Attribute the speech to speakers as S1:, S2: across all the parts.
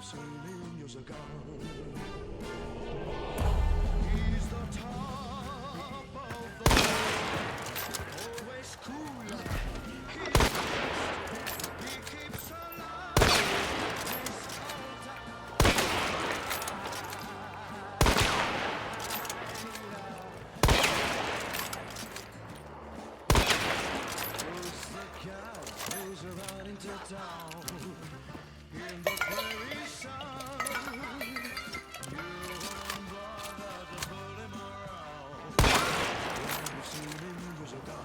S1: sailing years ago. He's the top of the world, always cool. He keeps alive. His who's the guy who's riding to town in the prairie sun? You won't bother to pull him around. When you see him, years ago.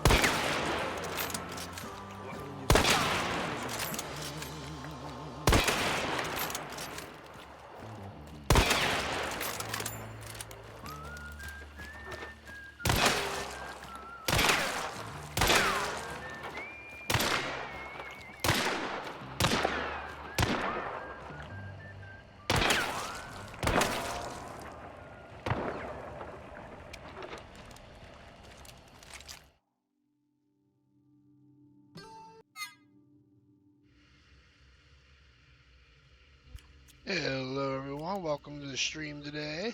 S2: Hello everyone, welcome to the stream today.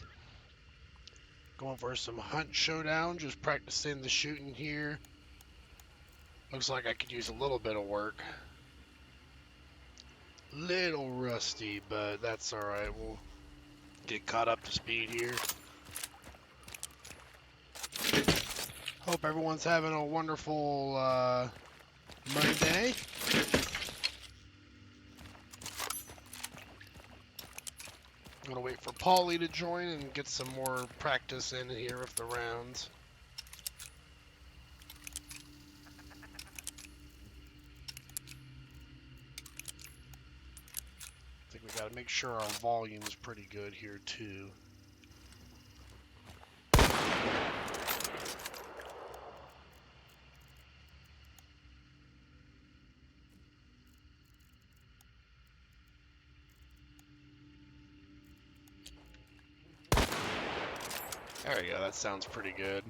S2: Going for some hunt showdown, just practicing the shooting here. Looks like I could use a little bit of work. Little rusty, but that's alright, we'll get caught up to speed here. Hope everyone's having a wonderful Monday. I'm gonna wait for Paulie to join and get some more practice in here with the rounds. I think we gotta make sure our volume's pretty good here too. There we go, that sounds pretty good.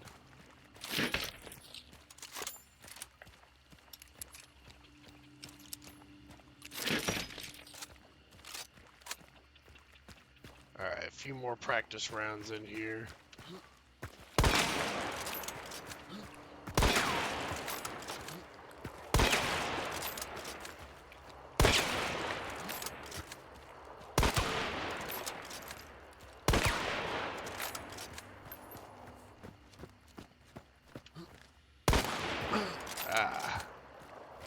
S2: Alright, a few more practice rounds in here.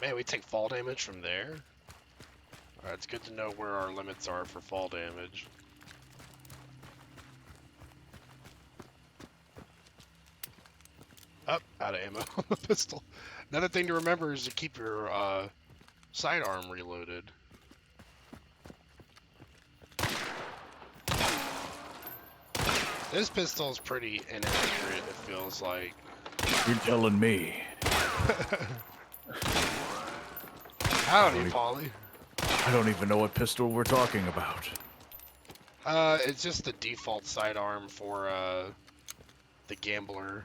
S2: Man, we take fall damage from there? Alright, it's good to know where our limits are for fall damage. Up, out of ammo on the pistol. Another thing to remember is to keep your sidearm reloaded. This pistol is pretty inaccurate, it feels like.
S3: You're telling me.
S2: Howdy, Paulie.
S3: I don't even know what pistol we're talking about.
S2: It's just the default sidearm for the Gambler,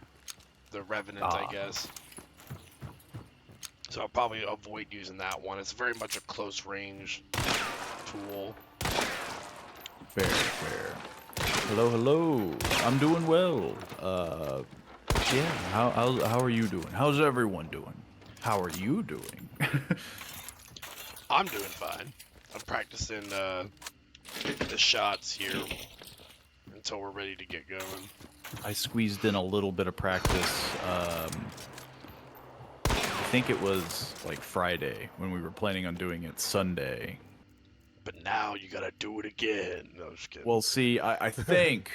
S2: the Revenant, I guess. So I'll probably avoid using that one. It's very much a close range tool.
S3: Fair, fair. Hello, hello. I'm doing well. Yeah. How are you doing? How's everyone doing? How are you doing?
S2: I'm doing fine. I'm practicing the shots here until we're ready to get going.
S3: I squeezed in a little bit of practice. I think it was like Friday when we were planning on doing it Sunday.
S2: But now you gotta do it again. No, just kidding.
S3: Well, see, I think...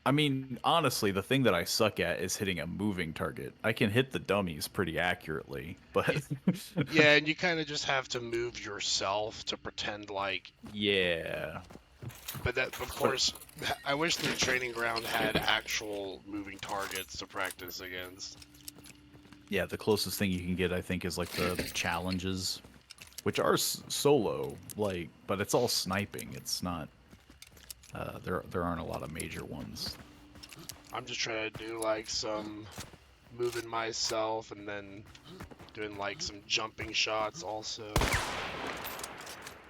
S3: I mean, honestly, the thing that I suck at is hitting a moving target. I can hit the dummies pretty accurately, but...
S2: Yeah, and you kind of just have to move yourself to pretend like...
S3: Yeah.
S2: But that, of course, I wish the training ground had actual moving targets to practice against.
S3: Yeah, the closest thing you can get, I think, is like the challenges, which are solo, like, but it's all sniping. It's not... there aren't a lot of major ones.
S2: I'm just trying to do like some moving myself and then doing like some jumping shots also.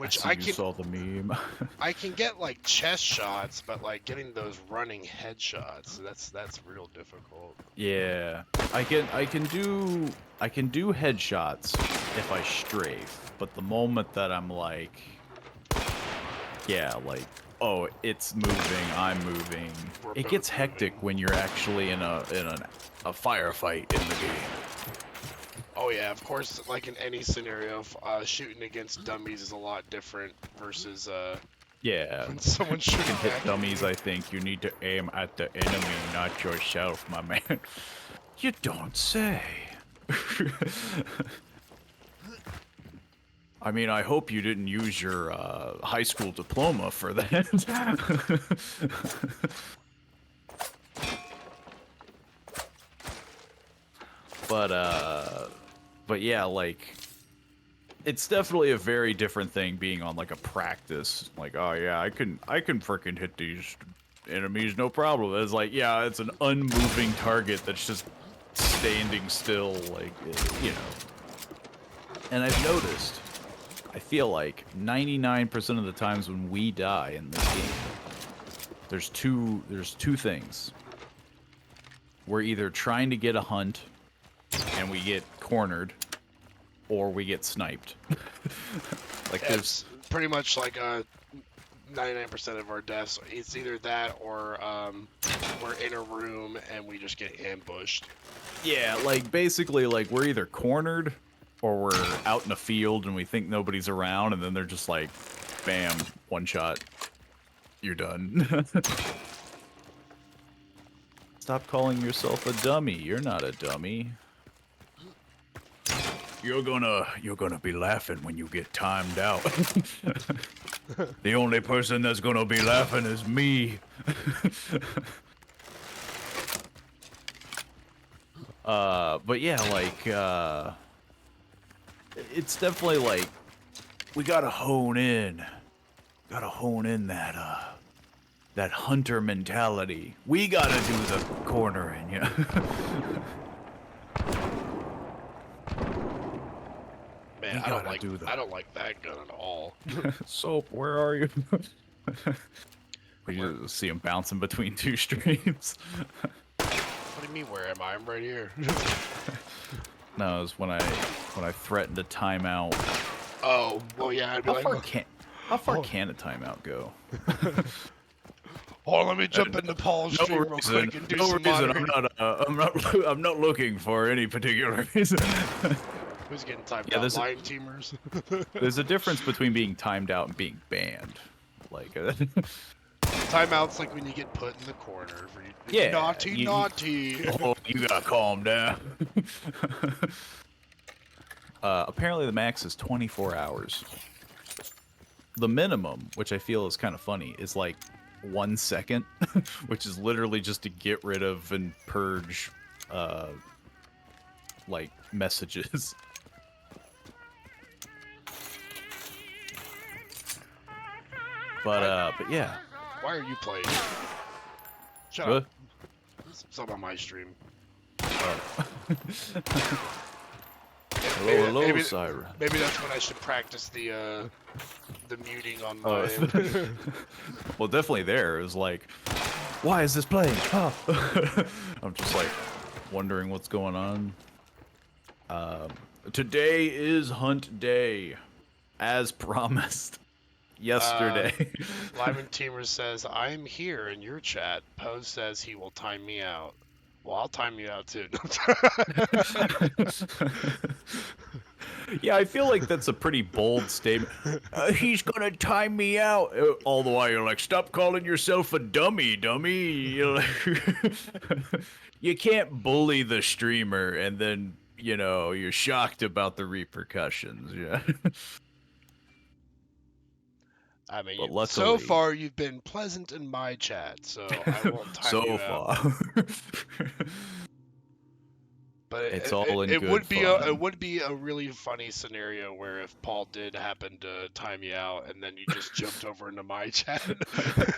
S2: Which
S3: see you saw the meme.
S2: I can get like chest shots, but like getting those running headshots, that's real difficult.
S3: Yeah, I can do headshots if I strafe, but the moment that I'm like, yeah, like, oh, it's moving, I'm moving,
S2: We're
S3: it
S2: both
S3: gets hectic
S2: moving.
S3: when you're actually in a firefight in the game.
S2: Oh yeah, of course. Like in any scenario, shooting against dummies is a lot different versus
S3: Yeah,
S2: when someone's
S3: you
S2: shooting
S3: can hit
S2: back at
S3: dummies.
S2: you.
S3: I think you need to aim at the enemy, not yourself, my man. You don't say. I mean, I hope you didn't use your high school diploma for that. But yeah, like, it's definitely a very different thing being on like a practice. Like, oh yeah, I can freaking hit these enemies, no problem. It's like, yeah, it's an unmoving target that's just standing still, like, you know. And I've noticed, I feel like 99% of the times when we die in this game, there's two things. We're either trying to get a hunt and we get cornered, or we get sniped. Like,
S2: It's pretty much like 99% of our deaths. It's either that or we're in a room and we just get ambushed.
S3: yeah, like, basically, like, we're either cornered or we're out in a field and we think nobody's around, and then they're just like, bam, one shot, you're done. Stop calling yourself a dummy. You're not a dummy. You're gonna be laughing when you get timed out. The only person that's gonna be laughing is me. But yeah, like, it's definitely like, we gotta hone in that hunter mentality. We gotta do the cornering, yeah.
S2: Man,
S3: We
S2: I don't
S3: gotta do that.
S2: I don't like that gun at all.
S3: Soap, where are you? We just see him bouncing between two streams.
S2: What do you mean, where am I? I'm right here.
S3: No, it was when I threatened a timeout.
S2: Oh, well, yeah, I'd be
S3: How
S2: like,
S3: far can a timeout go?
S2: oh, let me jump into Paul's
S3: No
S2: stream real
S3: reason.
S2: quick and do
S3: No
S2: some
S3: reason.
S2: monitoring.
S3: I'm not looking for any particular reason.
S2: Who's getting timed
S3: Yeah,
S2: out?
S3: there's a-
S2: Line teamers?
S3: There's a difference between being timed out and being banned. Like,
S2: Timeouts like when you get put in the corner. For you,
S3: Yeah,
S2: naughty, naughty.
S3: oh, you gotta calm down. Apparently the max is 24 hours. The minimum, which I feel is kind of funny, is like 1 second, which is literally just to get rid of and purge, like, messages. But yeah.
S2: Why are you playing? Shut
S3: What?
S2: up. It's up on my stream.
S3: Hello, Siren.
S2: Maybe that's when I should practice the muting on
S3: Oh.
S2: my.
S3: Well, definitely there. It was like, why is this playing? Oh. I'm just like wondering what's going on. Today is hunt day, as promised. Yesterday.
S2: Lyman Teamer says, I'm here in your chat. Poe says he will time me out. Well, I'll time you out too.
S3: Yeah, I feel like that's a pretty bold statement. He's gonna time me out. All the while you're like, stop calling yourself a dummy, dummy. You're like, you can't bully the streamer and then, you know, you're shocked about the repercussions. Yeah.
S2: I mean,
S3: But
S2: so
S3: luckily-
S2: far you've been pleasant in my chat, so I won't time
S3: So
S2: you out.
S3: far.
S2: But
S3: It's all in
S2: it
S3: good
S2: would be
S3: fun.
S2: it would be a really funny scenario where if Paul did happen to time you out and then you just jumped over into my chat.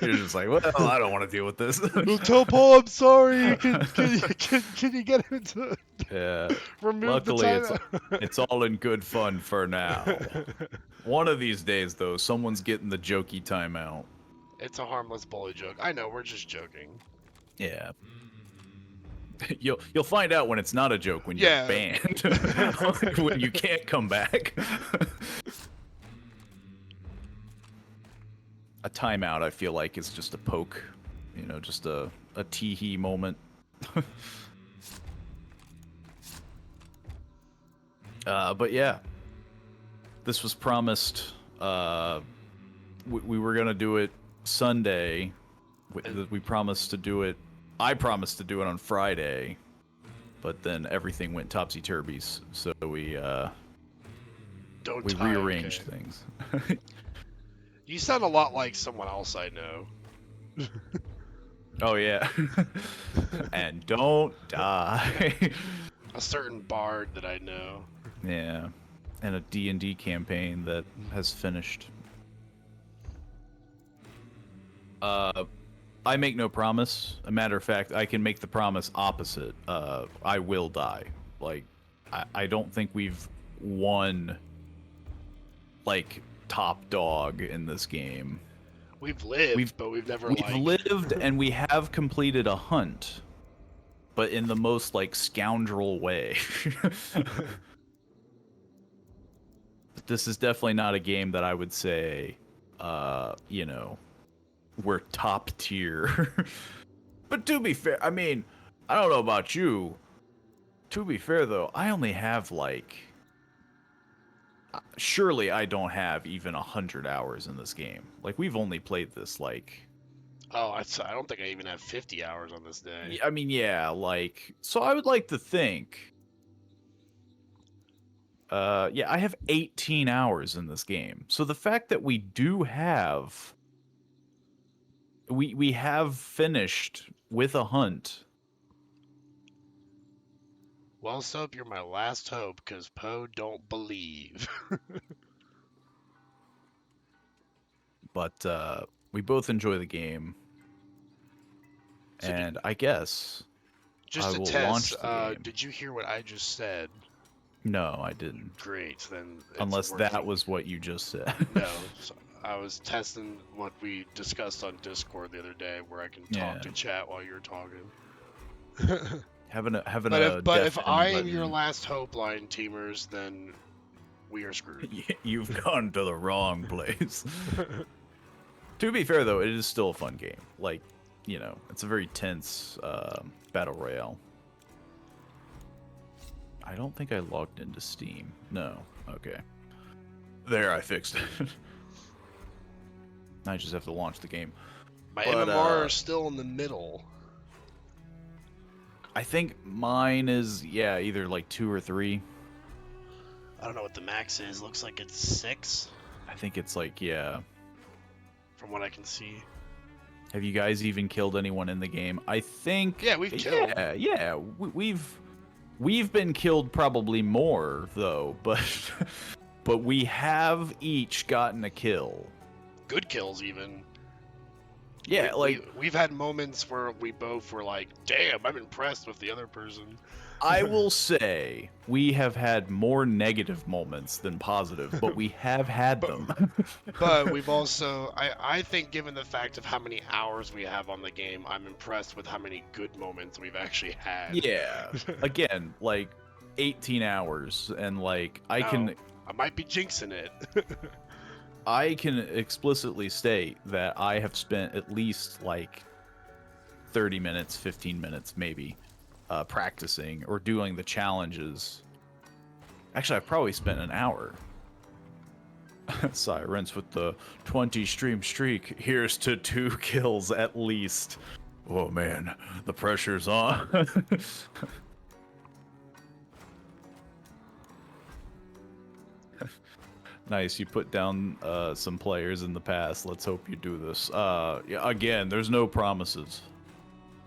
S3: You're just like, well, I don't want to deal with this.
S2: Well, tell Paul I'm sorry. Can you get him to? Remove the
S3: Luckily,
S2: timeout.
S3: it's all in good fun for now. One of these days, though, someone's getting the jokey timeout.
S2: It's a harmless bully joke. I know, we're just joking.
S3: Yeah. You'll find out when it's not a joke when you're
S2: Yeah.
S3: banned. When you can't come back. A timeout, I feel like, is just a poke. You know, just a tee-hee moment. But yeah. This was promised. We were going to do it Sunday. We promised to do it. I promised to do it on Friday. But then everything went topsy-turvy. So we rearranged things.
S2: You sound a lot like someone else I know.
S3: Oh, yeah. And don't die.
S2: A certain bard that I know.
S3: Yeah. And a D&D campaign that has finished. I make no promise. A matter of fact, I can make the promise opposite. I will die. Like, I don't think we've won, like, top dog in this game.
S2: We've lived, but we've never,
S3: We've lived, and we have completed a hunt. But in the most, like, scoundrel way. This is definitely not a game that I would say, you know, we're top tier. But to be fair, I mean, I don't know about you. To be fair, though, I only have, like... Surely I don't have even 100 hours in this game. Like, we've only played this, like...
S2: Oh, I don't think I even have 50 hours on this day.
S3: I mean, yeah, like... So I would like to think... yeah, I have 18 hours in this game. So the fact that we do have... We have finished with a hunt.
S2: Well, Soap, you're my last hope, because Poe don't believe.
S3: But we both enjoy the game.
S2: So
S3: And I guess
S2: just
S3: I
S2: to
S3: will
S2: test,
S3: launch the game.
S2: did you hear what I just said?
S3: No, I didn't.
S2: Great, then it's
S3: Unless
S2: working.
S3: that was what you just said.
S2: No, so I was testing what we discussed on Discord the other day, where I can talk to chat while you're talking.
S3: But
S2: if I am your last hope, line teamers, then we are screwed.
S3: You've gone to the wrong place. To be fair, though, it is still a fun game. Like, you know, it's a very tense battle royale. I don't think I logged into Steam. No. Okay. There, I fixed it. I just have to launch the game.
S2: My MMR is still in the middle.
S3: I think mine is, yeah, either like 2 or 3.
S2: I don't know what the max is. Looks like it's 6.
S3: I think it's like, yeah.
S2: From what I can see.
S3: Have you guys even killed anyone in the game? I think...
S2: Yeah, we've killed.
S3: Yeah. We've been killed probably more, though, but... but we have each gotten a kill.
S2: Good kills, even.
S3: Yeah,
S2: we've had moments where we both were like, damn, I'm impressed with the other person.
S3: I will say we have had more negative moments than positive, but we have had them.
S2: But we've also, I think given the fact of how many hours we have on the game, I'm impressed with how many good moments we've actually had.
S3: Yeah. Again, like 18 hours and like I
S2: might be jinxing it.
S3: I can explicitly state that I have spent at least like 30 minutes, 15 minutes maybe practicing or doing the challenges. Actually, I've probably spent an hour. Sirens with the 20 stream streak. Here's to 2 kills at least. Oh man, the pressure's on. Nice, you put down some players in the past. Let's hope you do this. Yeah, again, there's no promises.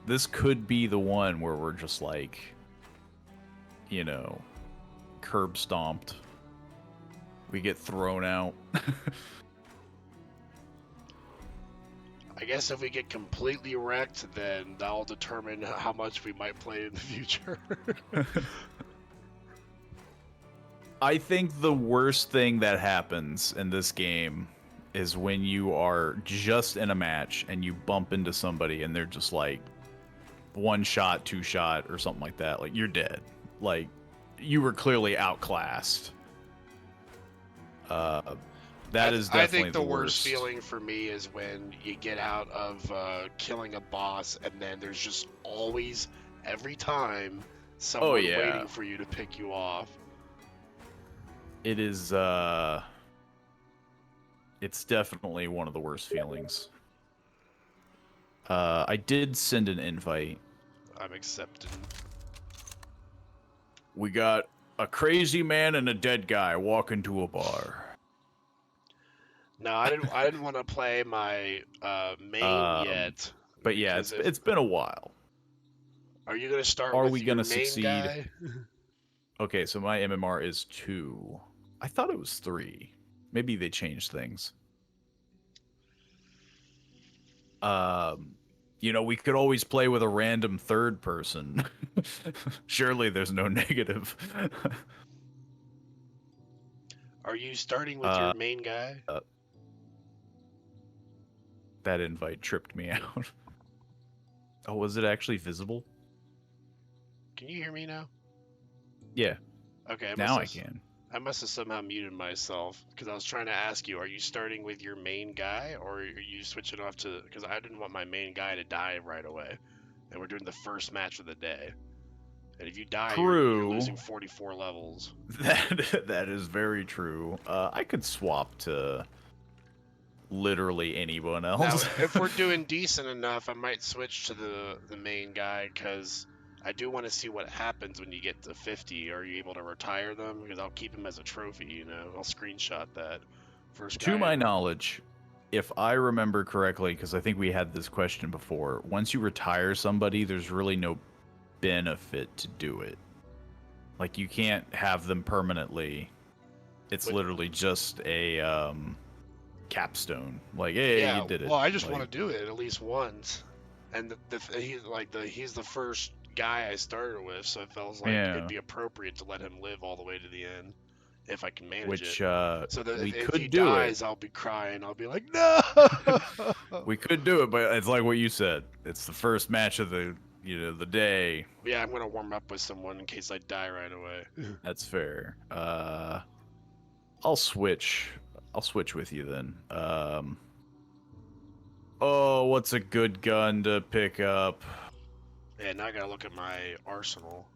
S3: This could be the one where we're just like, you know, curb stomped. We get thrown out.
S2: I guess if we get completely wrecked, then that'll determine how much we might play in the future.
S3: I think the worst thing that happens in this game is when you are just in a match and you bump into somebody and they're just like one shot, two shot, or something like that. Like, you're dead. Like, you were clearly outclassed. That is
S2: I
S3: definitely
S2: think the
S3: the
S2: worst feeling for me is when you get out of killing a boss and then there's just always, every time, someone
S3: yeah.
S2: waiting for you to pick you off.
S3: It is, it's definitely one of the worst feelings. I did send an invite.
S2: I'm accepted.
S3: We got a crazy man and a dead guy walking to a bar.
S2: No, I didn't want to play my main yet.
S3: But yeah, it's been a while.
S2: Are you gonna start
S3: Are
S2: with
S3: we
S2: your
S3: gonna
S2: main
S3: succeed?
S2: guy?
S3: Okay, so my MMR is 2. I thought it was 3. Maybe they changed things. You know, we could always play with a random third person. Surely there's no negative.
S2: Are you starting with your main guy?
S3: That invite tripped me out. Oh, was it actually visible?
S2: Can you hear me now?
S3: Yeah.
S2: Okay.
S3: Now I can.
S2: I must have somehow muted myself because I was trying to ask you, are you starting with your main guy or are you switching off to, because I didn't want my main guy to die right away. And we're doing the first match of the day. And if you die, you're losing 44 levels.
S3: That is very true. I could swap to literally anyone else.
S2: Now, if we're doing decent enough, I might switch to the main guy because I do want to see what happens when you get to 50. Are you able to retire them? Because I'll keep them as a trophy, you know. I'll screenshot that. First guy
S3: to my knowledge, if I remember correctly, because I think we had this question before, once you retire somebody, there's really no benefit to do it. Like, you can't have them permanently. It's literally just a capstone. Like, hey,
S2: yeah,
S3: you did it.
S2: Well, I just
S3: like,
S2: want to do it at least once. And he's the first guy I started with, so it felt like it'd be appropriate to let him live all the way to the end. If I can manage it. So that if he dies, I'll be crying. I'll be like, no!
S3: We could do it, but it's like what you said. It's the first match of the day.
S2: Yeah, I'm gonna warm up with someone in case I die right away.
S3: That's fair. I'll switch. I'll switch with you then. Oh, what's a good gun to pick up?
S2: Yeah, now I gotta look at my arsenal.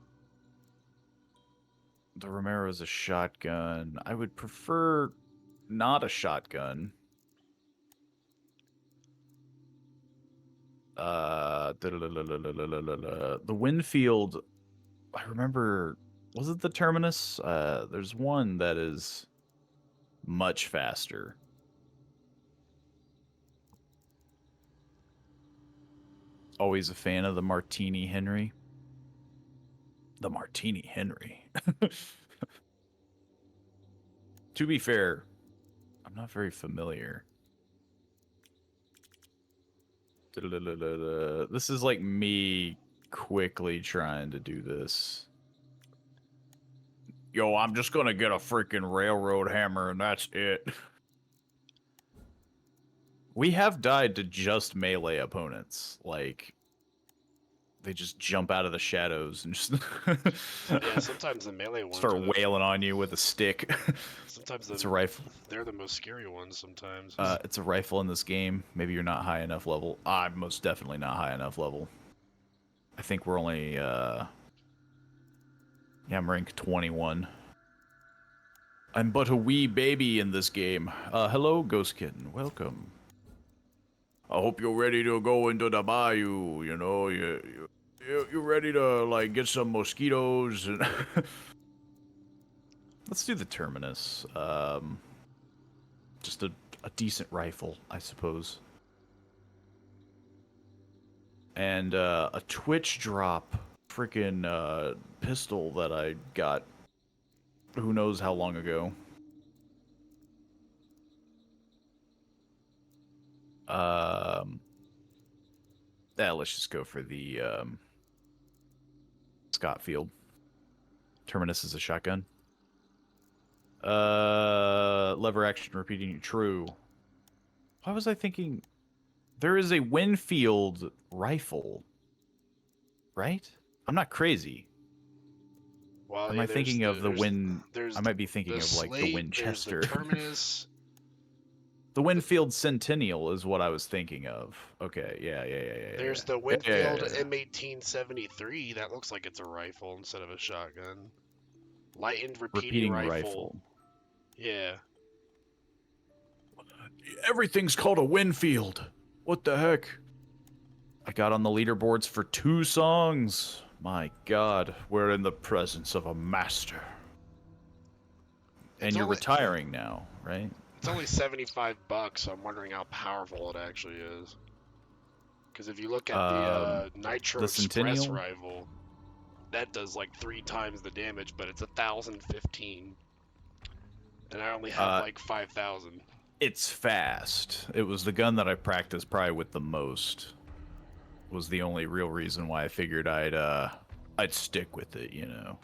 S3: The Romero's a shotgun. I would prefer not a shotgun. The Winfield, I remember, was it the Terminus? There's one that is much faster. Always a fan of the Martini Henry. The Martini Henry. To be fair, I'm not very familiar. This is like me quickly trying to do this. Yo, I'm just gonna get a freaking railroad hammer and that's it. We have died to just melee opponents. Like, they just jump out of the shadows and just
S2: Yeah, sometimes the melee ones
S3: start wailing on you with a stick.
S2: Sometimes
S3: it's a rifle.
S2: They're the most scary ones sometimes.
S3: It's a rifle in this game. Maybe you're not high enough level. I'm most definitely not high enough level. I think we're only yeah, I'm rank 21. I'm but a wee baby in this game. Hello, Ghost Kitten. Welcome. I hope you're ready to go into the bayou. You know, you're ready to like get some mosquitoes. And let's do the Terminus. Just a decent rifle, I suppose. And a Twitch drop freaking pistol that I got who knows how long ago. Let's just go for the Scott Field. Terminus is a shotgun. Lever action repeating true. Why was I thinking there is a Winfield rifle, right? I'm not crazy.
S2: Well,
S3: Am
S2: yeah,
S3: I thinking of the Win?
S2: There's
S3: I might be thinking
S2: the
S3: of like the
S2: Slate, there's the
S3: Winchester.
S2: Terminus.
S3: The Winfield Centennial is what I was thinking of. Okay, yeah.
S2: There's the
S3: Yeah,
S2: Winfield
S3: yeah.
S2: M1873. That looks like it's a rifle instead of a shotgun. Lightened repeating
S3: Repeating
S2: rifle.
S3: rifle.
S2: Yeah.
S3: Everything's called a Winfield. What the heck? I got on the leaderboards for 2 songs. My God, we're in the presence of a master. And you're retiring now, right?
S2: It's only $75, so I'm wondering how powerful it actually is. Because if you look at the Nitro
S3: the
S2: Express
S3: Centennial?
S2: rifle, that does like 3 times the damage, but it's 1,015, and I only have like 5,000.
S3: It's fast. It was the gun that I practiced probably with the most. Was the only real reason why I figured I'd stick with it, you know.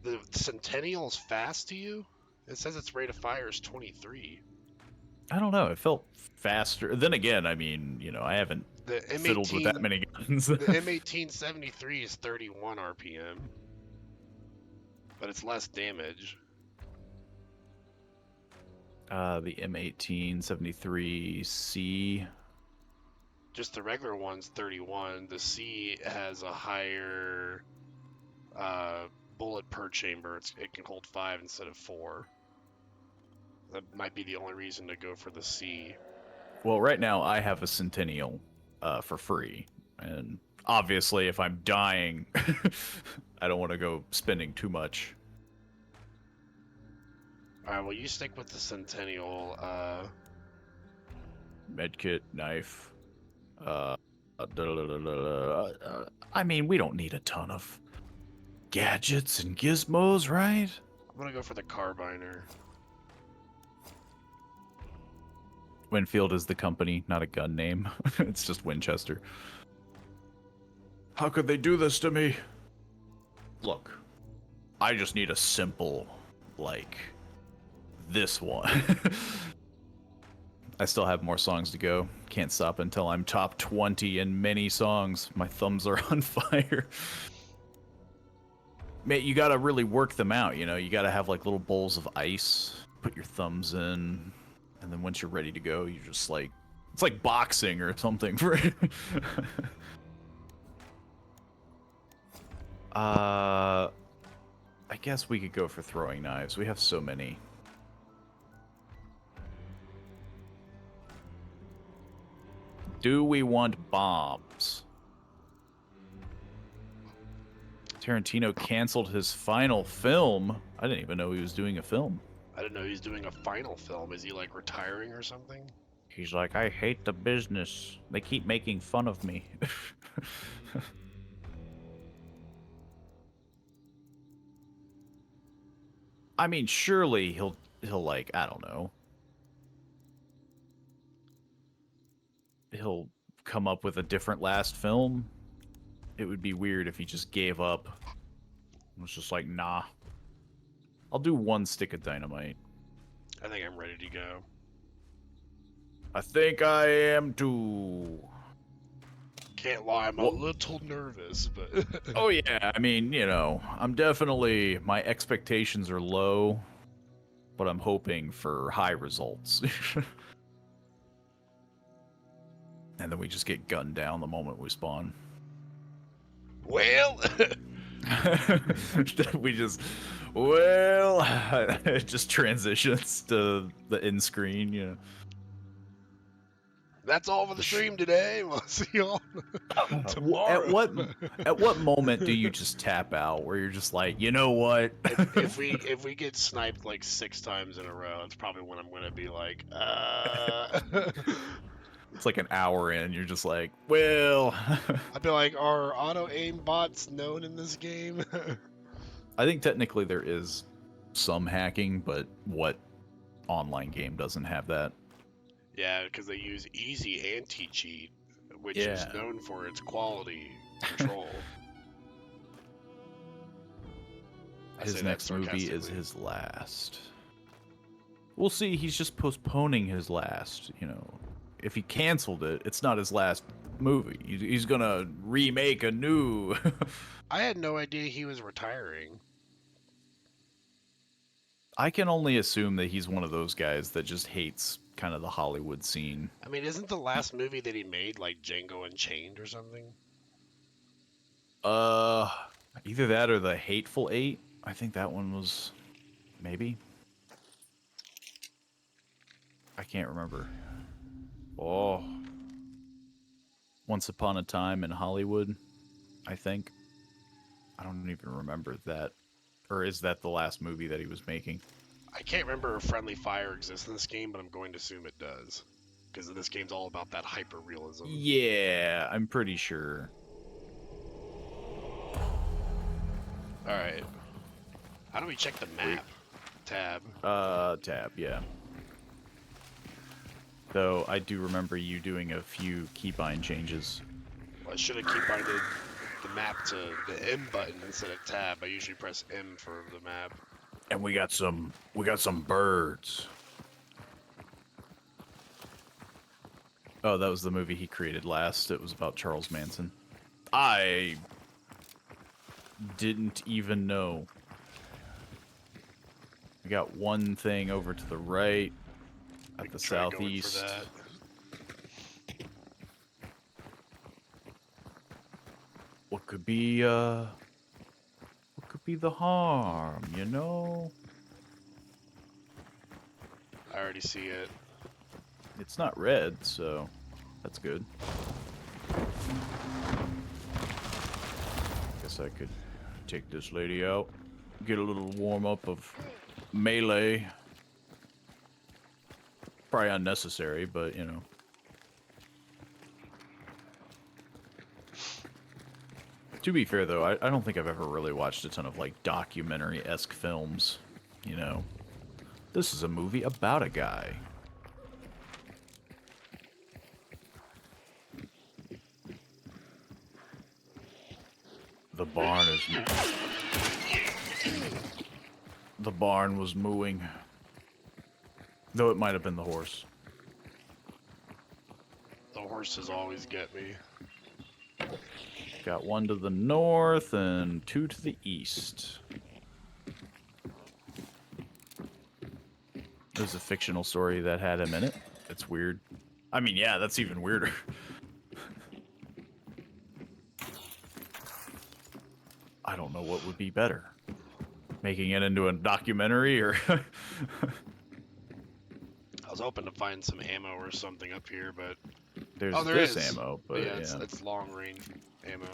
S2: The Centennial's fast to you? It says its rate of fire is 23.
S3: I don't know. It felt faster. Then again, I mean, you know, I haven't
S2: The
S3: fiddled with that many guns.
S2: The M1873 is 31 RPM, but it's less damage.
S3: The M1873C.
S2: Just the regular one's 31. The C has a higher bullet per chamber. It can hold 5 instead of 4. That might be the only reason to go for the C.
S3: Well, right now I have a Centennial for free, and obviously if I'm dying, I don't want to go spending too much.
S2: Alright, well, you stick with the Centennial.
S3: Medkit, knife. I mean, we don't need a ton of gadgets and gizmos, right?
S2: I'm gonna go for the Carbiner.
S3: Winfield is the company, not a gun name. It's just Winchester. How could they do this to me? Look, I just need a simple, like, this one. I still have more songs to go. Can't stop until I'm top 20 in many songs. My thumbs are on fire. Mate, you gotta really work them out, you know? You gotta have, like, little bowls of ice, put your thumbs in, and then once you're ready to go, you just, like... It's like boxing or something. I guess we could go for throwing knives. We have so many. Do we want bombs? Tarantino canceled his final film. I didn't even know he was doing a film.
S2: I didn't know he was doing a final film. Is he, like, retiring or something?
S3: He's like, I hate the business. They keep making fun of me. I mean, surely he'll like, I don't know. He'll come up with a different last film. It would be weird if he just gave up. It was just like, nah. I'll do 1 stick of dynamite.
S2: I think I'm ready to go.
S3: I think I am too.
S2: Can't lie, I'm a little nervous, but...
S3: Oh yeah, I mean, you know, I'm definitely... My expectations are low, but I'm hoping for high results. And then we just get gunned down the moment we spawn.
S2: Well...
S3: We just... Well... It just transitions to the end screen, you know.
S2: That's all for the stream today. We'll see y'all tomorrow.
S3: At what moment do you just tap out where you're just like, you know what?
S2: if we get sniped like 6 times in a row, it's probably when I'm gonna be like,
S3: It's like an hour in, you're just like, well...
S2: I'd be like, are auto aim bots known in this game?
S3: I think technically there is some hacking, but what online game doesn't have that?
S2: Yeah, because they use easy anti-cheat. which is
S3: Yeah.
S2: known for its quality control. I say
S3: His
S2: that
S3: next movie is
S2: sarcastically.
S3: his last. We'll see. He's just postponing his last. You know, if he canceled it, it's not his last movie. He's gonna remake a new.
S2: I had no idea he was retiring.
S3: I can only assume that he's one of those guys that just hates kind of the Hollywood scene.
S2: I mean, isn't the last movie that he made like Django Unchained or something?
S3: Uh, Either that or the Hateful Eight. I think that one was maybe. I can't remember. Oh, Once Upon a Time in Hollywood, I think. I don't even remember that. Or is that the last movie that he was making?
S2: I can't remember if friendly fire exists in this game, but I'm going to assume it does. Because this game's all about that hyper realism.
S3: Yeah, I'm pretty sure.
S2: Alright. How do we check the map? Tab.
S3: Tab, yeah. Though I do remember you doing a few keybind changes.
S2: Well, I should have keybinded the map to the M button instead of tab. I usually press M for the map.
S3: And we got some birds. Oh, that was the movie he created last. It was about Charles Manson. I didn't even know. We got one thing over to the right
S2: I
S3: at
S2: can
S3: the
S2: try going for
S3: southeast.
S2: that.
S3: What could be the harm, you know?
S2: I already see it.
S3: It's not red, so that's good. Guess I could take this lady out, get a little warm up of melee. Probably unnecessary, but you know. To be fair, though, I don't think I've ever really watched a ton of like documentary-esque films. You know, this is a movie about a guy. The barn is. The barn was mooing. Though it might have been the horse.
S2: The horses always get me.
S3: Got one to the north and two to the east. There's a fictional story that had him in it. It's weird. I mean, yeah, that's even weirder. I don't know what would be better. Making it into a documentary or...
S2: I was hoping to find some ammo or something up here, but...
S3: There's
S2: oh, there
S3: this
S2: is.
S3: ammo, but
S2: yeah,
S3: yeah.
S2: it's long range ammo.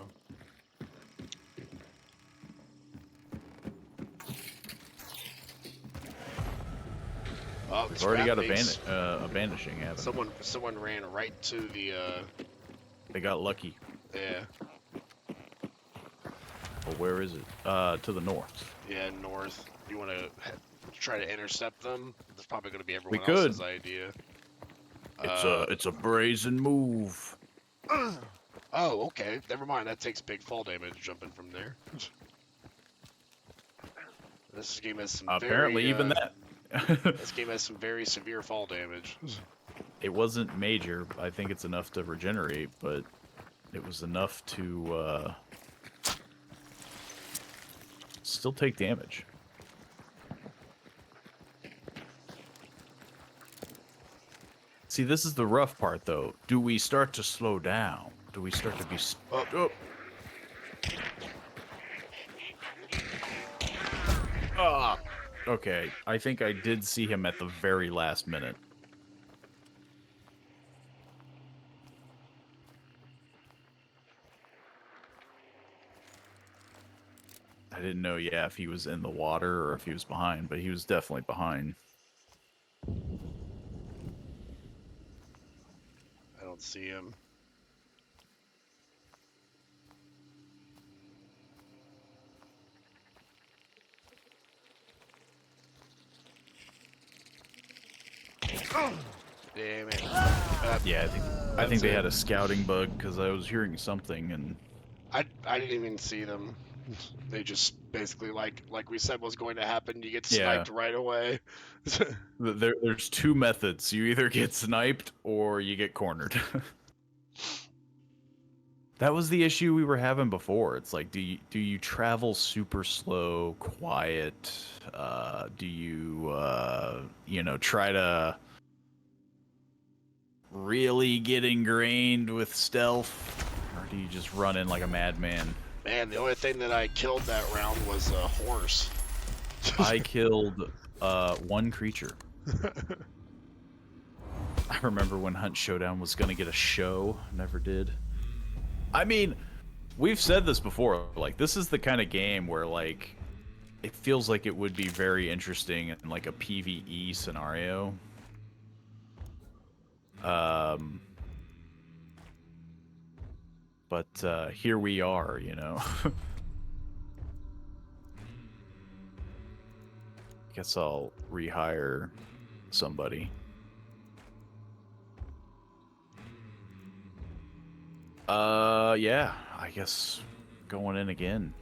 S2: Oh,
S3: We've already got a vanishing happening.
S2: Someone ran right to the
S3: They got lucky.
S2: yeah.
S3: Well, where is it? To the north.
S2: Yeah, north. You want to try to intercept them? That's probably going to be everyone
S3: could.
S2: else's idea.
S3: It's a brazen move.
S2: Oh, okay. Never mind. That takes big fall damage jumping from there. This game has some
S3: Apparently,
S2: very,
S3: even that.
S2: This game has some very severe fall damage.
S3: It wasn't major. I think it's enough to regenerate, but it was enough to still take damage. See, this is the rough part, though. Do we start to slow down? Do we start to be...
S2: Oh.
S3: Ah! Okay, I think I did see him at the very last minute. I didn't know, yeah, if he was in the water or if he was behind, but he was definitely behind.
S2: I don't see him. Damn it.
S3: Yeah, I think they had a scouting bug because I was hearing something, and
S2: I didn't even see them. They just basically like we said was going to happen. You get
S3: Yeah.
S2: sniped right away.
S3: there's two methods: you either get sniped or you get cornered. That was the issue we were having before. It's like, do you travel super slow, quiet? Do you try to really get ingrained with stealth, or do you just run in like a madman?
S2: Man, the only thing that I killed that round was a horse.
S3: I killed one creature. I remember when Hunt Showdown was gonna get a show, never did. I mean, we've said this before, like, this is the kind of game where, like, it feels like it would be very interesting in, like, a PvE scenario. But here we are, you know? Guess I'll rehire somebody. Yeah, I guess going in again.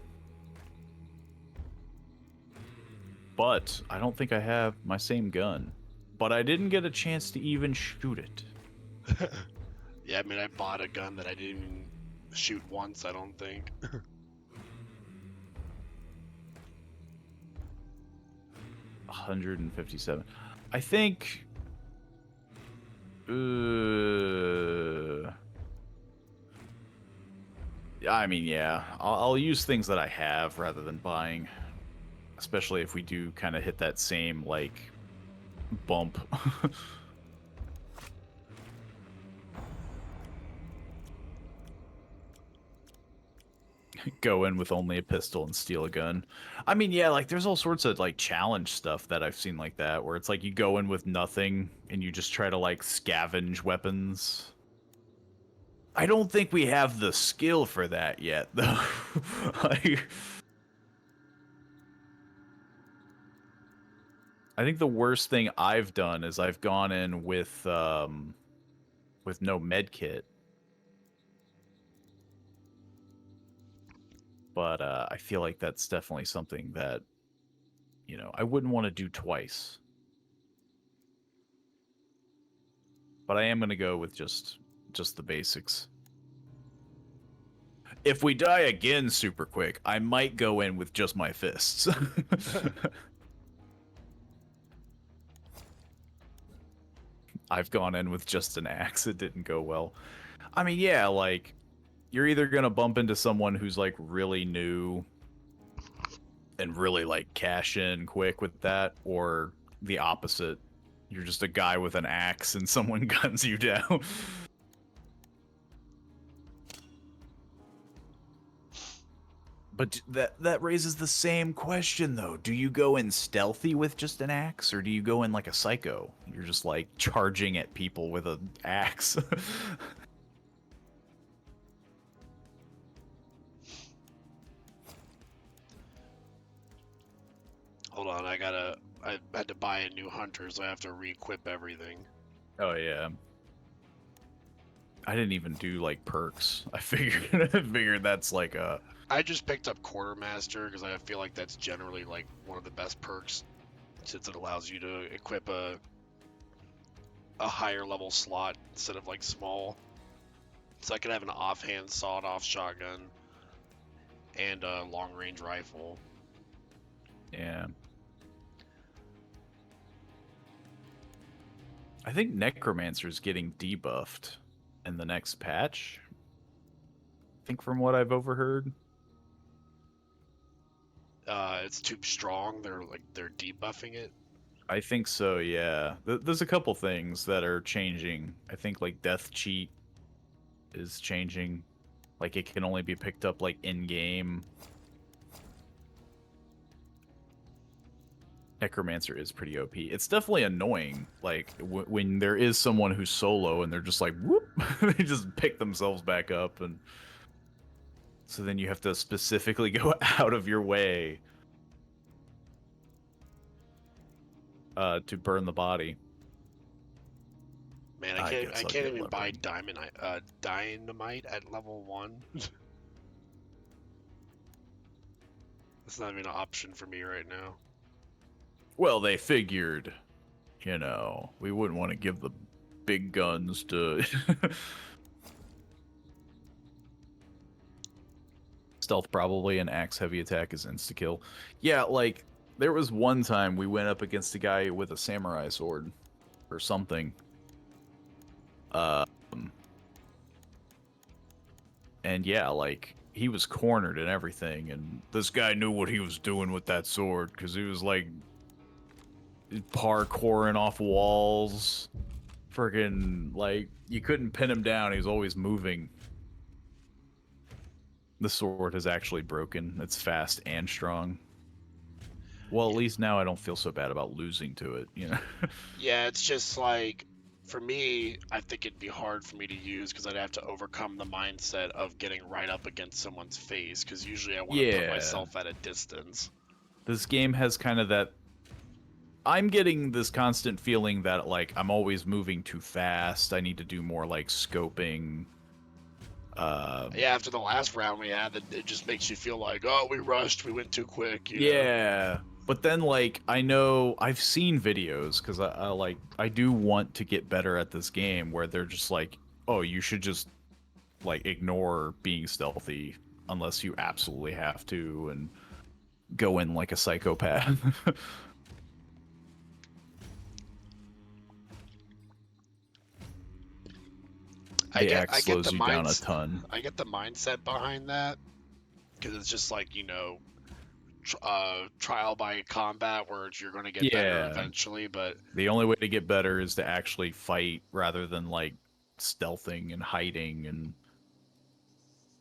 S3: But I don't think I have my same gun. But I didn't get a chance to even shoot it.
S2: Yeah, I mean, I bought a gun that I didn't even shoot once, I don't think.
S3: 157. I think... I mean, yeah. I'll use things that I have rather than buying. Especially if we do kind of hit that same, like, bump. Go in with only a pistol and steal a gun. I mean, yeah, like, there's all sorts of, like, challenge stuff that I've seen like that, where it's like you go in with nothing and you just try to, like, scavenge weapons. I don't think we have the skill for that yet, though. Like, I think the worst thing I've done is I've gone in with no med kit. But I feel like that's definitely something that, you know, I wouldn't want to do twice. But I am going to go with just the basics. If we die again super quick, I might go in with just my fists. I've gone in with just an axe. It didn't go well. I mean, yeah, like, you're either going to bump into someone who's, like, really new and really, like, cash in quick with that, or the opposite. You're just a guy with an axe and someone guns you down. But that raises the same question, though. Do you go in stealthy with just an axe, or do you go in like a psycho? You're just, like, charging at people with an axe.
S2: Hold on, I had to buy a new hunter, so I have to re-equip everything.
S3: Oh, yeah. I didn't even do, like, perks. I figured that's like a...
S2: I just picked up Quartermaster because I feel like that's generally like one of the best perks, since it allows you to equip a higher level slot instead of like small. So I can have an offhand sawed-off shotgun and a long-range rifle.
S3: Yeah. I think Necromancer's getting debuffed in the next patch. I think from what I've overheard.
S2: It's too strong. They're debuffing it.
S3: I think so, yeah. There's a couple things that are changing. I think, like, Death Cheat is changing. Like, it can only be picked up, like, in-game. Necromancer is pretty OP. It's definitely annoying, like, when there is someone who's solo and they're just like, whoop! They just pick themselves back up, and so then you have to specifically go out of your way to burn the body.
S2: Man,
S3: I
S2: I
S3: guess I'll
S2: can't
S3: get
S2: even buy
S3: leopard.
S2: dynamite at level 1. That's not even an option for me right now.
S3: Well, they figured, you know, we wouldn't want to give the big guns to stealth probably, and axe heavy attack is insta kill. Yeah, like there was one time we went up against a guy with a samurai sword or something. And yeah, like he was cornered and everything, and this guy knew what he was doing with that sword because he was like parkouring off walls. Friggin' like you couldn't pin him down. He was always moving. The sword is actually broken. It's fast and strong. Well, at least now I don't feel so bad about losing to it, you know?
S2: Yeah, it's just like, for me, I think it'd be hard for me to use because I'd have to overcome the mindset of getting right up against someone's face because usually I want to put
S3: Yeah.
S2: myself at a distance.
S3: This game has kind of that. I'm getting this constant feeling that, like, I'm always moving too fast. I need to do more, like, scoping.
S2: Yeah, after the last round we had, it just makes you feel like, oh, we rushed, we went too quick. You know?
S3: Yeah. But then, like, I know I've seen videos because I do want to get better at this game where they're just like, oh, you should just like ignore being stealthy unless you absolutely have to and go in like a psychopath. The axe slows you down a ton.
S2: I get the mindset behind that because it's just like, you know, trial by combat where you're going to get better eventually, but
S3: the only way to get better is to actually fight rather than like stealthing and hiding. And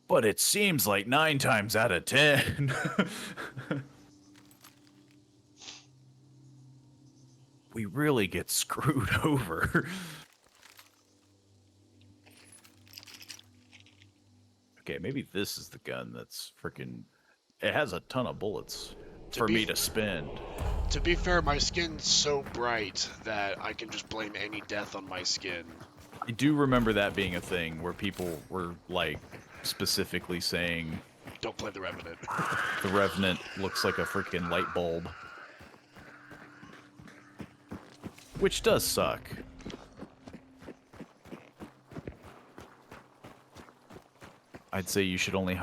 S3: but it seems like 9 times out of 10 we really get screwed over. Okay, maybe this is the gun that's freaking. It has a ton of bullets for me to spend.
S2: To be fair, my skin's so bright that I can just blame any death on my skin.
S3: I do remember that being a thing where people were like specifically saying,
S2: "Don't play the Revenant."
S3: The Revenant looks like a freaking light bulb, which does suck. I'd say you should only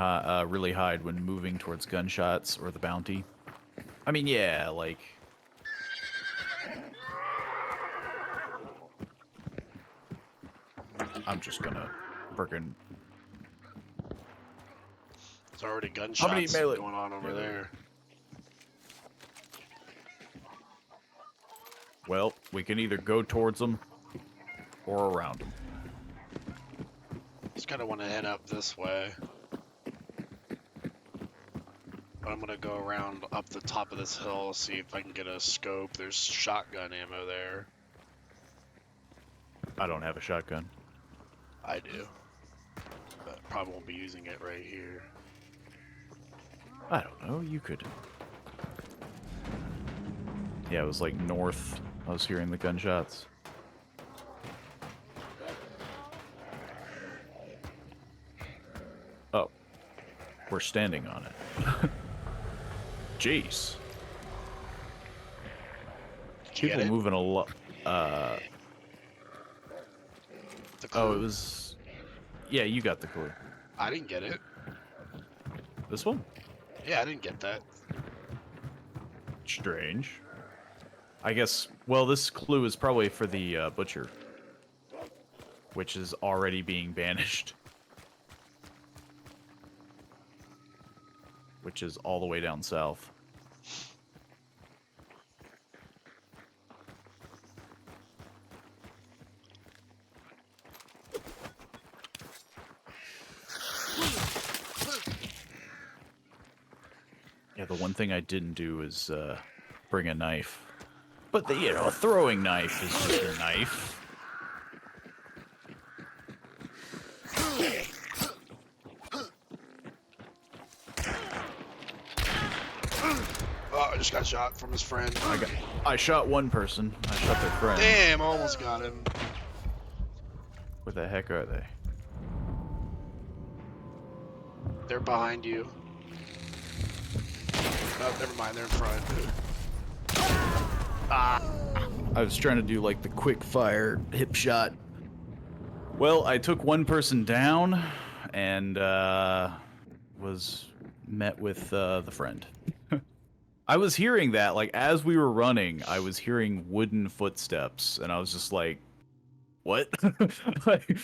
S3: really hide when moving towards gunshots or the bounty. I mean, yeah, like... I'm just gonna frickin'...
S2: There's already gunshots going on over there.
S3: Well, we can either go towards them or around them.
S2: Just kind of want to head up this way. But I'm going to go around up the top of this hill, see if I can get a scope. There's shotgun ammo there.
S3: I don't have a shotgun.
S2: I do. But probably won't be using it right here.
S3: I don't know, you could. Yeah, it was like north. I was hearing the gunshots. Oh. We're standing on it. Jeez. People moving a lot. Oh, it was... Yeah, you got the clue.
S2: I didn't get it.
S3: This one?
S2: Yeah, I didn't get that.
S3: Strange. I guess, well, this clue is probably for the butcher, which is already being banished. Which is all the way down south. Yeah, the one thing I didn't do is bring a knife. But, you know, a throwing knife is just a knife.
S2: Oh, I just got shot from his friend.
S3: I shot one person. I shot their friend.
S2: Damn, almost got him.
S3: Where the heck are they?
S2: They're behind you. Oh, never mind. They're in front.
S3: I was trying to do like the quick fire hip shot. Well, I took one person down and was met with the friend. I was hearing that, like, as we were running, I was hearing wooden footsteps, and I was just like, what? Like,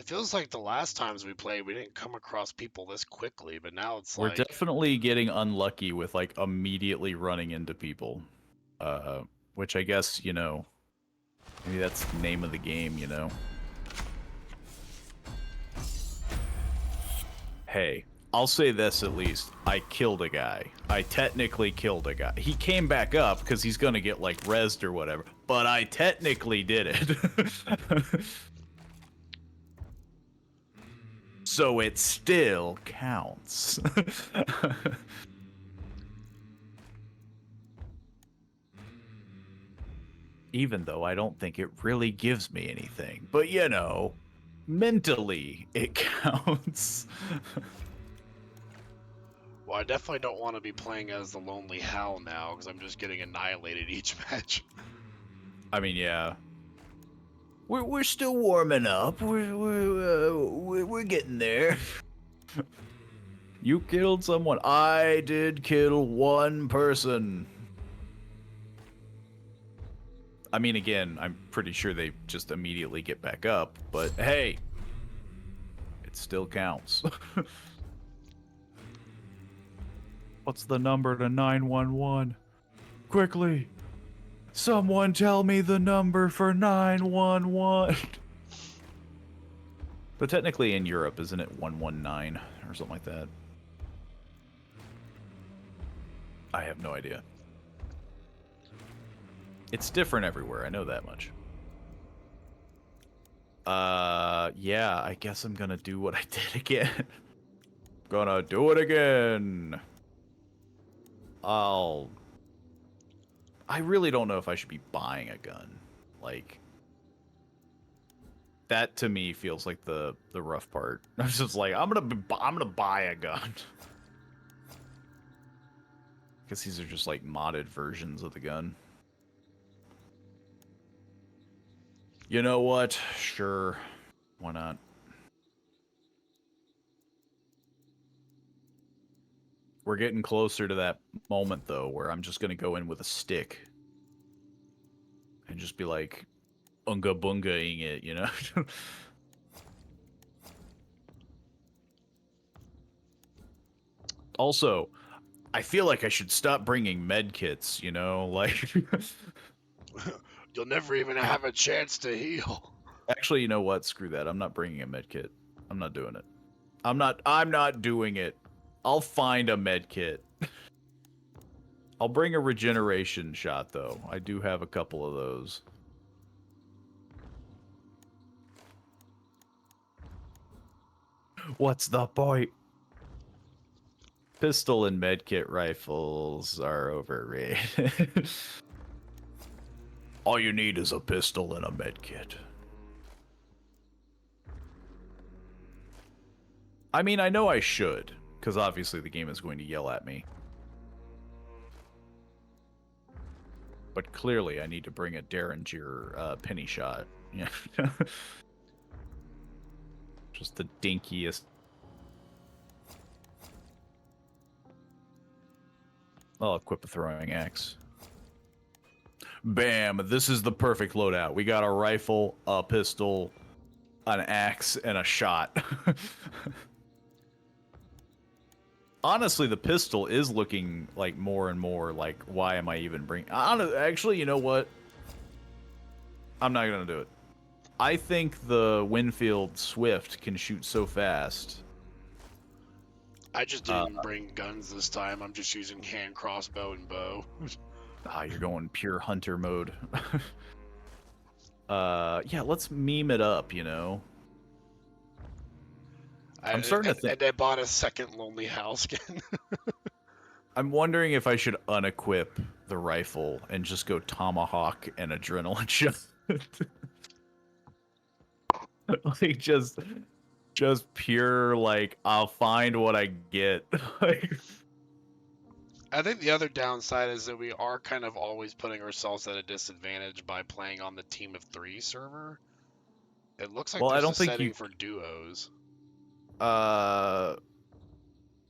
S2: It feels like the last times we played, we didn't come across people this quickly, but now it's
S3: we're
S2: like
S3: definitely getting unlucky with, like, immediately running into people. Which I guess, you know, maybe that's the name of the game, you know? Hey, I'll say this at least. I killed a guy. I technically killed a guy. He came back up because he's gonna get, like, rezzed or whatever. But I technically did it. So it still counts. Even though I don't think it really gives me anything. But, you know, mentally, it counts.
S2: well, I definitely don't want to be playing as the Lonely Hal now because I'm just getting annihilated each match.
S3: I mean, yeah. We're still warming up. We're getting there. You killed someone. I did kill one person. I mean, again, I'm pretty sure they just immediately get back up, but hey, it still counts. What's the number to 911? Quickly! Someone tell me the number for 911! But technically in Europe, isn't it 119 or something like that? I have no idea. It's different everywhere, I know that much. Yeah, I guess I'm gonna do what I did again. Gonna do it again. I really don't know if I should be buying a gun. Like, that to me feels like the rough part. I was just like, I'm gonna buy a gun. Because these are just like modded versions of the gun. You know what? Sure. Why not? We're getting closer to that moment, though, where I'm just gonna go in with a stick. And just be like, unga bungaing it, you know? Also, I feel like I should stop bringing med kits, you know? Like,
S2: You'll never even have a chance to heal.
S3: actually, you know what? Screw that. I'm not bringing a med kit. I'm not doing it. I'm not doing it. I'll find a med kit. I'll bring a regeneration shot, though. I do have a couple of those. What's the point? Pistol and medkit rifles are overrated. All you need is a pistol and a medkit. I mean, I know I should, because obviously the game is going to yell at me. But clearly I need to bring a Derringer penny shot. Yeah. Just the dinkiest. I'll equip a throwing axe. Bam! This is the perfect loadout. We got a rifle, a pistol, an axe, and a shot. Honestly, the pistol is looking like more and more like, why am I even bringing... Actually, you know what? I'm not gonna do it. I think the Winfield Swift can shoot so fast.
S2: I just didn't bring guns this time. I'm just using hand crossbow and bow.
S3: You're going pure hunter mode. Yeah, let's meme it up, you know? I'm starting to think...
S2: And I bought a second Lonely Hal skin.
S3: I'm wondering if I should unequip the rifle and just go tomahawk and adrenaline shot. Like just pure like I'll find what I get. Like
S2: I think the other downside is that we are kind of always putting ourselves at a disadvantage by playing on the team of 3 server. It looks like
S3: well, I
S2: there's a
S3: don't think
S2: setting
S3: you
S2: for duos.
S3: uh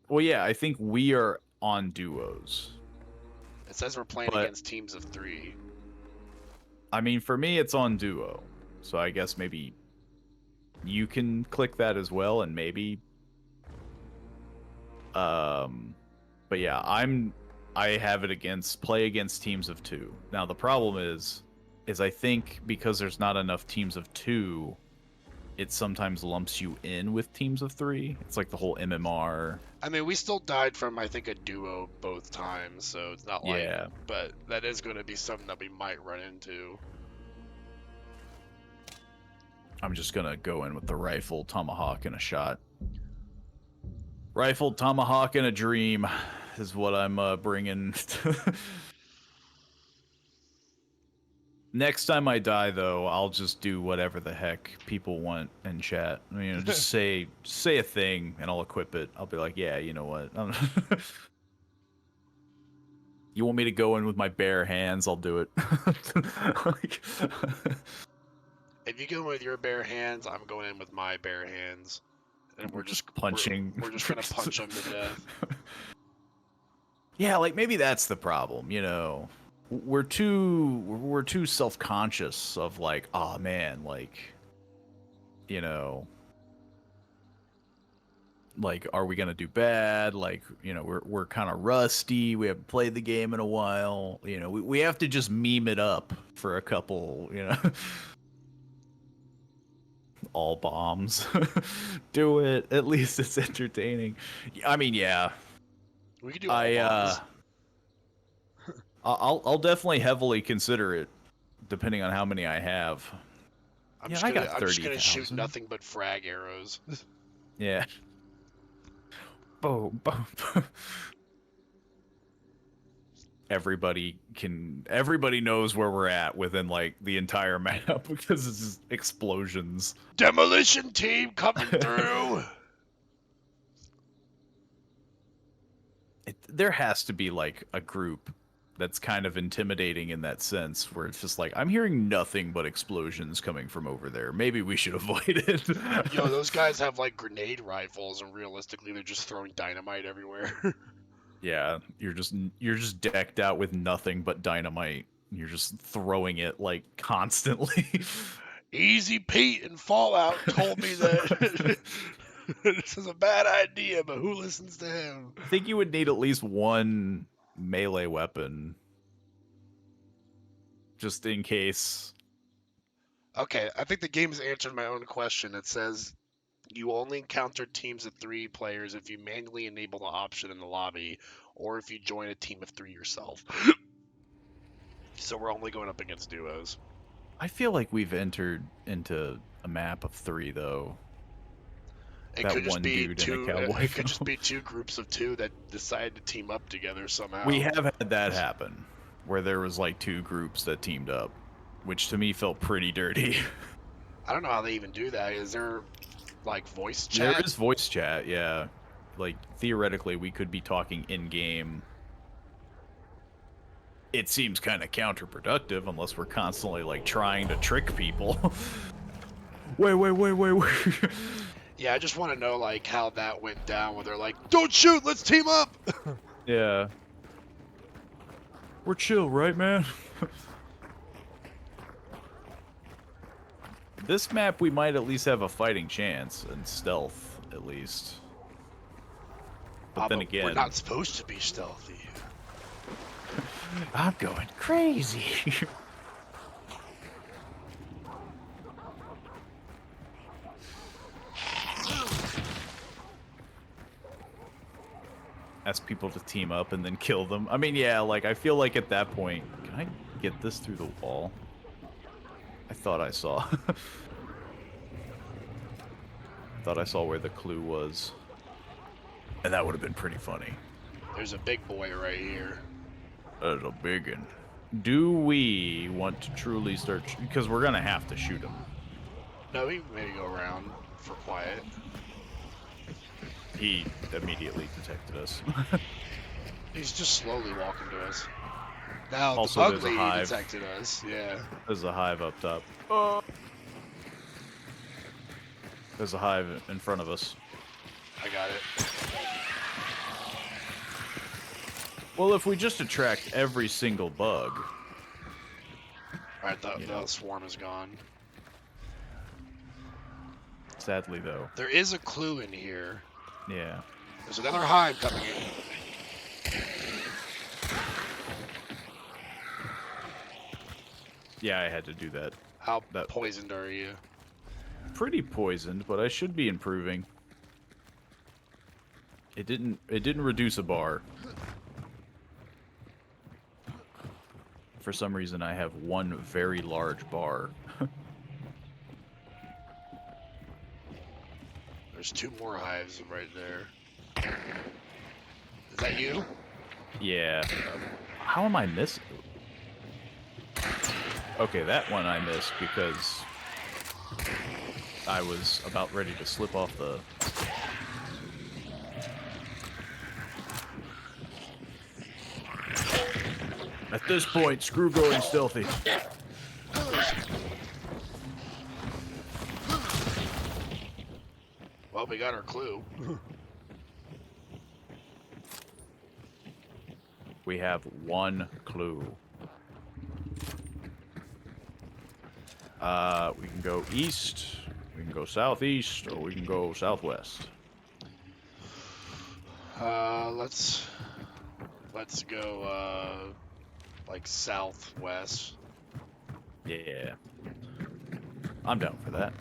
S3: well yeah, I think we are on duos.
S2: It says we're playing
S3: But
S2: against teams of 3.
S3: I mean for me it's on duo. So I guess maybe you can click that as well and maybe but yeah, I have it against play against teams of 2. Now the problem is I think because there's not enough teams of 2, it sometimes lumps you in with teams of 3. It's like the whole MMR.
S2: I mean, we still died from, I think, a duo both times, so it's not like...
S3: Yeah.
S2: But that is going to be something that we might run into.
S3: I'm just gonna go in with the rifle, tomahawk, and a shot. Rifle, tomahawk, and a dream is what I'm bringing. Next time I die, though, I'll just do whatever the heck people want in chat. You know, just say a thing, and I'll equip it. I'll be like, yeah, you know what? You want me to go in with my bare hands? I'll do it. Like,
S2: If you go in with your bare hands, I'm going in with my bare hands. And we're just
S3: punching.
S2: We're just going to punch them to death.
S3: Yeah, like maybe that's the problem, you know. We're too self-conscious of like, oh man, like, you know, like are we gonna do bad? Like, you know, we're kind of rusty. We haven't played the game in a while. You know, we have to just meme it up for a couple, you know. All bombs. Do it. At least it's entertaining. I mean, yeah.
S2: We could do all bombs.
S3: I'll definitely heavily consider it, depending on how many I have.
S2: I'm
S3: Yeah,
S2: just gonna shoot nothing but frag arrows.
S3: Yeah. Boom, boom, boom. Everybody knows where we're at within like the entire map because it's just explosions.
S2: Demolition team coming through.
S3: There has to be like a group that's kind of intimidating in that sense, where it's just like, I'm hearing nothing but explosions coming from over there. Maybe we should avoid it.
S2: Yo, those guys have like grenade rifles, and realistically, they're just throwing dynamite everywhere.
S3: Yeah, you're just decked out with nothing but dynamite. You're just throwing it like constantly.
S2: Easy Pete in Fallout told me that this is a bad idea, but who listens to him?
S3: I think you would need at least one melee weapon, just in case.
S2: Okay, I think the game has answered my own question. It says you only encounter teams of 3 players if you manually enable the option in the lobby, or if you join a team of 3 yourself. So we're only going up against duos.
S3: I feel like we've entered into a map of 3 though.
S2: It
S3: That
S2: could just
S3: one
S2: be
S3: dude in a
S2: two.
S3: cowboy
S2: It could just be 2 groups of 2 that decide to team up together somehow.
S3: We have had that happen, where there was like 2 groups that teamed up, which to me felt pretty dirty.
S2: I don't know how they even do that. Is there like voice chat?
S3: There is voice chat, yeah. Like theoretically, we could be talking in game. It seems kind of counterproductive unless we're constantly like trying to trick people. Wait.
S2: Yeah, I just want to know like how that went down. Where they're like, "Don't shoot, let's team up."
S3: Yeah. We're chill, right, man? This map, we might at least have a fighting chance, and stealth, at least. But then again...
S2: we're not supposed to be stealthy.
S3: I'm going crazy. Ask people to team up and then kill them. I mean, yeah, like, I feel like at that point... Can I get this through the wall? I thought I saw. Thought I saw where the clue was. And that would have been pretty funny.
S2: There's a big boy right here.
S3: There's a big one. Do we want to truly start? Because we're gonna have to shoot him.
S2: No, we can maybe go around for quiet.
S3: He immediately detected us.
S2: He's just slowly walking to us. Now,
S3: Also,
S2: the
S3: there's a
S2: Pugly
S3: hive.
S2: detected us, yeah.
S3: There's a hive up top. There's a hive in front of us.
S2: I got it.
S3: Well, if we just attract every single bug.
S2: Alright, the
S3: know.
S2: swarm is gone.
S3: Sadly, though.
S2: There is a clue in here.
S3: Yeah.
S2: There's another hive coming in.
S3: Yeah, I had to do that.
S2: How poisoned are you?
S3: Pretty poisoned, but I should be improving. It didn't reduce a bar. For some reason, I have one very large bar.
S2: There's 2 more hives right there. Is that you?
S3: Yeah. How am I missing? Okay, that one I missed because I was about ready to slip off the... At this point, screw going stealthy.
S2: Well, we got our clue.
S3: We have one clue. We can go east, we can go southeast, or we can go southwest.
S2: Let's go, like southwest.
S3: Yeah. I'm down for that.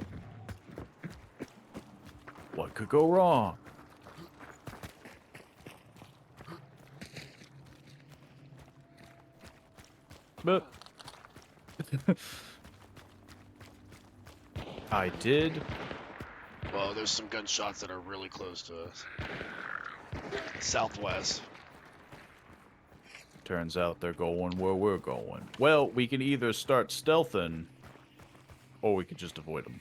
S3: What could go wrong? But I did.
S2: Well, there's some gunshots that are really close to us. Southwest.
S3: Turns out they're going where we're going. Well, we can either start stealthing, or we could just avoid them.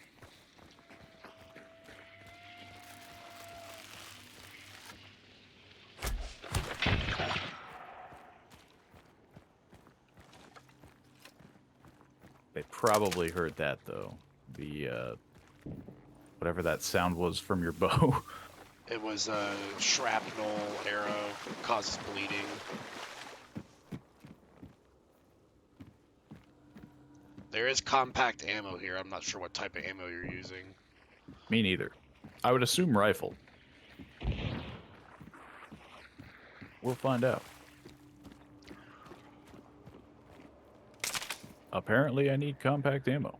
S3: They probably heard that, though. The, whatever that sound was from your bow.
S2: It was a shrapnel arrow, causes bleeding. There is compact ammo here. I'm not sure what type of ammo you're using.
S3: Me neither. I would assume rifle. We'll find out. Apparently, I need compact ammo.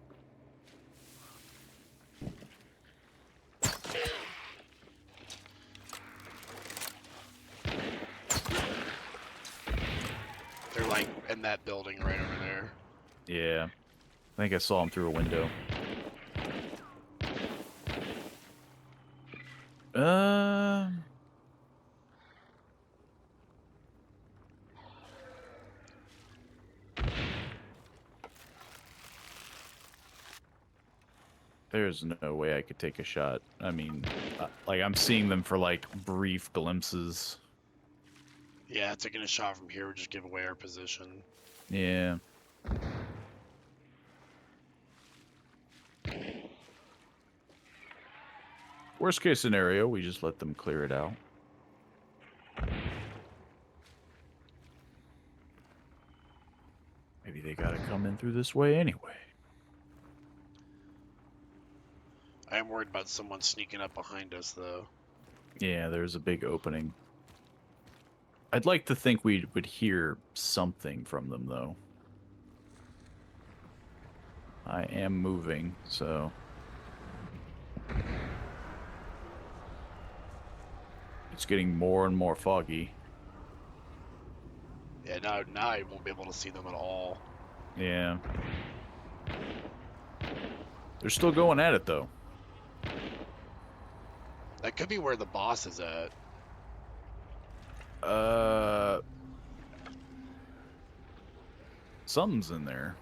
S2: They're like in that building right over there.
S3: Yeah. I think I saw him through a window. There's no way I could take a shot. I mean, like, I'm seeing them for, like, brief glimpses.
S2: Yeah, taking a shot from here would just give away our position.
S3: Yeah. Worst case scenario, we just let them clear it out. Maybe they gotta come in through this way anyway.
S2: I am worried about someone sneaking up behind us, though.
S3: Yeah, there's a big opening. I'd like to think we would hear something from them, though. I am moving, so... It's getting more and more foggy.
S2: Yeah, now I won't be able to see them at all.
S3: Yeah. They're still going at it, though.
S2: That could be where the boss is at.
S3: Something's in there.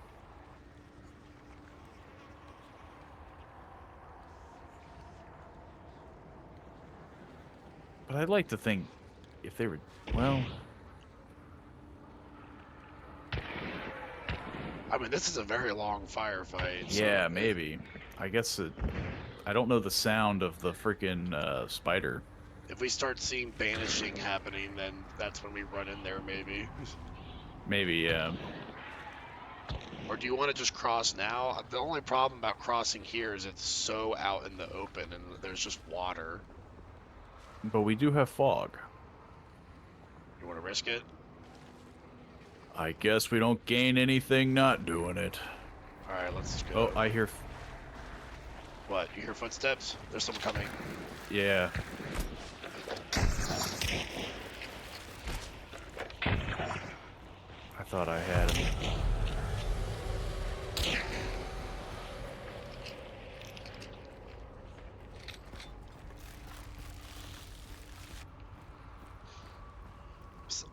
S3: But I'd like to think if they were, well,
S2: I mean, this is a very long firefight.
S3: yeah,
S2: So
S3: maybe. I guess it. I don't know the sound of the freaking spider.
S2: if we start seeing banishing happening, then that's when we run in there, maybe.
S3: Maybe, yeah.
S2: Or do you want to just cross now? The only problem about crossing here is it's so out in the open and there's just water.
S3: But we do have fog.
S2: You want to risk it?
S3: I guess we don't gain anything not doing it.
S2: Alright, let's go.
S3: Oh, I hear.
S2: What? You hear footsteps? There's someone coming.
S3: Yeah. I thought I had him.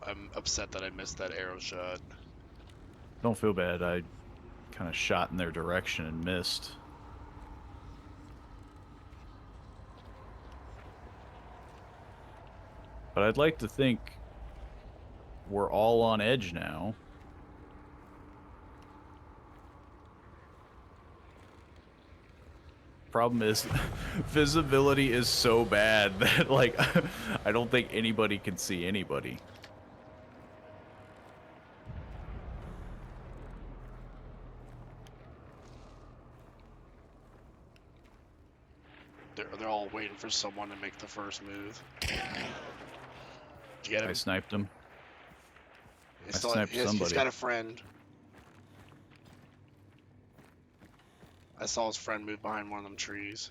S2: I'm upset that I missed that arrow shot.
S3: Don't feel bad. I kind of shot in their direction and missed. But I'd like to think we're all on edge now. Problem is, visibility is so bad that, like, I don't think anybody can see anybody.
S2: They're all waiting for someone to make the first move. Did you get him?
S3: I sniped him.
S2: He's
S3: sniped
S2: he's
S3: somebody.
S2: got a friend. I saw his friend move behind one of them trees.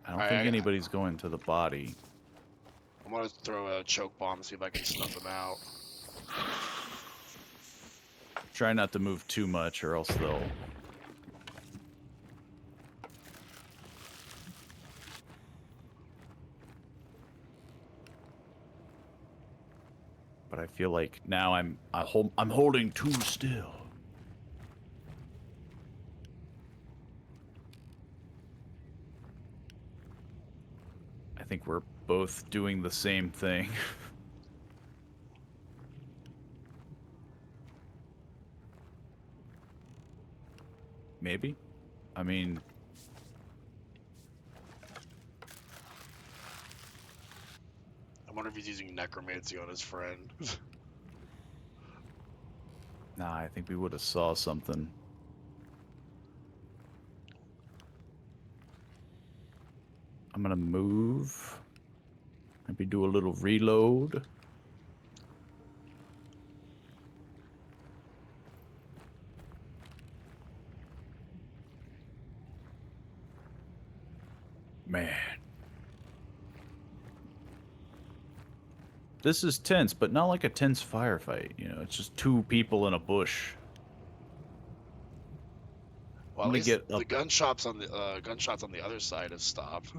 S3: I don't think anybody's going to the body.
S2: I'm gonna throw a choke bomb and see if I can snuff him out.
S3: Try not to move too much or else they'll... But I feel like now I'm holding too still. I think we're both doing the same thing. Maybe? I mean...
S2: I wonder if he's using necromancy on his friend.
S3: Nah, I think we would have saw something. I'm gonna move. Maybe do a little reload. Man. This is tense, but not like a tense firefight. You know, it's just two people in a bush.
S2: Well,
S3: Let me
S2: at least
S3: get
S2: the
S3: up.
S2: gunshots on the other side have stopped.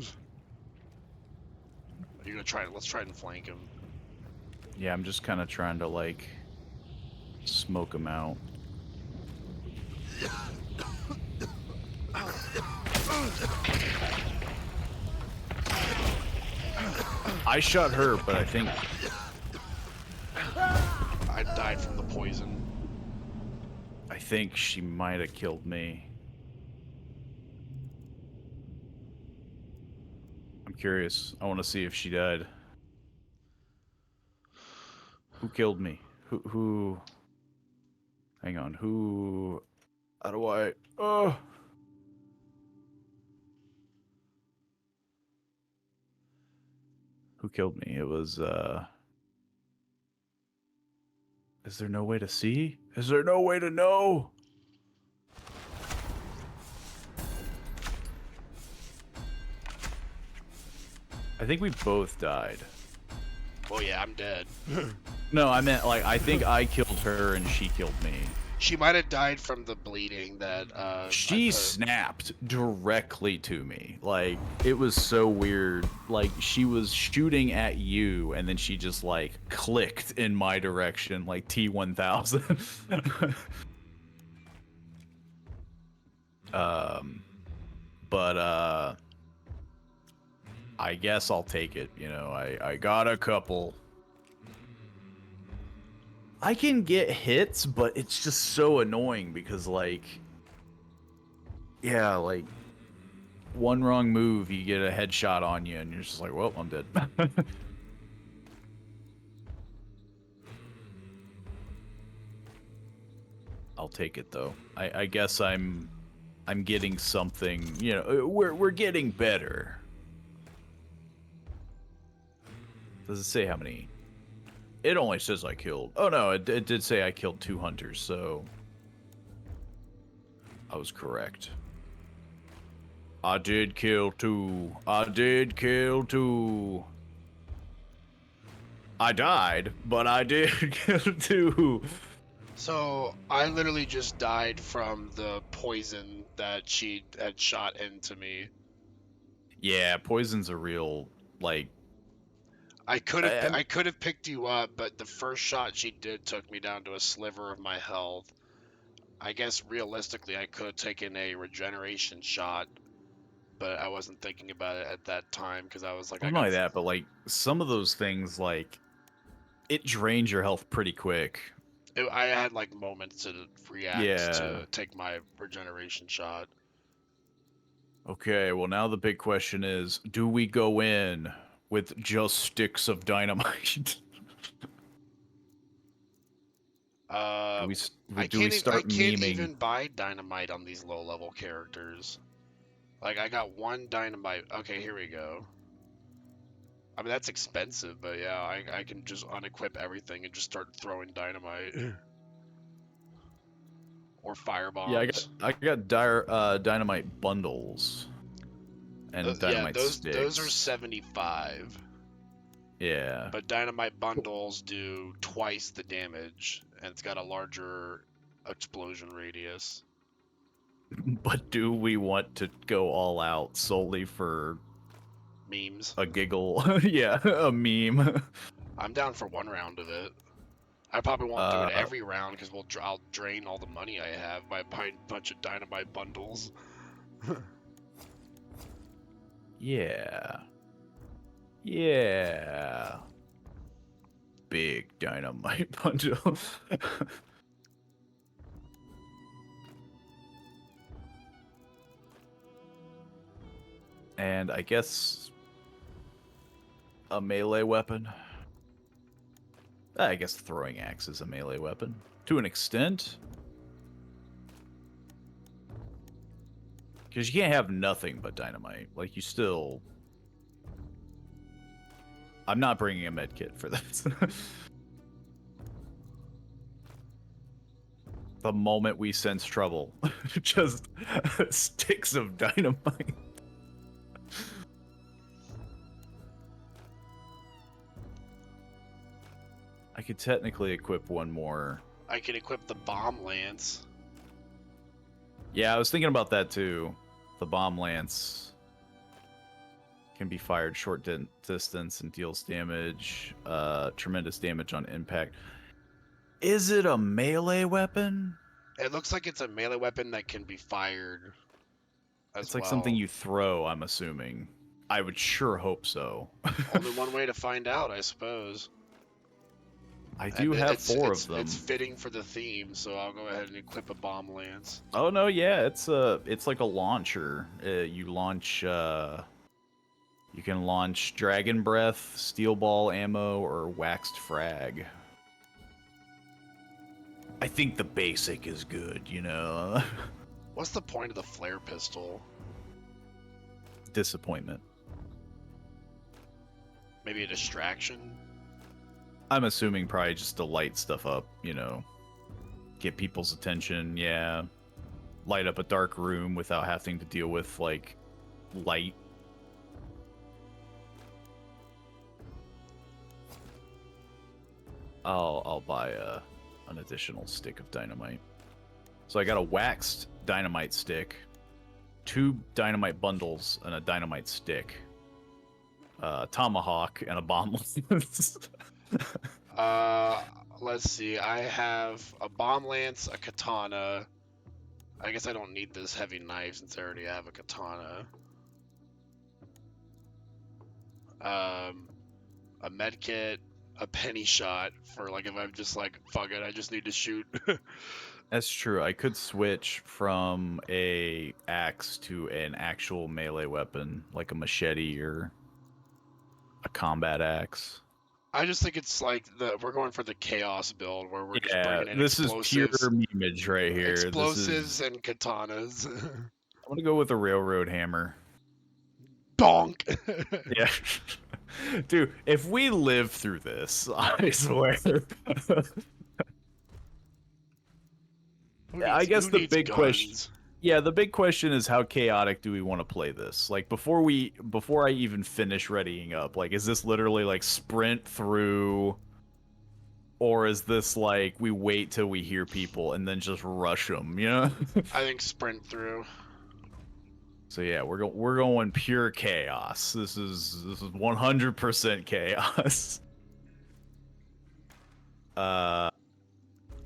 S2: You're gonna try. Let's try and flank him.
S3: Yeah, I'm just kind of trying to, like, smoke them out. I shot her, but I think...
S2: I died from the poison.
S3: I think she might have killed me. I'm curious. I want to see if she died. Who killed me? Who... Hang on, who... How do I... Oh! Who killed me? It was, Is there no way to see? Is there no way to know? I think we both died.
S2: Oh yeah, I'm dead.
S3: No, I meant like I think I killed her and she killed me.
S2: She might have died from the bleeding that I
S3: She
S2: put.
S3: snapped directly to me. Like it was so weird. Like she was shooting at you and then she just like clicked in my direction like T1000. But I guess I'll take it. You know, I got a couple. I can get hits, but it's just so annoying because like yeah, like one wrong move, you get a headshot on you, and you're just like, well, I'm dead. I'll take it though. I guess I'm getting something. You know, we're getting better. Does it say how many? It only says I killed. Oh no, it did say I killed 2 hunters, so I was correct. I did kill 2. I did kill 2. I died, but I did kill 2.
S2: So I literally just died from the poison that she had shot into me.
S3: Yeah, poison's a real like.
S2: I could
S3: I,
S2: have
S3: I'm-
S2: I could have picked you up, but the first shot she did took me down to a sliver of my health. I guess realistically I could have taken a regeneration shot, but I wasn't thinking about it at that time because I was like,
S3: well, not only that, but like some of those things, like it drains your health pretty quick.
S2: I had like moments to react
S3: Yeah.
S2: to take my regeneration shot.
S3: Okay. Well, now the big question is: do we go in with just sticks of dynamite?
S2: Uh,
S3: do we
S2: I
S3: start
S2: can't
S3: memeing?
S2: even buy dynamite on these low level characters. Like I got 1 dynamite. Okay, here we go. I mean that's expensive, but yeah, I can just unequip everything and just start throwing dynamite or
S3: Yeah,
S2: firebombs.
S3: I got dynamite bundles and
S2: Yeah,
S3: dynamite
S2: those are
S3: sticks.
S2: 75.
S3: Yeah.
S2: But dynamite bundles do twice the damage, and it's got a larger explosion radius.
S3: But do we want to go all out solely for
S2: Memes.
S3: a giggle? Yeah, a meme.
S2: I'm down for 1 round of it. I probably won't do it
S3: Uh,
S2: every round because I'll drain all the money I have by buying a bunch of dynamite bundles.
S3: yeah. Yeah. Big dynamite bundle. And I guess a melee weapon. I guess the throwing axe is a melee weapon to an extent. Because you can't have nothing but dynamite. Like, you still... I'm not bringing a med kit for this. The moment we sense trouble, just sticks of dynamite. I could technically equip one more.
S2: I can equip the bomb lance.
S3: Yeah, I was thinking about that too. The bomb lance can be fired short distance and deals damage, tremendous damage on impact. Is it a melee weapon?
S2: It looks like it's a melee weapon that can be fired as
S3: It's like
S2: well.
S3: something you throw, I'm assuming. I would sure hope so.
S2: Only one way to find out, I suppose.
S3: I do have 4 of them.
S2: It's fitting for the theme, so I'll go ahead and equip a bomb lance.
S3: Oh no, yeah, it's like a launcher. You launch you can launch dragon breath, steel ball ammo, or waxed frag. I think the basic is good, you know.
S2: What's the point of the flare pistol?
S3: Disappointment.
S2: Maybe a distraction?
S3: I'm assuming probably just to light stuff up, you know. Get people's attention, yeah. Light up a dark room without having to deal with, like, light. I'll buy an additional stick of dynamite. So I got a waxed dynamite stick, 2 dynamite bundles, and a dynamite stick, tomahawk, and a bomb lance.
S2: Let's see. I have a bomb lance, a katana. I guess I don't need this heavy knife since I already have a katana. A med kit, a penny shot for like if I'm just like fuck it, I just need to shoot.
S3: That's true. I could switch from a axe to an actual melee weapon, like a machete or a combat axe.
S2: I just think it's like we're going for the chaos build where we're just bringing in
S3: this is pure
S2: explosives,
S3: memeage right here.
S2: explosives and katanas.
S3: I'm gonna go with a railroad hammer.
S2: Donk.
S3: Yeah. Dude, if we live through this, I swear. I guess the big question. Yeah, the big question is how chaotic do we want to play this? Like before I even finish readying up, like is this literally like sprint through, or is this like we wait till we hear people and then just rush them, you know?
S2: I think sprint through.
S3: So yeah, we're going pure chaos. This is 100% chaos.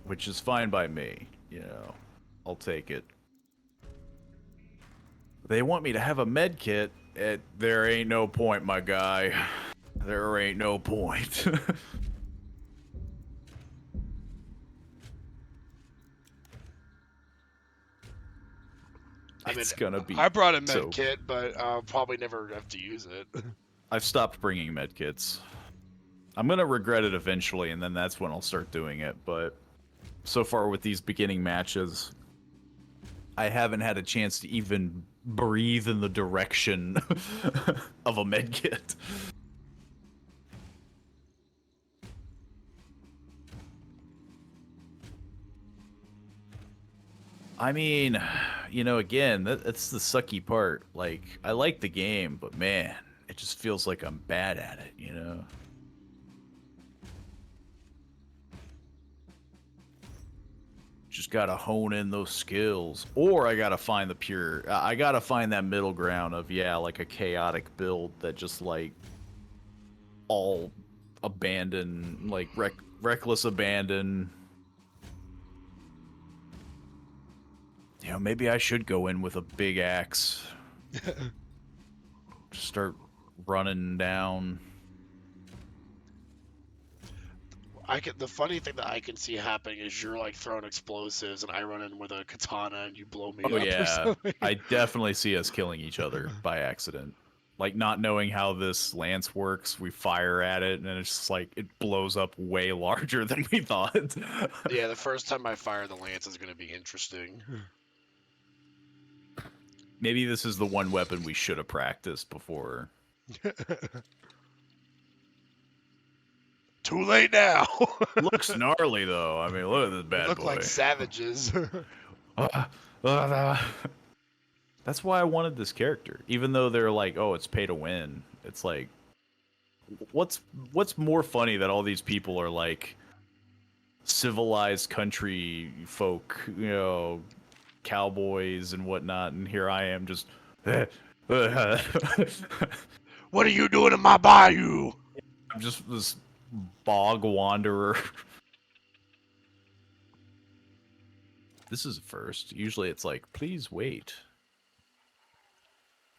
S3: Which is fine by me, you know. I'll take it. They want me to have a med kit. There ain't no point, my guy. There ain't no point. It's gonna be.
S2: I brought a med kit, but I'll probably never have to use it.
S3: I've stopped bringing med kits. I'm gonna regret it eventually, and then that's when I'll start doing it. But so far with these beginning matches, I haven't had a chance to even breathe in the direction of a med kit. I mean, you know, again, that's the sucky part. Like, I like the game, but man, it just feels like I'm bad at it, you know? Just gotta hone in those skills. Or I gotta find I gotta find that middle ground of, yeah, like a chaotic build that just, like, all abandon, like, reckless abandon. You know, maybe I should go in with a big axe. Just start running down.
S2: The funny thing that I can see happening is you're like throwing explosives and I run in with a katana and you blow me up. Oh
S3: yeah, I definitely see us killing each other by accident. Like not knowing how this lance works, we fire at it and it's just like it blows up way larger than we thought.
S2: Yeah, the first time I fire the lance is going to be interesting.
S3: Maybe this is the one weapon we should have practiced before.
S2: Too late now.
S3: Looks gnarly though. I mean, look at this bad boy.
S2: Look like savages.
S3: That's why I wanted this character. Even though they're like, oh, it's pay to win. It's like, what's more funny that all these people are like civilized country folk, you know, cowboys and whatnot, and here I am just.
S2: What are you doing in my bayou?
S3: I'm just this bog wanderer. This is a first. Usually it's like, please wait.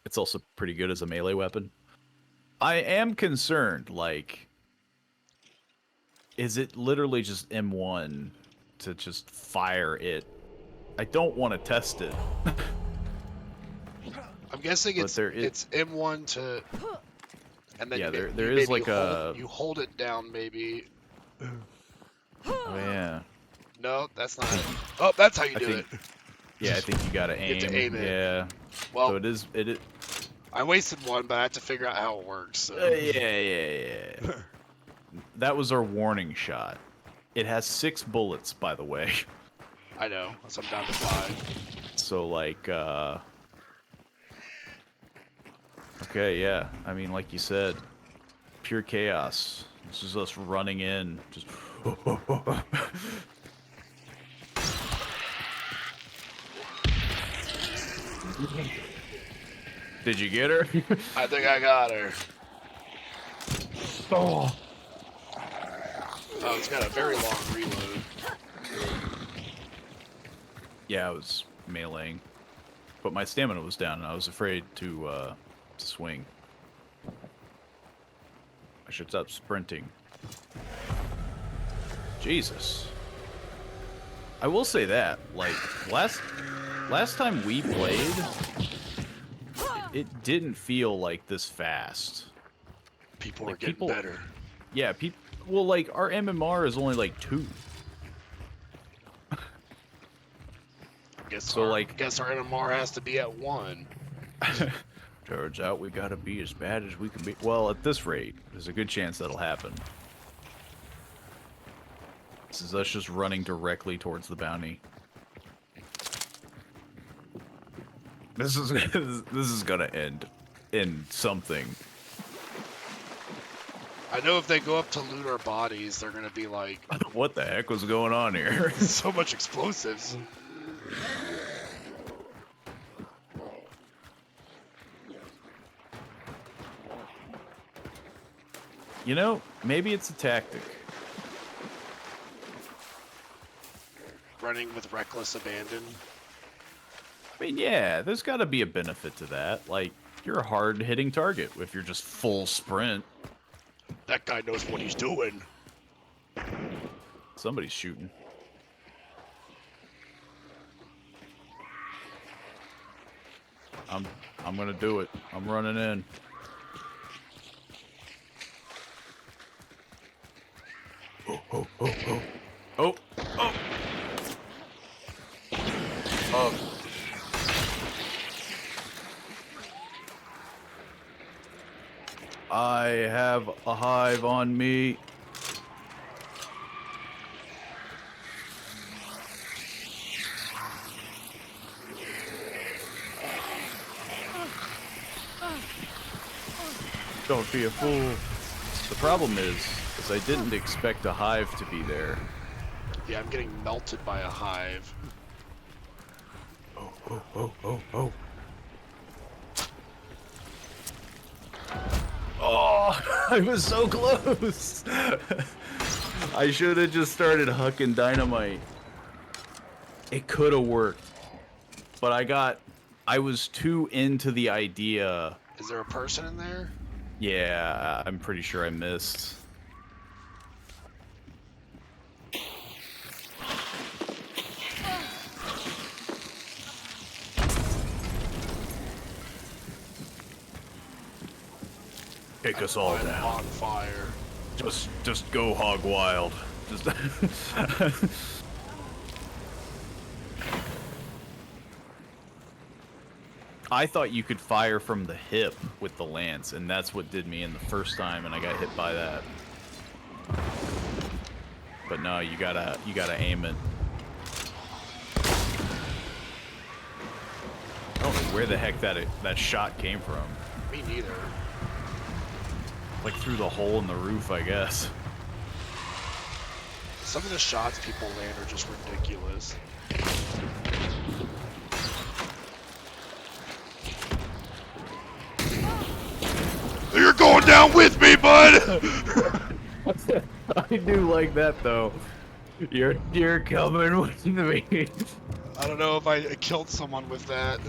S3: It's also pretty good as a melee weapon. I am concerned, like, is it literally just M1 to just fire it? I don't want to test it.
S2: I'm guessing it's M1 to, and then
S3: yeah, there is like
S2: you hold it down maybe.
S3: Oh yeah.
S2: No, that's not it. Oh, that's how you do it.
S3: Yeah, I think you gotta aim.
S2: You have to aim it.
S3: Yeah. Well, so it is.
S2: I wasted one, but I have to figure out how it works. So.
S3: Yeah. That was our warning shot. It has 6 bullets, by the way.
S2: I know, so I'm down to 5.
S3: So, like, okay, yeah. I mean, like you said, pure chaos. This is us running in. Just, Did you get her?
S2: I think I got her.
S3: Oh.
S2: Oh, it's got a very long reload.
S3: Yeah, I was meleeing, but my stamina was down, and I was afraid to swing. I should stop sprinting. Jesus. I will say that, like, last time we played, it didn't feel like this fast.
S2: People
S3: Like,
S2: are getting better.
S3: Yeah, people. Well, like, our MMR is only like 2.
S2: Guess our NMR has to be at 1.
S3: Turns out we gotta be as bad as we can be. Well, at this rate, there's a good chance that'll happen. This is us just running directly towards the bounty. This is gonna end in something.
S2: I know if they go up to loot our bodies, they're gonna be like,
S3: What the heck was going on here?
S2: so much explosives.
S3: You know, maybe it's a tactic.
S2: Running with reckless abandon.
S3: I mean, yeah, there's gotta be a benefit to that. Like, you're a hard-hitting target if you're just full sprint.
S2: That guy knows what he's doing.
S3: Somebody's shooting. I'm gonna do it. I'm running in. Oh, oh, oh, oh. Oh, oh. Oh. I have a hive on me. Don't be a fool. The problem is I didn't expect a hive to be there.
S2: Yeah, I'm getting melted by a hive.
S3: Oh, oh, oh, oh, oh. Oh, I was so close. I should have just started hucking dynamite. It could have worked. But I was too into the idea.
S2: Is there a person in there?
S3: Yeah, I'm pretty sure I missed. Take us all
S2: I'm
S3: down.
S2: on fire.
S3: Just go hog wild. Just I thought you could fire from the hip with the lance, and that's what did me in the first time, and I got hit by that. But no, you gotta aim it. I don't know where the heck that shot came from.
S2: Me neither.
S3: Like through the hole in the roof, I guess.
S2: Some of the shots people land are just ridiculous. You're going down with me, bud!
S3: I do like that though. You're coming with me.
S2: I don't know if I killed someone with that.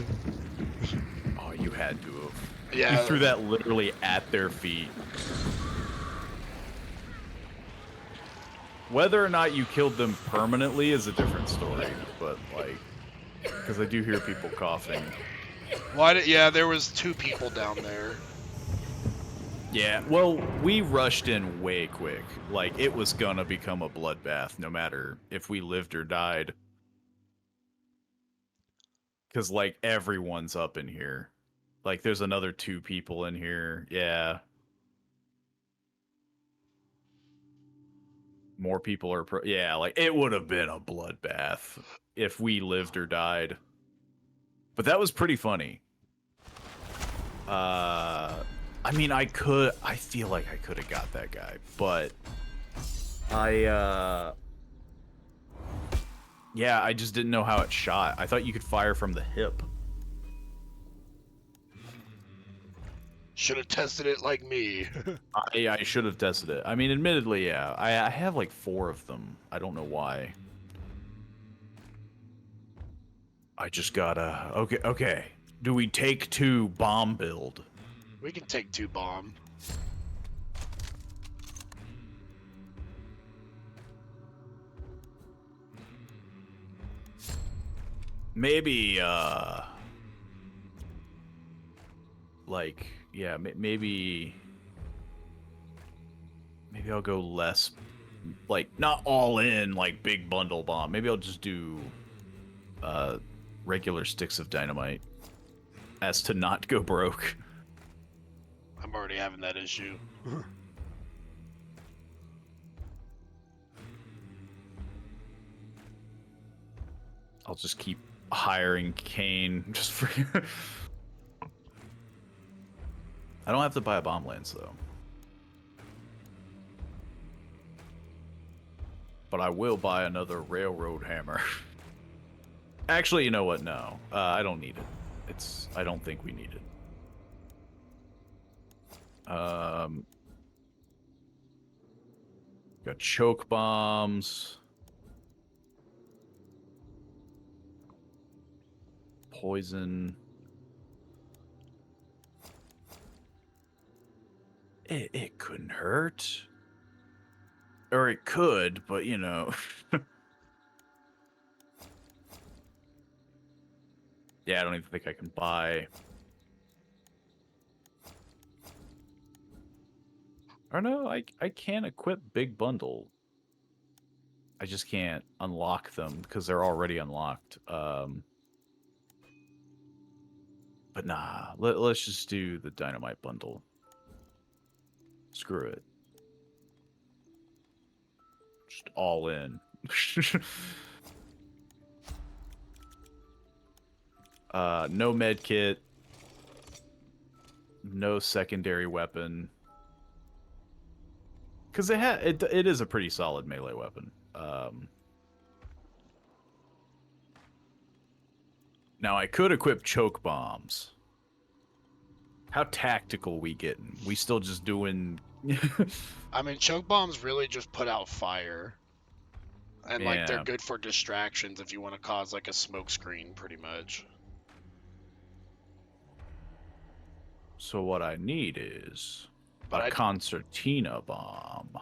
S3: Oh, you had to have.
S2: Yeah.
S3: You threw that literally at their feet. Whether or not you killed them permanently is a different story, but like, because I do hear people coughing.
S2: Yeah, there was 2 people down there.
S3: Yeah, well, we rushed in way quick. Like, it was gonna become a bloodbath, no matter if we lived or died. Because, like, everyone's up in here. Like, there's another 2 people in here. Yeah. More people are... yeah, like, it would have been a bloodbath if we lived or died. But that was pretty funny. I mean, I feel like I could have got that guy, but Yeah, I just didn't know how it shot. I thought you could fire from the hip.
S2: Should have tested it like me.
S3: I should have tested it. I mean, admittedly, yeah. I have like 4 of them. I don't know why. I just gotta... Okay. Do we take 2 bomb build?
S2: We can take 2 bomb.
S3: Maybe, like, yeah, maybe I'll go less, like, not all in, like, big bundle bomb. Maybe I'll just do, regular sticks of dynamite as to not go broke.
S2: I'm already having that issue.
S3: I'll just keep hiring Kane just for... I don't have to buy a bomb lance, though. But I will buy another railroad hammer. Actually, you know what? No. I don't need it. I don't think we need it. Got choke bombs. Poison. It couldn't hurt. Or it could, but you know. Yeah, I don't even think I can buy. Or no, I can equip big bundle. I just can't unlock them because they're already unlocked. But nah, let's just do the dynamite bundle. Screw it. Just all in. No med kit. No secondary weapon. Because it is a pretty solid melee weapon. Now I could equip choke bombs. How tactical we getting? We still just doing...
S2: I mean, choke bombs really just put out fire. And, like, they're
S3: Yeah.
S2: good for distractions if you want to cause, like, a smoke screen, pretty much.
S3: So what I need is
S2: But
S3: a concertina bomb.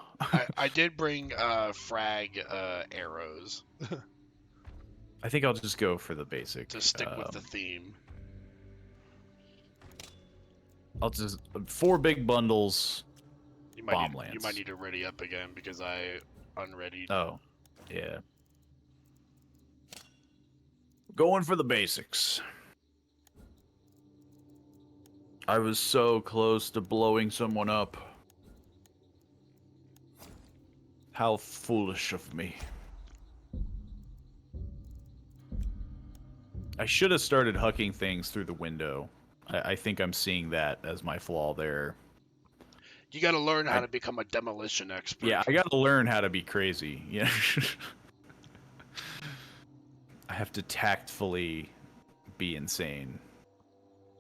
S2: I did bring frag arrows
S3: I think I'll just go for the basic.
S2: to stick with the theme.
S3: I'll just 4 big bundles.
S2: You might
S3: Bomb
S2: need,
S3: lance.
S2: You might need to ready up again because I unreadied.
S3: Oh, yeah. Going for the basics. I was so close to blowing someone up. How foolish of me. I should have started hucking things through the window. I think I'm seeing that as my flaw there.
S2: You got to learn how to become a demolition expert.
S3: Yeah, I gotta learn how to be crazy. Yeah. I have to tactfully be insane.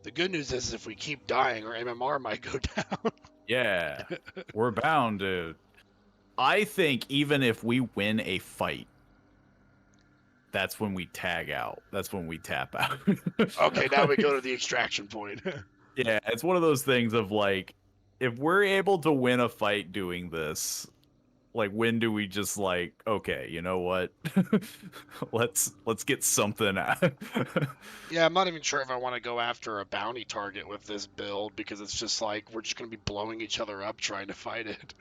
S2: The good news is if we keep dying, our MMR might go down.
S3: Yeah. We're bound to... I think even if we win a fight, that's when we tag out. That's when we tap out.
S2: Okay, now we go to the extraction point.
S3: Yeah, it's one of those things of like, if we're able to win a fight doing this, like when do we just like, okay, you know what? let's get something out.
S2: Yeah, I'm not even sure if I want to go after a bounty target with this build because it's just like we're just going to be blowing each other up trying to fight it.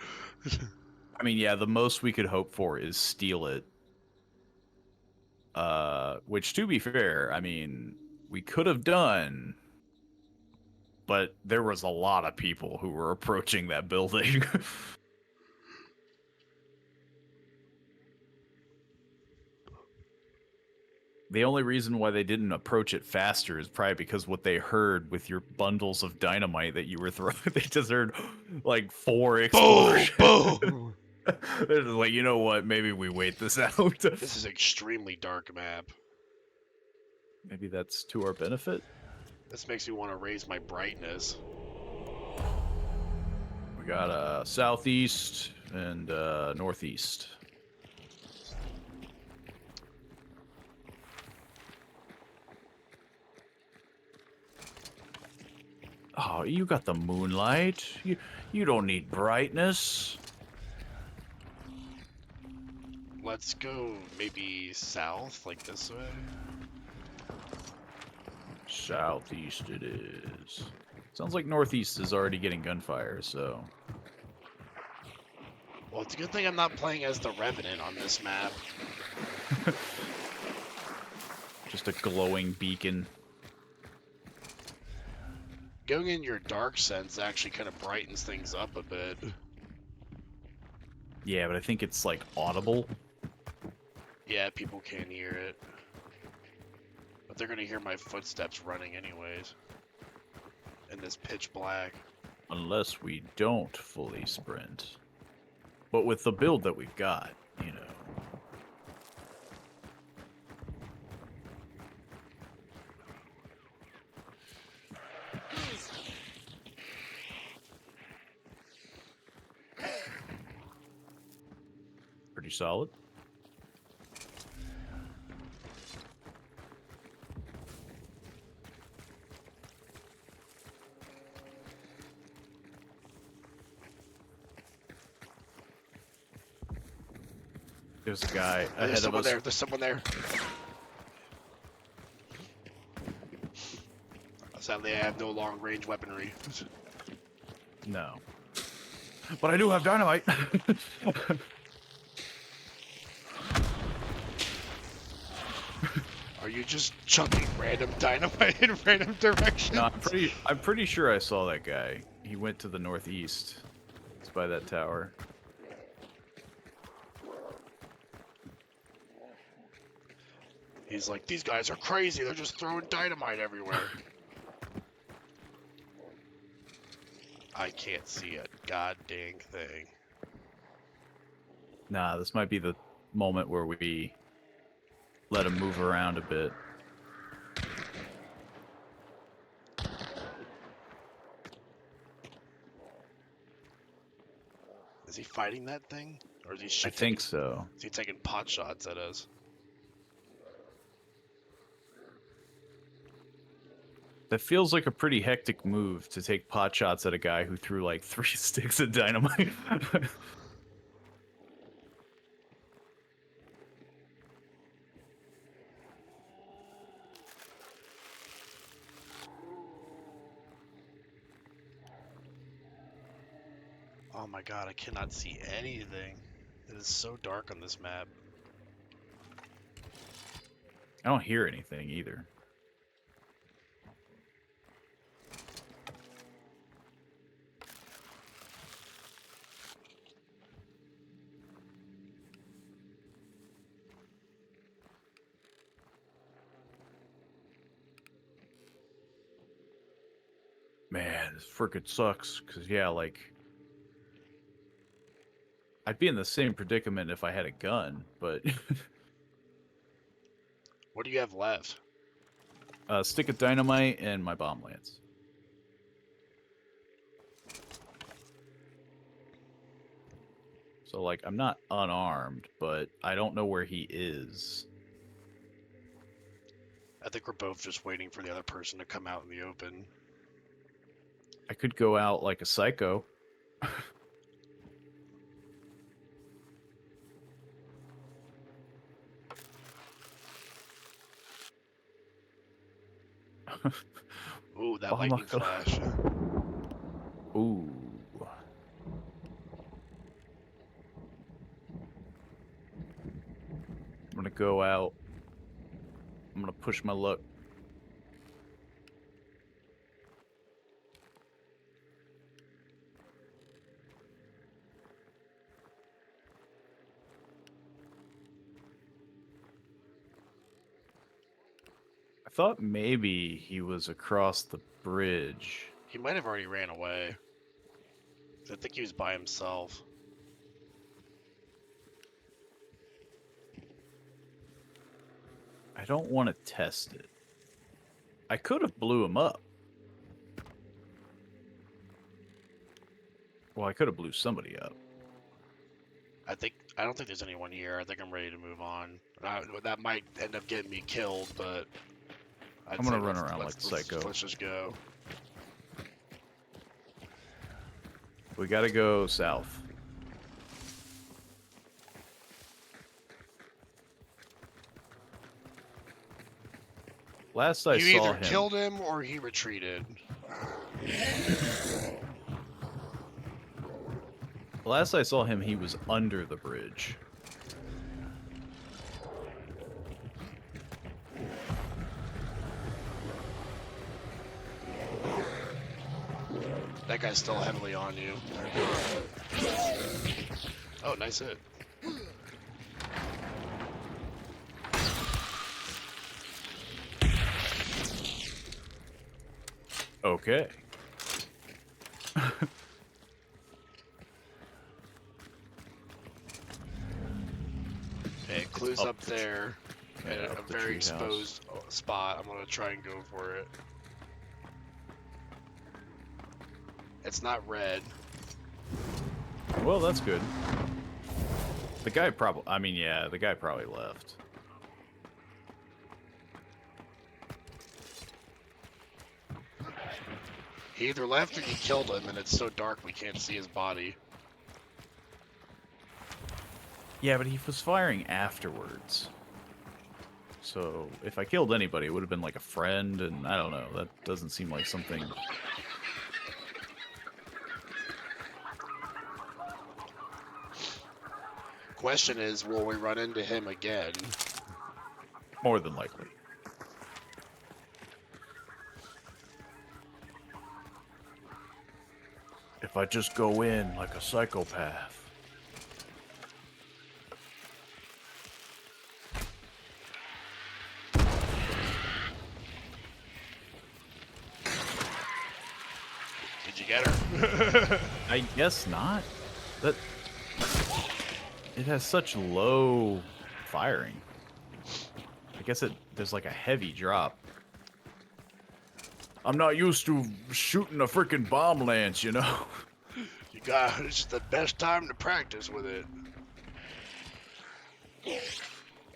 S3: I mean, yeah, the most we could hope for is steal it. Which to be fair, I mean, we could have done, but there was a lot of people who were approaching that building. The only reason why they didn't approach it faster is probably because what they heard with your bundles of dynamite that you were throwing. They just heard like 4 explosions.
S2: Boom! Boom!
S3: They're just like, you know what? Maybe we wait this out.
S2: This is extremely dark map.
S3: Maybe that's to our benefit.
S2: This makes me want to raise my brightness.
S3: We got southeast and northeast. Oh, you got the moonlight. You don't need brightness.
S2: Let's go maybe south, like this way.
S3: Southeast it is. Sounds like northeast is already getting gunfire, so...
S2: Well, it's a good thing I'm not playing as the Revenant on this map.
S3: Just a glowing beacon.
S2: Going in your dark sense actually kind of brightens things up a bit.
S3: Yeah, but I think it's, like, audible.
S2: Yeah, people can't hear it. But they're gonna hear my footsteps running anyways. In this pitch black.
S3: Unless we don't fully sprint. But with the build that we've got, you know. Pretty solid. There's a guy
S2: There's
S3: ahead of
S2: someone
S3: us.
S2: there. There's someone there. Sadly, I have no long-range weaponry.
S3: No. But I do have dynamite.
S2: Are you just chucking random dynamite in random directions?
S3: No, I'm pretty sure I saw that guy. He went to the northeast. It's by that tower.
S2: He's like, these guys are crazy. They're just throwing dynamite everywhere. I can't see a god dang thing.
S3: Nah, this might be the moment where we let him move around a bit.
S2: Is he fighting that thing? Or is he
S3: I think so.
S2: Is he taking pot shots at us?
S3: That feels like a pretty hectic move to take pot shots at a guy who threw like 3 sticks of dynamite.
S2: Oh my god, I cannot see anything. It is so dark on this map.
S3: I don't hear anything either. Man, this frickin' sucks. Cause yeah, like I'd be in the same predicament if I had a gun, but
S2: What do you have left?
S3: a stick of dynamite and my bomb lance. So like I'm not unarmed, but I don't know where he is.
S2: I think we're both just waiting for the other person to come out in the open.
S3: I could go out like a psycho.
S2: Ooh, that
S3: Oh my
S2: lightning
S3: God.
S2: flash.
S3: Ooh. I'm gonna go out. I'm gonna push my luck. I thought maybe he was across the bridge.
S2: He might have already ran away. I think he was by himself.
S3: I don't want to test it. I could have blew him up. Well, I could have blew somebody up.
S2: I don't think there's anyone here. I think I'm ready to move on. That might end up getting me killed, but
S3: I'm gonna run around like psycho.
S2: Let's just go.
S3: We gotta go south. Last I
S2: You
S3: saw
S2: either
S3: him,
S2: killed him or he retreated.
S3: last I saw him, he was under the bridge.
S2: That guy's still heavily on you. Oh, nice hit.
S3: Okay.
S2: Okay, clues
S3: up
S2: up
S3: the
S2: there.
S3: yeah,
S2: At a
S3: up the
S2: very
S3: treehouse.
S2: exposed spot. I'm gonna try and go for it. It's not red.
S3: Well, that's good. The guy probably... I mean, yeah, the guy probably left.
S2: He either left or you killed him, and it's so dark we can't see his body.
S3: Yeah, but he was firing afterwards. So, if I killed anybody, it would have been like a friend, and I don't know. That doesn't seem like something...
S2: Question is, will we run into him again?
S3: More than likely. If I just go in like a psychopath.
S2: Did you get her?
S3: I guess not. That... It has such low firing. I guess there's like a heavy drop. I'm not used to shooting a freaking bomb lance, you know?
S2: This is the best time to practice with it.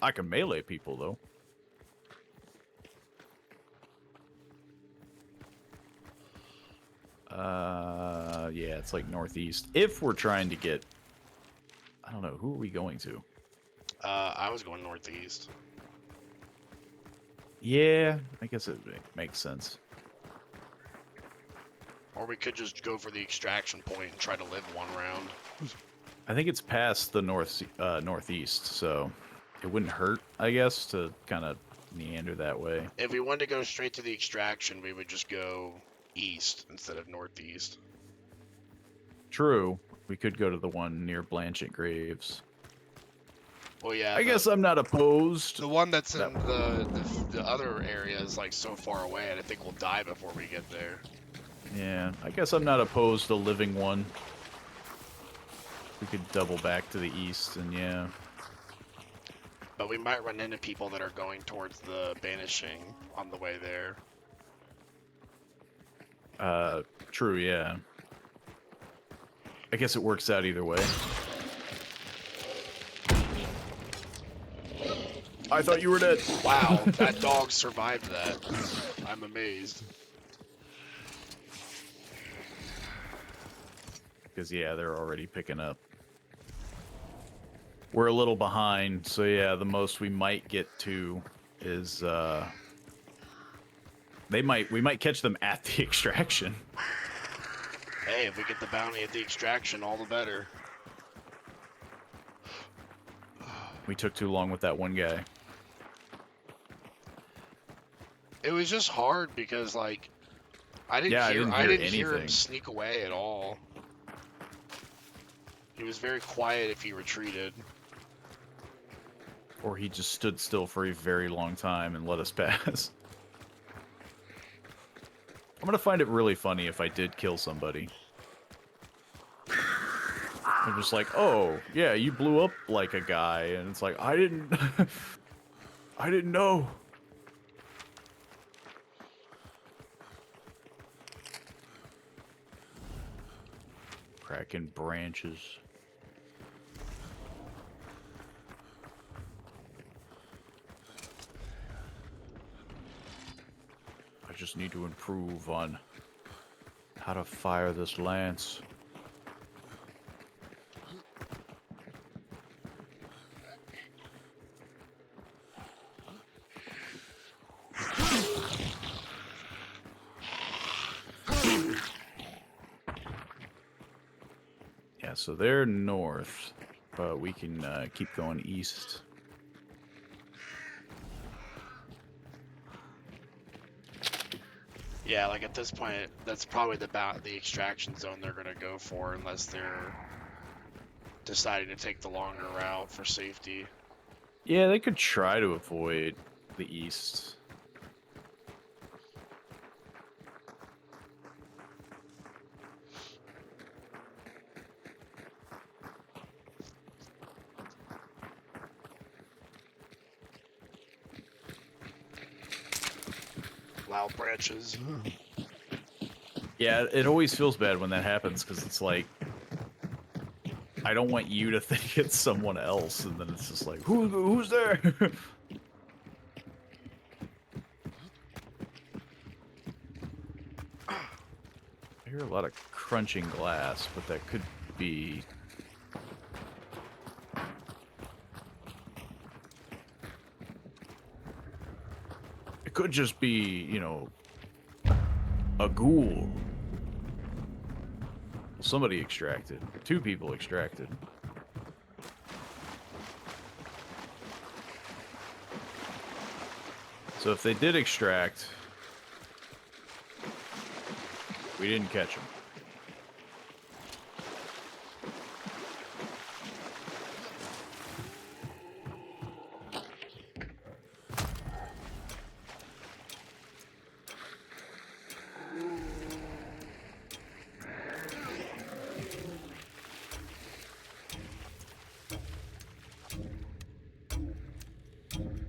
S3: I can melee people, though. Yeah, it's like northeast. If we're trying to get... I don't know, who are we going to?
S2: I was going northeast.
S3: Yeah, I guess it makes sense.
S2: Or we could just go for the extraction point and try to live one round.
S3: I think it's past the northeast, so it wouldn't hurt, I guess, to kind of meander that way.
S2: If we wanted to go straight to the extraction, we would just go east instead of northeast.
S3: True. We could go to the one near Blanchett Graves.
S2: Well, yeah.
S3: I guess I'm not opposed.
S2: The one that's in the other area is like so far away, and I think we'll die before we get there.
S3: Yeah, I guess I'm not opposed to living one. We could double back to the east, and yeah.
S2: But we might run into people that are going towards the banishing on the way there.
S3: True, yeah. I guess it works out either way. I thought you were dead.
S2: Wow, that dog survived that. I'm amazed.
S3: Because, yeah, they're already picking up. We're a little behind, so yeah, the most we might get to is, we might catch them at the extraction.
S2: Hey, if we get the bounty at the extraction, all the better.
S3: We took too long with that one guy.
S2: It was just hard because, like, I didn't hear him sneak away at all. He was very quiet if he retreated.
S3: Or he just stood still for a very long time and let us pass. I'm gonna find it really funny if I did kill somebody. I'm just like, oh, yeah, you blew up like a guy, and it's like, I didn't... I didn't know. Cracking branches. I just need to improve on how to fire this lance. Yeah, so they're north, but we can keep going east.
S2: Yeah, like at this point, that's probably the extraction zone they're gonna go for, unless they're deciding to take the longer route for safety.
S3: Yeah, they could try to avoid the east.
S2: Loud branches.
S3: Yeah, it always feels bad when that happens because it's like I don't want you to think it's someone else, and then it's just like who's there? I hear a lot of crunching glass, but that could be. It could just be, you know, a ghoul. Somebody extracted. 2 people extracted. So if they did extract, we didn't catch them.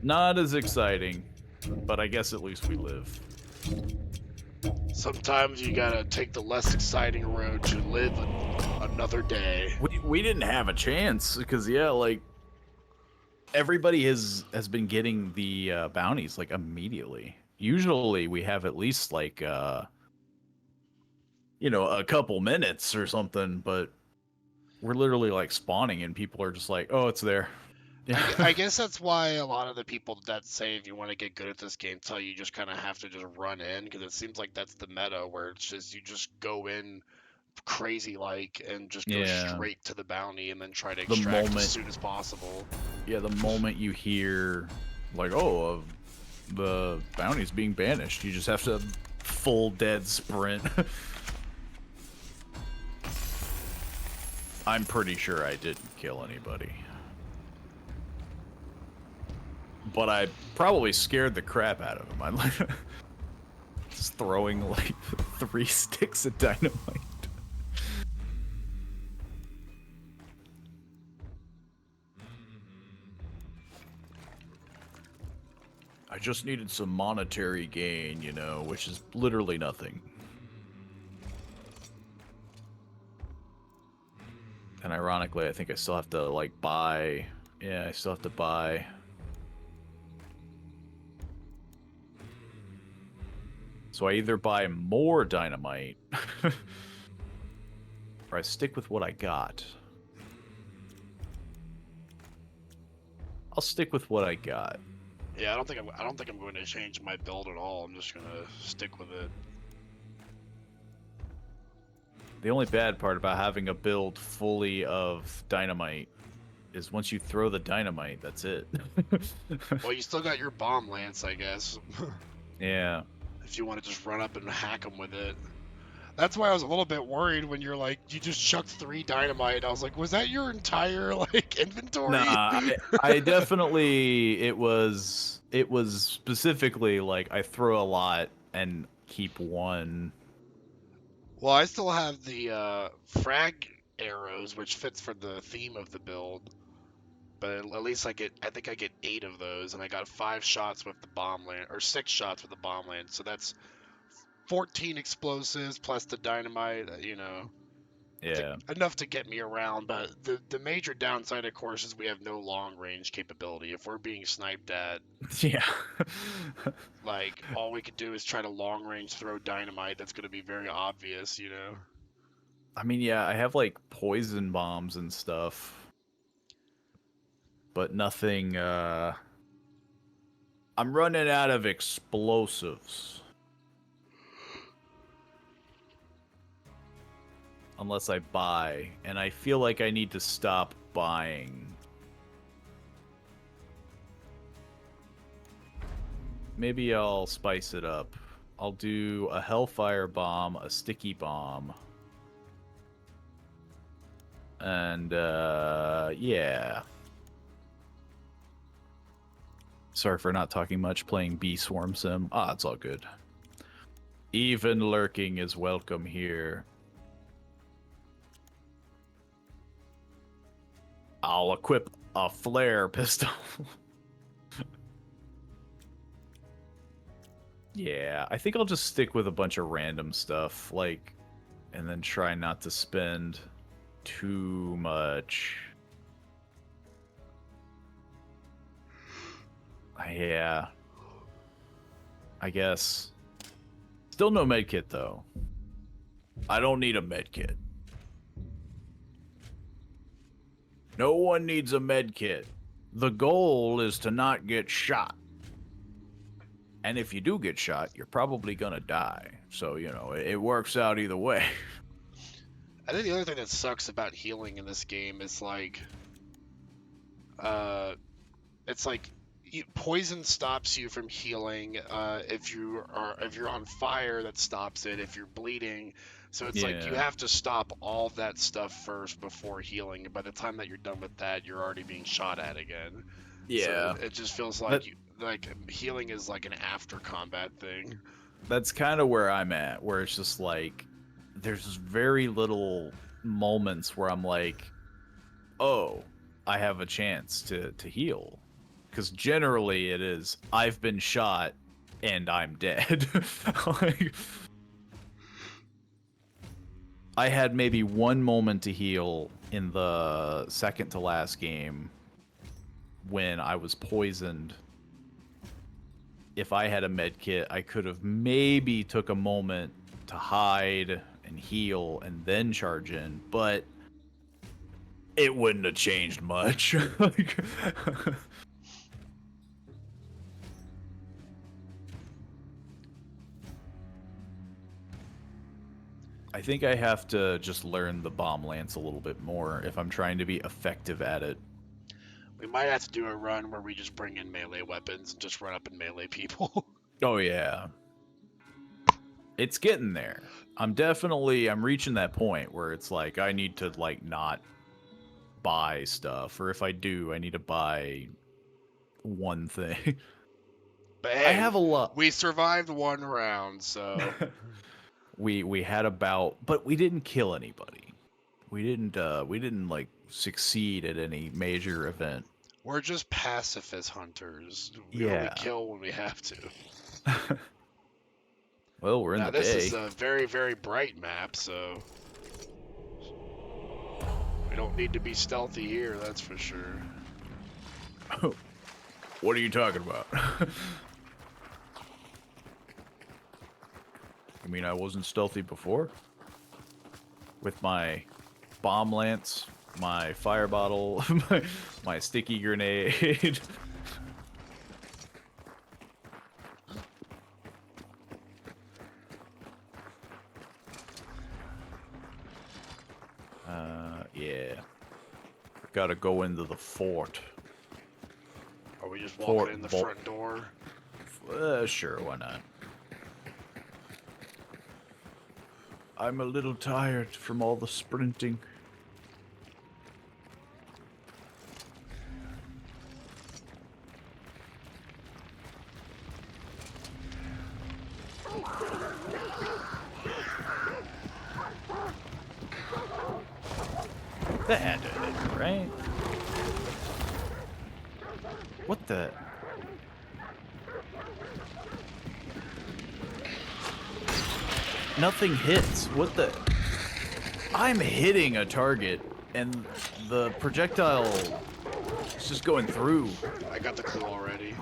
S3: Not as exciting, but I guess at least we live.
S2: Sometimes you gotta take the less exciting road to live another day.
S3: We didn't have a chance because yeah, like everybody has been getting the bounties like immediately. Usually we have at least like you know, a couple minutes or something, but we're literally like spawning and people are just like, "Oh, it's there." Yeah.
S2: I guess that's why a lot of the people that say if you want to get good at this game tell you just kind of have to just run in, because it seems like that's the meta where it's just you just go in crazy like and just go
S3: Yeah.
S2: straight to the bounty and then try to
S3: The
S2: extract as
S3: moment-
S2: soon as possible.
S3: Yeah, the moment you hear like, "Oh, the bounty's being banished," you just have to full dead sprint. I'm pretty sure I didn't kill anybody. But I probably scared the crap out of him. I'm like just throwing like 3 sticks of dynamite. I just needed some monetary gain, you know, which is literally nothing. And ironically, I think I still have to like buy. Yeah, I still have to buy. So I either buy more dynamite or I stick with what I got. I'll stick with what I got.
S2: Yeah, I don't think I'm going to change my build at all. I'm just gonna stick with it.
S3: The only bad part about having a build fully of dynamite is once you throw the dynamite, that's it.
S2: Well, you still got your bomb lance, I guess.
S3: Yeah.
S2: If you want to just run up and hack them with it. That's why I was a little bit worried when you're like, you just chucked 3 dynamite. I was like, was that your entire like inventory?
S3: Nah, I definitely it was specifically like I throw a lot and keep 1.
S2: Well, I still have the frag arrows, which fits for the theme of the build. But at least I think I get 8 of those, and I got 5 shots with the bomb land, or 6 shots with the bomb land. So that's 14 explosives plus the dynamite.
S3: Yeah.
S2: Enough to get me around. But the major downside, of course, is we have no long range capability. If we're being sniped at,
S3: Yeah.
S2: like, all we could do is try to long range throw dynamite. That's going to be very obvious, you know.
S3: I mean, yeah, I have like poison bombs and stuff, but nothing. I'm running out of explosives. Unless I buy, and I feel like I need to stop buying. Maybe I'll spice it up. I'll do a Hellfire bomb, a sticky bomb. And, yeah. Sorry for not talking much, playing Bee Swarm Sim. Ah, it's all good. Even lurking is welcome here. I'll equip a flare pistol. Yeah, I think I'll just stick with a bunch of random stuff, like, and then try not to spend too much. Yeah. I guess. Still no medkit, though. I don't need a medkit. No one needs a medkit. The goal is to not get shot. And if you do get shot, you're probably gonna die. So, it works out either way.
S2: I think the other thing that sucks about healing in this game is it's like poison stops you from healing. If you're on fire, that stops it. If you're bleeding, so it's like you
S3: Yeah.
S2: have to stop all that stuff first before healing. And by the time that you're done with that, you're already being shot at again.
S3: Yeah.
S2: So it just feels like healing is like an after combat thing.
S3: That's kind of where I'm at, where it's just like, there's very little moments where I'm like, oh, I have a chance to heal. Because generally it is, I've been shot and I'm dead. Like, I had maybe one moment to heal in the second to last game when I was poisoned. If I had a med kit, I could have maybe took a moment to hide and heal and then charge in, but it wouldn't have changed much. Like, I think I have to just learn the bomb lance a little bit more if I'm trying to be effective at it.
S2: We might have to do a run where we just bring in melee weapons and just run up and melee people.
S3: Oh yeah. It's getting there. I'm reaching that point where it's like I need to like not buy stuff, or if I do, I need to buy one thing.
S2: But hey,
S3: I have a lot.
S2: We survived one round, so
S3: we had about, but we didn't kill anybody. We didn't like succeed at any major event.
S2: we're just pacifist hunters. We only kill when we have to.
S3: Well, we're in
S2: now,
S3: the
S2: this
S3: day.
S2: is a very, very bright map, so we don't need to be stealthy here, that's for sure.
S3: What are you talking about? You mean I wasn't stealthy before? With my bomb lance, my fire bottle, my sticky grenade. Yeah. Gotta go into the fort.
S2: Are we just walking in the front door?
S3: Sure, why not? I'm a little tired from all the sprinting. That had to hit, right? the? Nothing hits. What the? I'm hitting a target, and the projectile is just going through.
S2: I got the clue already.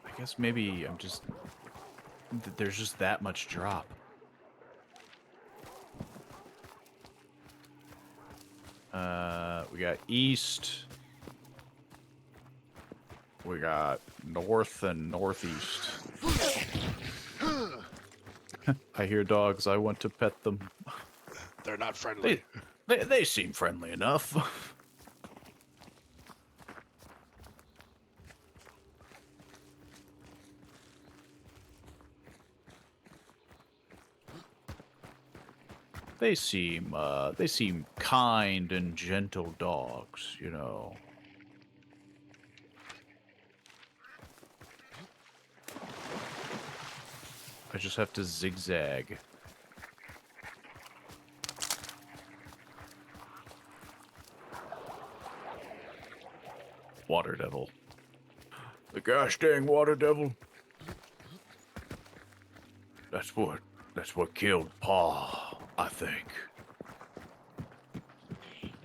S3: I guess maybe I'm just... There's just that much drop. We got east. We got north and northeast. I hear dogs. I want to pet them.
S2: They're not friendly.
S3: They seem friendly enough. They seem kind and gentle dogs, you know. I just have to zigzag. Water devil. The gosh dang water devil. That's what killed Pa, I think.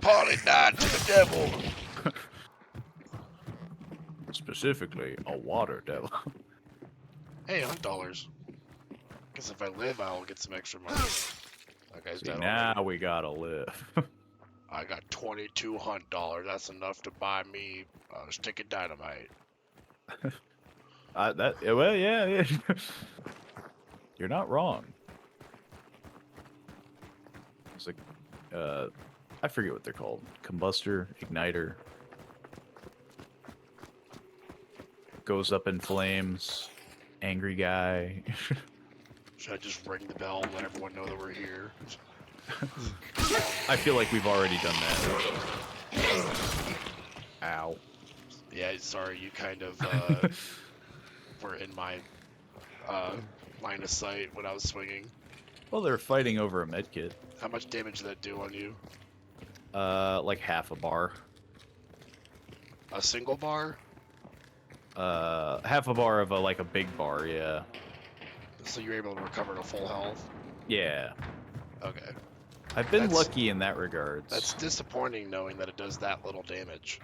S2: Polly died to the devil.
S3: Specifically, a water devil.
S2: Hey, $100. Guess if I live, I'll get some extra money. That guy's
S3: See,
S2: dead
S3: now
S2: already.
S3: we gotta live.
S2: I got $2,200. That's enough to buy me a stick of dynamite.
S3: Well, yeah. You're not wrong. It's like, I forget what they're called. Combustor, igniter. Goes up in flames. Angry guy.
S2: Should I just ring the bell and let everyone know that we're here?
S3: I feel like we've already done that. Ow.
S2: Yeah, sorry, you kind of were in my line of sight when I was swinging.
S3: Well, they're fighting over a medkit.
S2: How much damage did that do on you?
S3: Like half a bar.
S2: A single bar?
S3: Half a bar of a big bar, yeah.
S2: So you're able to recover to full health?
S3: Yeah.
S2: Okay.
S3: I've been
S2: That's-
S3: lucky in that regards.
S2: That's disappointing knowing that it does that little damage.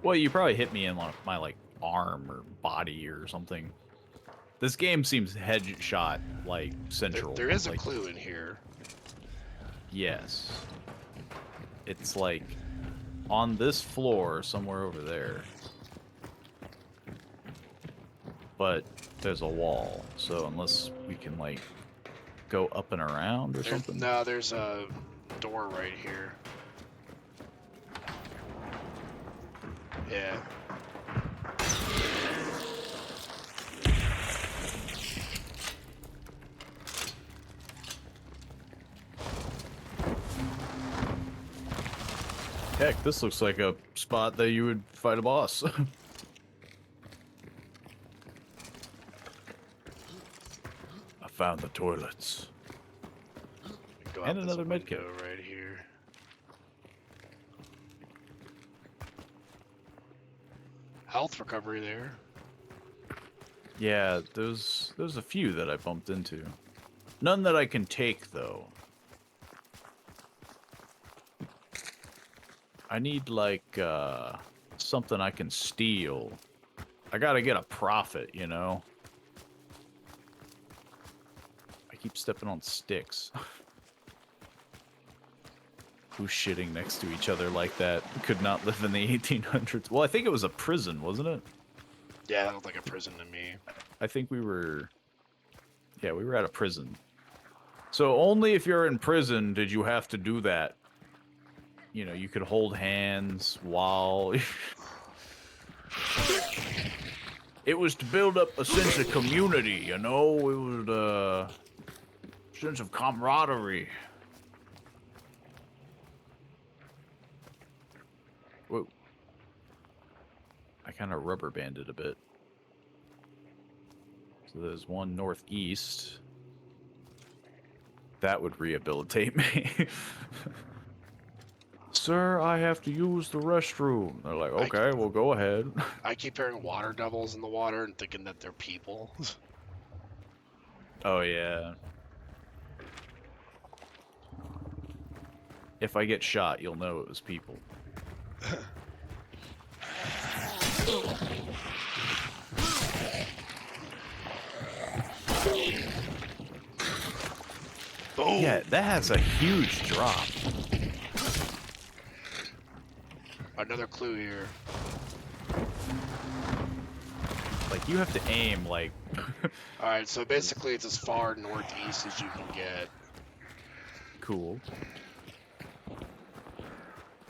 S3: Well, you probably hit me in my arm or body or something. This game seems headshot central.
S2: there is a clue in here.
S3: Yes. It's on this floor somewhere over there. But there's a wall, so unless we can go up and around or something.
S2: No, there's a door right here. Yeah.
S3: Heck, this looks like a spot that you would fight a boss. I found the toilets.
S2: Go
S3: And
S2: out
S3: another
S2: this
S3: medkit.
S2: window right here. Health recovery there.
S3: Yeah, there's a few that I bumped into. None that I can take though. I need something I can steal. I gotta get a profit, you know? I keep stepping on sticks. Who's shitting next to each other like that? Could not live in the 1800s. Well, I think it was a prison, wasn't it?
S2: Yeah, that looked like a prison to me.
S3: I think we were... Yeah, we were at a prison. So only if you're in prison did you have to do that. You know, you could hold hands while... It was to build up a sense of community, you know? It was a sense of camaraderie. Whoa. I kind of rubber banded a bit. So there's one northeast. That would rehabilitate me. Sir, I have to use the restroom. They're like, okay, well, go ahead.
S2: I keep hearing water devils in the water and thinking that they're people.
S3: Oh, yeah. If I get shot, you'll know it was people.
S2: Boom!
S3: Yeah, that has a huge drop.
S2: Another clue here.
S3: Like, you have to aim, like...
S2: Alright, so basically it's as far northeast as you can get.
S3: Cool.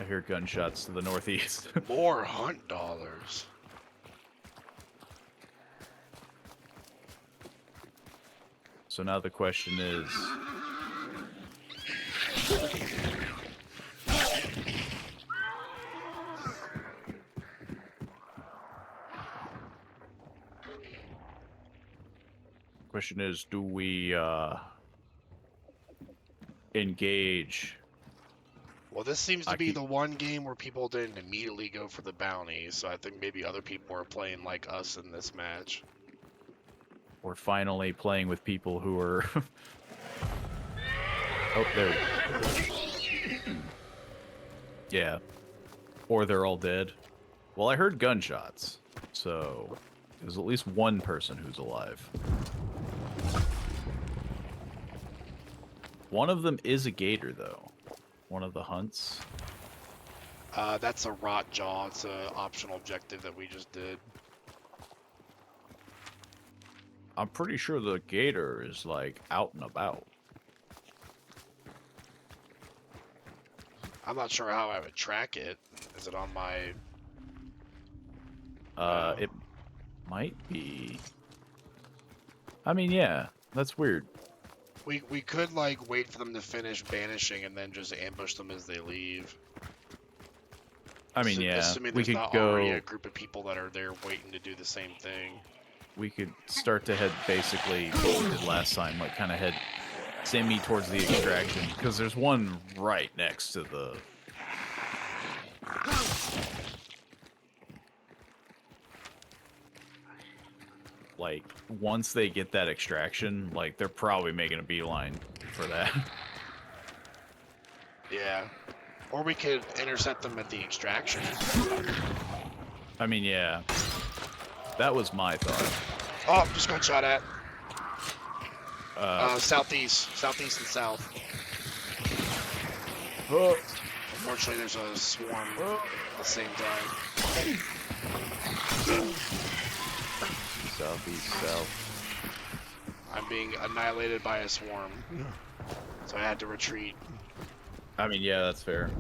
S3: I hear gunshots to the northeast.
S2: More hunt dollars.
S3: So now the question is... Question is, do we, engage?
S2: Well, this seems to
S3: I
S2: be
S3: keep-
S2: the one game where people didn't immediately go for the bounty, so I think maybe other people are playing like us in this match.
S3: We're finally playing with people who are... Oh, there we go. Yeah. Or they're all dead. Well, I heard gunshots, so there's at least one person who's alive. One of them is a gator, though. One of the hunts.
S2: That's a rot jaw. It's an optional objective that we just did.
S3: I'm pretty sure the gator is, like, out and about.
S2: I'm not sure how I would track it. Is it on my...
S3: It might be... I mean, yeah, that's weird.
S2: We could, like, wait for them to finish banishing and then just ambush them as they leave.
S3: I mean, yeah,
S2: Assuming
S3: we
S2: there's
S3: could
S2: not
S3: go...
S2: already a group of people that are there waiting to do the same thing.
S3: We could start to head basically what we did last time, like kind of head semi towards the extraction, because there's one right next to the... Like, once they get that extraction, like, they're probably making a beeline for that.
S2: Yeah. Or we could intercept them at the extraction.
S3: I mean, yeah. That was my thought.
S2: Oh, just got shot at. Southeast. Southeast and south.
S3: Oh,
S2: Unfortunately, there's a swarm
S3: oh.
S2: at the same time.
S3: Southeast, south.
S2: I'm being annihilated by a swarm. So I had to retreat.
S3: I mean, yeah, that's fair.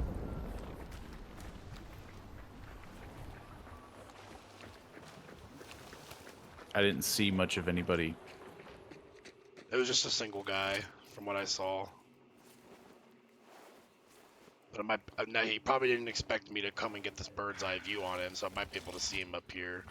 S3: I didn't see much of anybody.
S2: It was just a single guy, from what I saw. But now he probably didn't expect me to come and get this bird's eye view on him, so I might be able to see him up here.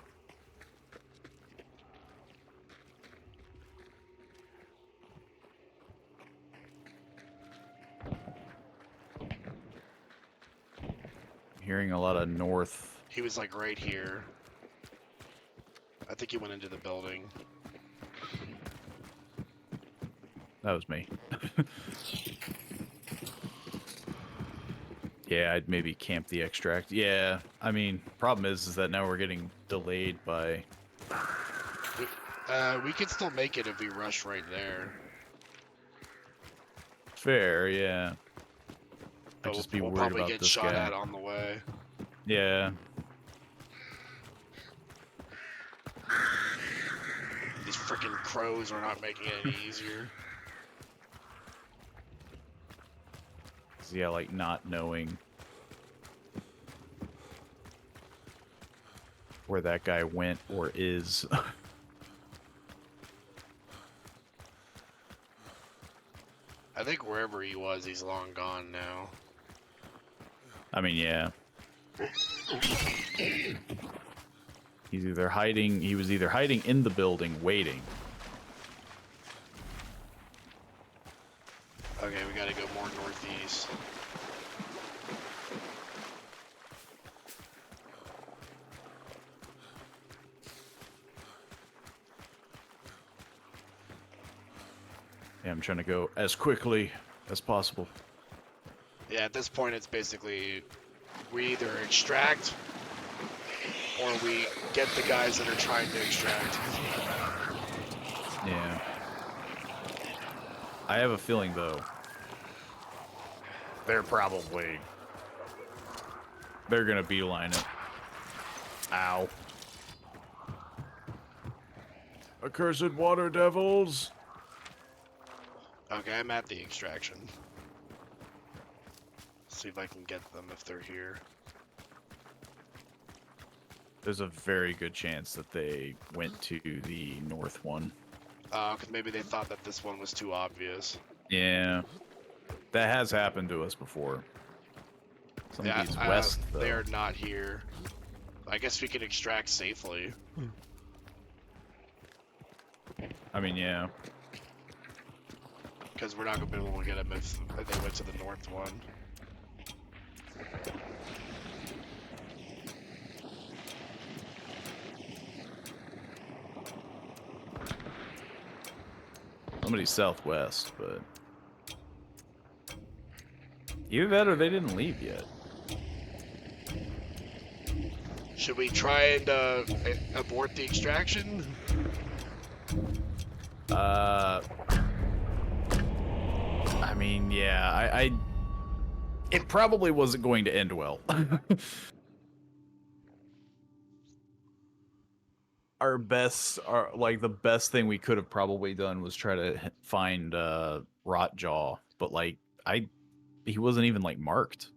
S3: Hearing a lot of north.
S2: He was like right here. I think he went into the building.
S3: That was me. Yeah, I'd maybe camp the extract. Yeah, I mean, problem is that now we're getting delayed by...
S2: We could still make it if we rush right there.
S3: Fair, yeah. I'd
S2: But
S3: just be
S2: we'll
S3: worried
S2: probably
S3: about
S2: get
S3: this
S2: shot
S3: guy.
S2: at on the way.
S3: Yeah.
S2: These freaking crows are not making it any easier.
S3: Yeah, like not knowing where that guy went or is.
S2: I think wherever he was, he's long gone now.
S3: I mean, yeah. He was either hiding in the building waiting,
S2: Okay, we gotta go more northeast.
S3: Yeah, I'm trying to go as quickly as possible.
S2: Yeah, at this point, it's basically we either extract or we get the guys that are trying to extract.
S3: Yeah. I have a feeling, though, they're gonna beeline it. Ow. Accursed water devils!
S2: Okay, I'm at the extraction. See if I can get them if they're here.
S3: There's a very good chance that they went to the north one.
S2: Because maybe they thought that this one was too obvious.
S3: Yeah. That has happened to us before. Some
S2: Yeah,
S3: of these west, though.
S2: they're not here. I guess we could extract safely.
S3: I mean, yeah.
S2: Because we're not going to be able to get them if they went to the north one.
S3: Somebody's southwest, but... Either that or they didn't leave yet.
S2: Should we try and abort the extraction?
S3: I mean, yeah, it probably wasn't going to end well. The best thing we could have probably done was try to find Rotjaw, but he wasn't even like marked.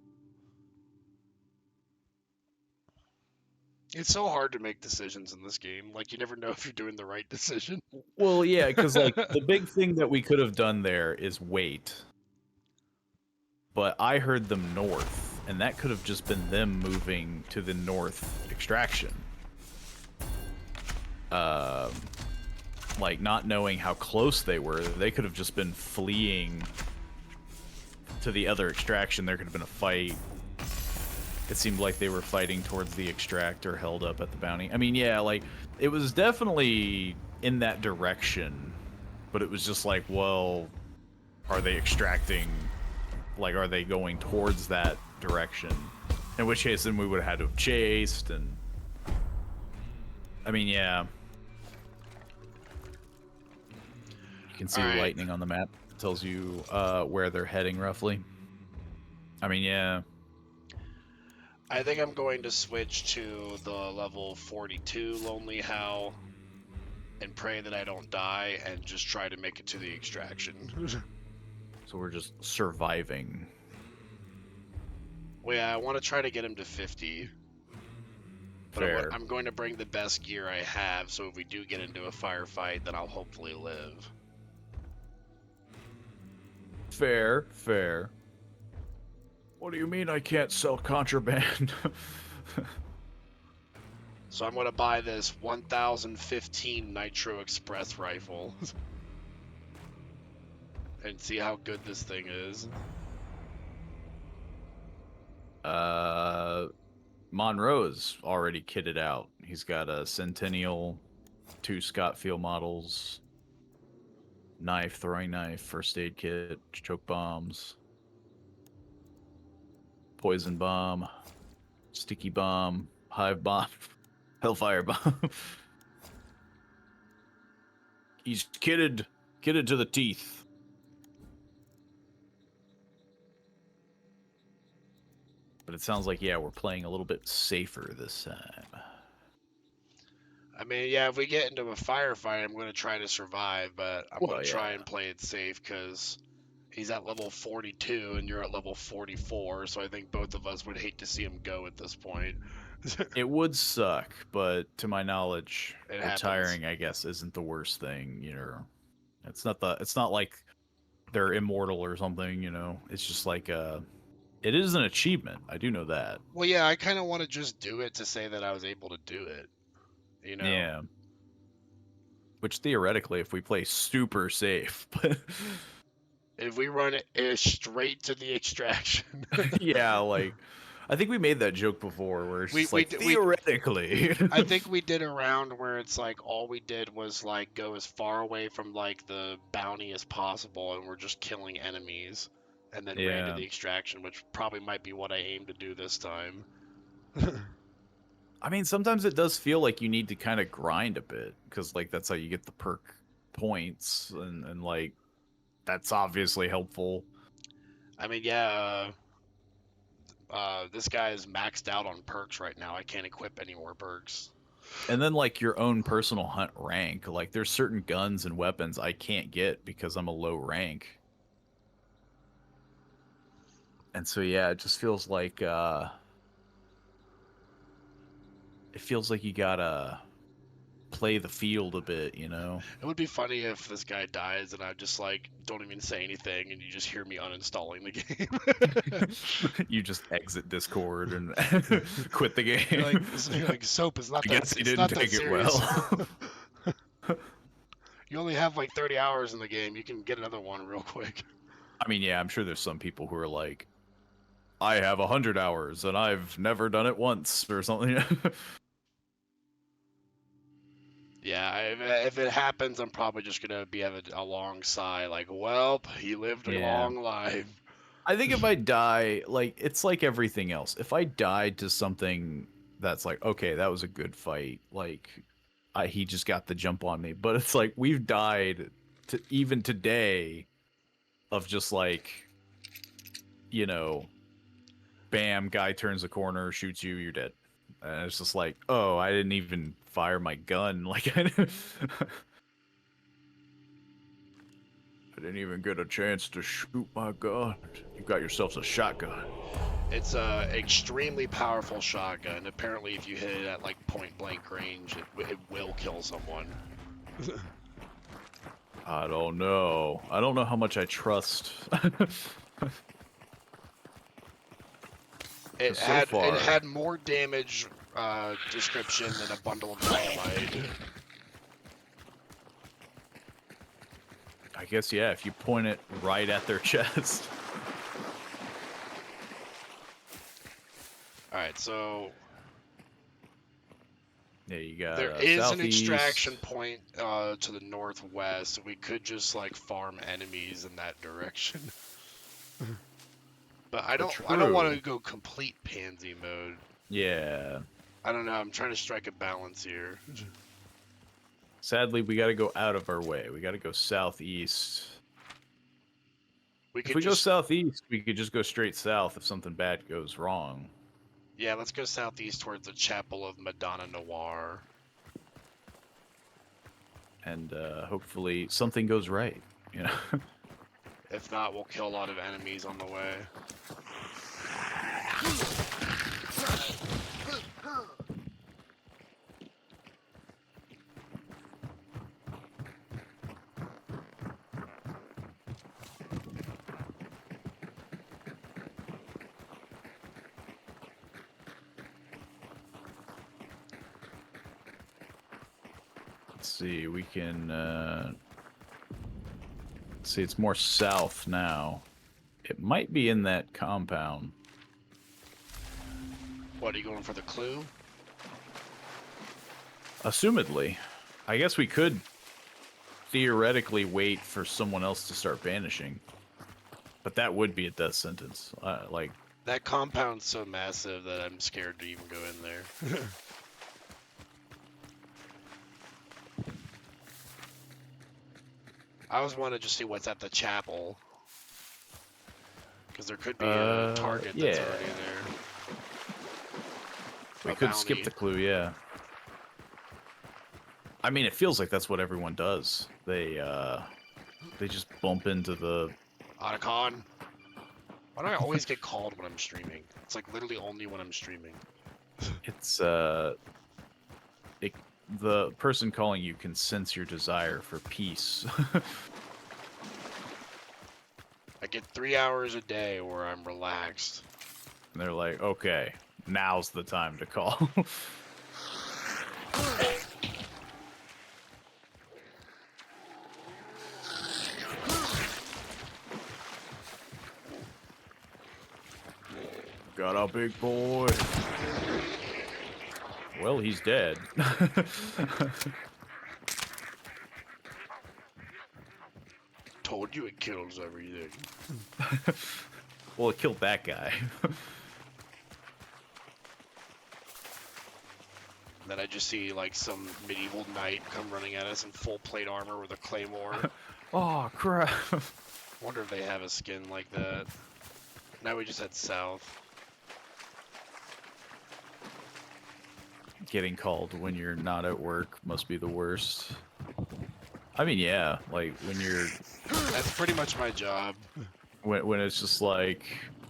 S2: It's so hard to make decisions in this game. Like, you never know if you're doing the right decision.
S3: Well, yeah, because like the big thing that we could have done there is wait. But I heard them north, and that could have just been them moving to the north extraction. Like not knowing how close they were, they could have just been fleeing to the other extraction. There could have been a fight. It seemed like they were fighting towards the extractor held up at the bounty. I mean, yeah, like, it was definitely in that direction, but it was just like, well, are they extracting? Like, are they going towards that direction? In which case, then we would have had to have chased, and... I mean, yeah. You can see the lightning on the map. It tells you where they're heading, roughly. I mean, yeah.
S2: I think I'm going to switch to the level 42 Lonely Howl and pray that I don't die and just try to make it to the extraction.
S3: So we're just surviving.
S2: Well, yeah, I want to try to get him to 50. But
S3: Fair.
S2: I'm going to bring the best gear I have, so if we do get into a firefight, then I'll hopefully live.
S3: Fair, fair. What do you mean I can't sell contraband?
S2: So I'm going to buy this 1015 Nitro Express rifle. And see how good this thing is.
S3: Monroe's already kitted out. He's got a Centennial, 2 Scott Field models, knife, throwing knife, first aid kit, choke bombs, poison bomb, sticky bomb, hive bomb, hellfire bomb. He's kitted to the teeth. But it sounds like, yeah, we're playing a little bit safer this time.
S2: I mean, yeah, if we get into a firefight, I'm going to try to survive, but I'm going to try and play it safe because he's at level 42 and you're at level 44, so I think both of us would hate to see him go at this point.
S3: It would suck, but to my knowledge,
S2: It
S3: retiring, I guess, isn't the worst thing, you know. It's not like they're immortal or something, you know. It's just like it is an achievement. I do know that.
S2: Well, yeah, I kind of want to just do it to say that I was able to do it, you know?
S3: Yeah. Which theoretically, if we play super safe, but
S2: If we run it straight to the extraction,
S3: Yeah, like I think we made that joke before, where it's
S2: we
S3: just
S2: we
S3: like
S2: d- we
S3: theoretically.
S2: I think we did a round where it's like all we did was like go as far away from like the bounty as possible, and we're just killing enemies, and then ran to
S3: Yeah.
S2: the extraction, which probably might be what I aim to do this time.
S3: I mean, sometimes it does feel like you need to kind of grind a bit because, like, that's how you get the perk points, and like that's obviously helpful.
S2: I mean, yeah, this guy is maxed out on perks right now. I can't equip any more perks.
S3: And then, like, your own personal hunt rank, like, there's certain guns and weapons I can't get because I'm a low rank. And so, yeah, it just feels like, it feels like you gotta play the field a bit, you know?
S2: It would be funny if this guy dies and I just like don't even say anything and you just hear me uninstalling the game.
S3: You just exit Discord and quit the game.
S2: you're like soap is not
S3: I
S2: that
S3: guess he
S2: it's
S3: didn't
S2: not that
S3: take it
S2: serious.
S3: well.
S2: You only have like 30 hours in the game. You can get another one real quick.
S3: I mean, yeah, I'm sure there's some people who are like, I have 100 hours and I've never done it once or something.
S2: Yeah, if it happens, I'm probably just gonna be having a long sigh, like, "Welp, he lived a
S3: Yeah.
S2: long life."
S3: I think if I die, like, it's like everything else. If I died to something that's like, okay, that was a good fight, like, he just got the jump on me. But it's like, we've died to even today of just like, you know, bam, guy turns the corner, shoots you, you're dead. And it's just like, oh, I didn't even fire my gun. Like, I didn't even get a chance to shoot my gun. You got yourselves a shotgun.
S2: It's a extremely powerful shotgun. Apparently, if you hit it at like point blank range, it will kill someone.
S3: I don't know. I don't know how much I trust.
S2: It
S3: So
S2: had
S3: far.
S2: it had more damage description than a bundle of dynamite.
S3: I guess, yeah, if you point it right at their chest.
S2: Alright, so
S3: Yeah, you got
S2: there is an
S3: southeast.
S2: extraction point to the northwest. We could just like farm enemies in that direction. But I don't want
S3: true.
S2: to go complete pansy mode.
S3: Yeah.
S2: I don't know, I'm trying to strike a balance here.
S3: Sadly, we got to go out of our way. We got to go southeast.
S2: We
S3: If
S2: could
S3: we go
S2: just
S3: southeast, we could just go straight south if something bad goes wrong.
S2: yeah, let's go southeast towards the Chapel of Madonna Noir.
S3: And hopefully something goes right, you know?
S2: If not, we'll kill a lot of enemies on the way.
S3: Let's see, we can see it's more south now. It might be in that compound.
S2: What, are you going for the clue?
S3: Assumedly. I guess we could theoretically wait for someone else to start banishing. But that would be a death sentence. Like,
S2: That compound's so massive that I'm scared to even go in there. I always want to just see what's at the chapel. Because there could be a target that's
S3: yeah.
S2: already there.
S3: we
S2: A
S3: could skip
S2: bounty.
S3: the clue, yeah. I mean, it feels like that's what everyone does. They just bump into the...
S2: Otacon. Why do I always get called when I'm streaming? It's like literally only when I'm streaming.
S3: It's, the person calling you can sense your desire for peace.
S2: I get 3 hours a day where I'm relaxed.
S3: And they're like, okay, now's the time to call. Got a big boy. Well, he's dead.
S2: Told you it kills everything.
S3: Well, it killed that guy.
S2: Then I just see like some medieval knight come running at us in full plate armor with a claymore.
S3: Oh, crap.
S2: Wonder if they have a skin like that. Now we just head south.
S3: Getting called when you're not at work must be the worst. I mean, yeah, like when you're
S2: That's pretty much my job.
S3: when it's just like,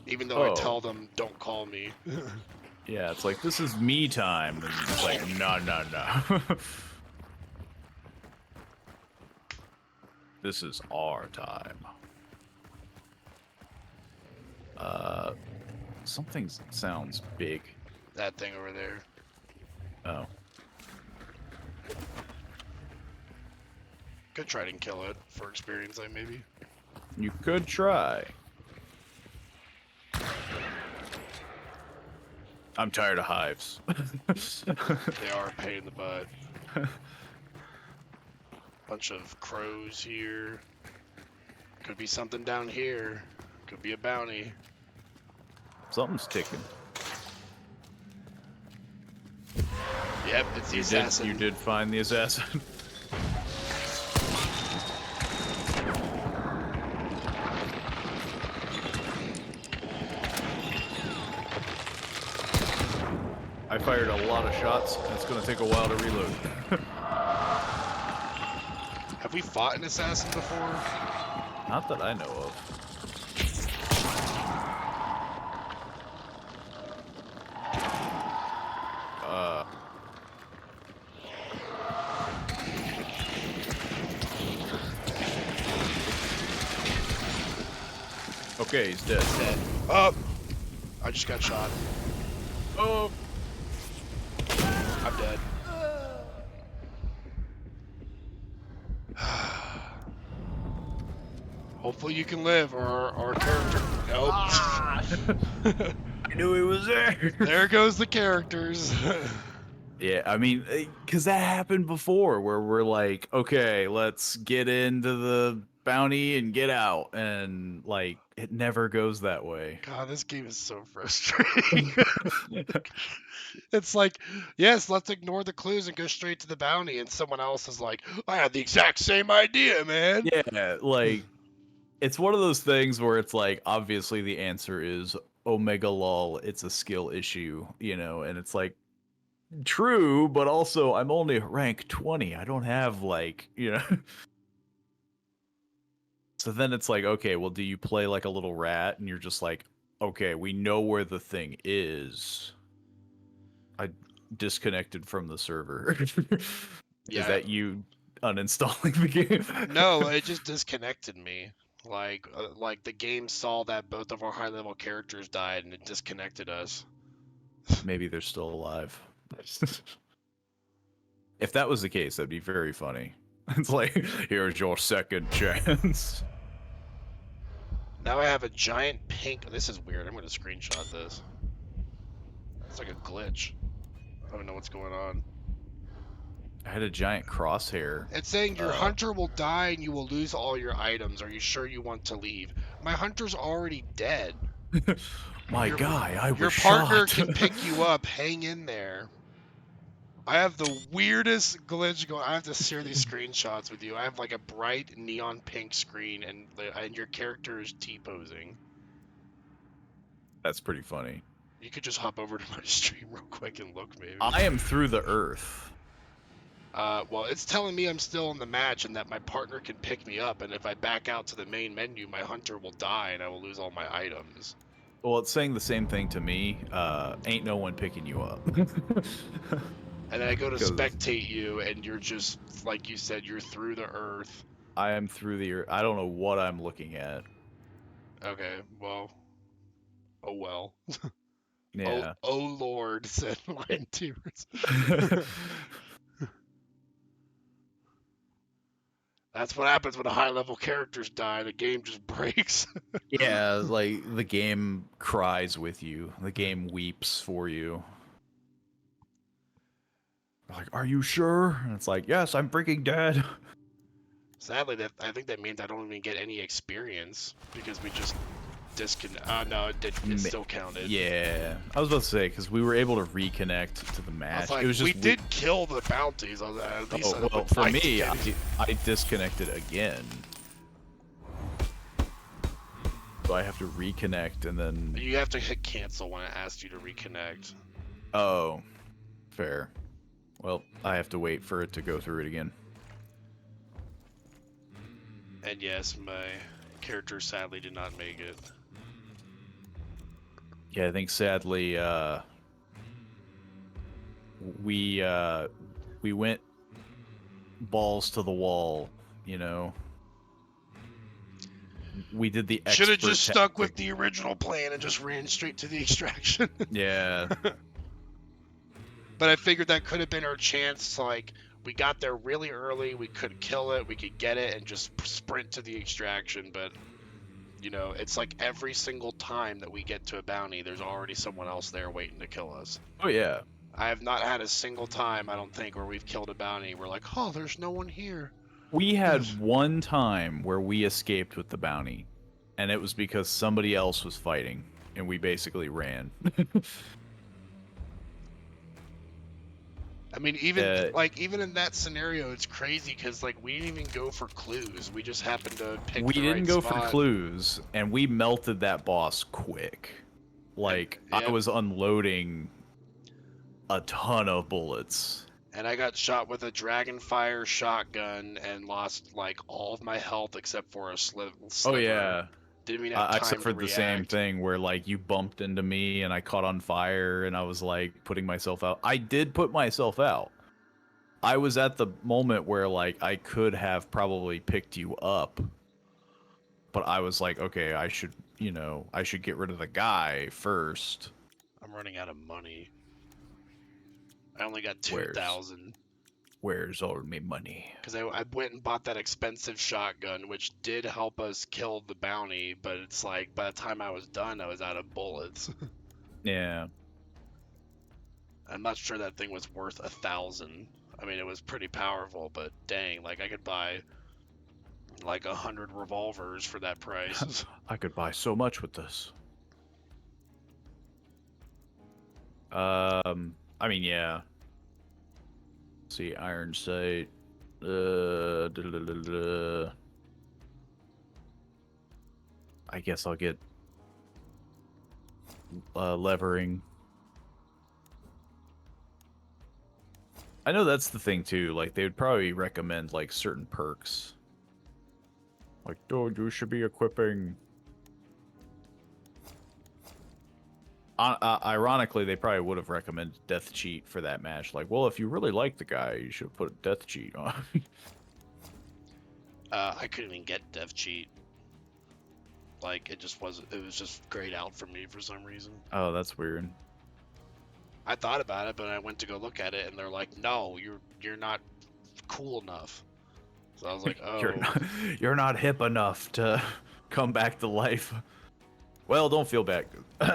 S2: Even though I tell them don't call me.
S3: yeah, it's like, this is me time, and it's like, no, no, no. This is our time. Something sounds big.
S2: That thing over there.
S3: Oh.
S2: Could try and kill it for experience, like maybe.
S3: You could try. I'm tired of hives.
S2: They are a pain in the butt. Bunch of crows here. Could be something down here. Could be a bounty.
S3: Something's ticking.
S2: Yep, it's the assassin.
S3: You did find the assassin. I fired a lot of shots, and it's gonna take a while to reload.
S2: Have we fought an assassin before?
S3: Not that I know of. Okay, he's dead.
S2: Dead. Oh! I just got shot.
S3: Oh!
S2: I'm dead. Hopefully you can live, or our character... Nope.
S3: I knew he was there!
S2: There goes the characters.
S3: Yeah, I mean, because that happened before, where we're like, okay, let's get into the bounty and get out, and, like, it never goes that way.
S2: God, this game is so frustrating. It's like, yes, let's ignore the clues and go straight to the bounty, and someone else is like, I had the exact same idea, man.
S3: Yeah, like, it's one of those things where it's like, obviously the answer is Omega lol, it's a skill issue, you know, and it's like, true, but also I'm only rank 20. I don't have, like, you know. So then it's like, okay, well, do you play like a little rat and you're just like, okay, we know where the thing is. I disconnected from the server.
S2: Yeah.
S3: Is that you uninstalling the game?
S2: No, it just disconnected me. Like the game saw that both of our high-level characters died, and it disconnected us.
S3: Maybe they're still alive. If that was the case, that'd be very funny. It's like, here's your second chance.
S2: Now I have a giant pink... This is weird. I'm going to screenshot this. It's like a glitch. I don't know what's going on.
S3: I had a giant crosshair.
S2: It's saying your hunter will die and you will lose all your items. Are you sure you want to leave? My hunter's already dead.
S3: My guy, I was
S2: Your partner
S3: shot.
S2: can pick you up. Hang in there. I have the weirdest glitch going. I have to share these screenshots with you. I have like a bright neon pink screen, and your character is T-posing.
S3: That's pretty funny.
S2: You could just hop over to my stream real quick and look, maybe.
S3: I am through the earth.
S2: Well, it's telling me I'm still in the match and that my partner can pick me up, and if I back out to the main menu, my hunter will die and I will lose all my items.
S3: Well, it's saying the same thing to me. Ain't no one picking you up.
S2: And then I go to spectate you, and you're just, like you said, you're through the earth.
S3: I am through the earth. I don't know what I'm looking at.
S2: Okay, well. Oh well.
S3: Yeah.
S2: Oh Lord, said Lion Tears. That's what happens when high-level characters die. The game just breaks.
S3: Yeah, like the game cries with you. The game weeps for you. Like, are you sure? And it's like, yes, I'm freaking dead.
S2: Sadly, I think that means I don't even get any experience because we just disconnect. No, it still counted.
S3: Yeah, I was about to say because we were able to reconnect to the
S2: I
S3: match.
S2: was like,
S3: It was just
S2: we did kill the bounties. I was like, at least I
S3: well,
S2: would
S3: for
S2: like to
S3: me,
S2: get it.
S3: I disconnected again, so I have to reconnect and then.
S2: You have to hit cancel when it asks you to reconnect.
S3: Oh, fair. Well, I have to wait for it to go through it again.
S2: And yes, my character sadly did not make it.
S3: Yeah, I think sadly, we went balls to the wall, you know. We did the
S2: Should have
S3: expert
S2: just stuck with
S3: tactic.
S2: the original plan and just ran straight to the extraction.
S3: Yeah.
S2: But I figured that could have been our chance to, like, we got there really early, we could kill it, we could get it, and just sprint to the extraction, but, you know, it's like every single time that we get to a bounty, there's already someone else there waiting to kill us.
S3: Oh, yeah.
S2: I have not had a single time, I don't think, where we've killed a bounty. We're like, oh, there's no one here.
S3: We had one time where we escaped with the bounty, and it was because somebody else was fighting, and we basically ran.
S2: I mean, even in that scenario, it's crazy because, like, we didn't even go for clues. We just happened to pick
S3: We
S2: the
S3: didn't
S2: right
S3: go
S2: spot.
S3: for clues, and we melted that boss quick. Like,
S2: Yep.
S3: I was unloading a ton of bullets.
S2: And I got shot with a dragonfire shotgun and lost, like, all of my health except for a sliver.
S3: Oh, yeah.
S2: Didn't even have
S3: I
S2: time
S3: suffered
S2: to
S3: the same
S2: react.
S3: thing where, like, you bumped into me and I caught on fire and I was, like, putting myself out. I did put myself out. I was at the moment where, like, I could have probably picked you up. But I was like, okay, I should get rid of the guy first.
S2: I'm running out of money. I only got 2,000.
S3: Where's all my money?
S2: Because I went and bought that expensive shotgun, which did help us kill the bounty, but it's like, by the time I was done, I was out of bullets.
S3: Yeah.
S2: I'm not sure that thing was worth 1,000. I mean, it was pretty powerful, but dang, like, I could buy, like, 100 revolvers for that price.
S3: I could buy so much with this. I mean, yeah. Let's see, iron sight. I guess I'll get levering. I know that's the thing too. Like they would probably recommend like certain perks. Like, dude, you should be equipping. Ironically, they probably would have recommended death cheat for that match. Like, well, if you really like the guy, you should put a death cheat on.
S2: I couldn't even get death cheat. Like, it was just grayed out for me for some reason.
S3: Oh, that's weird.
S2: I thought about it, but I went to go look at it, and they're like, "No, you're not cool enough." So I was like, "Oh,
S3: you're not hip enough to come back to life." Well, don't feel bad,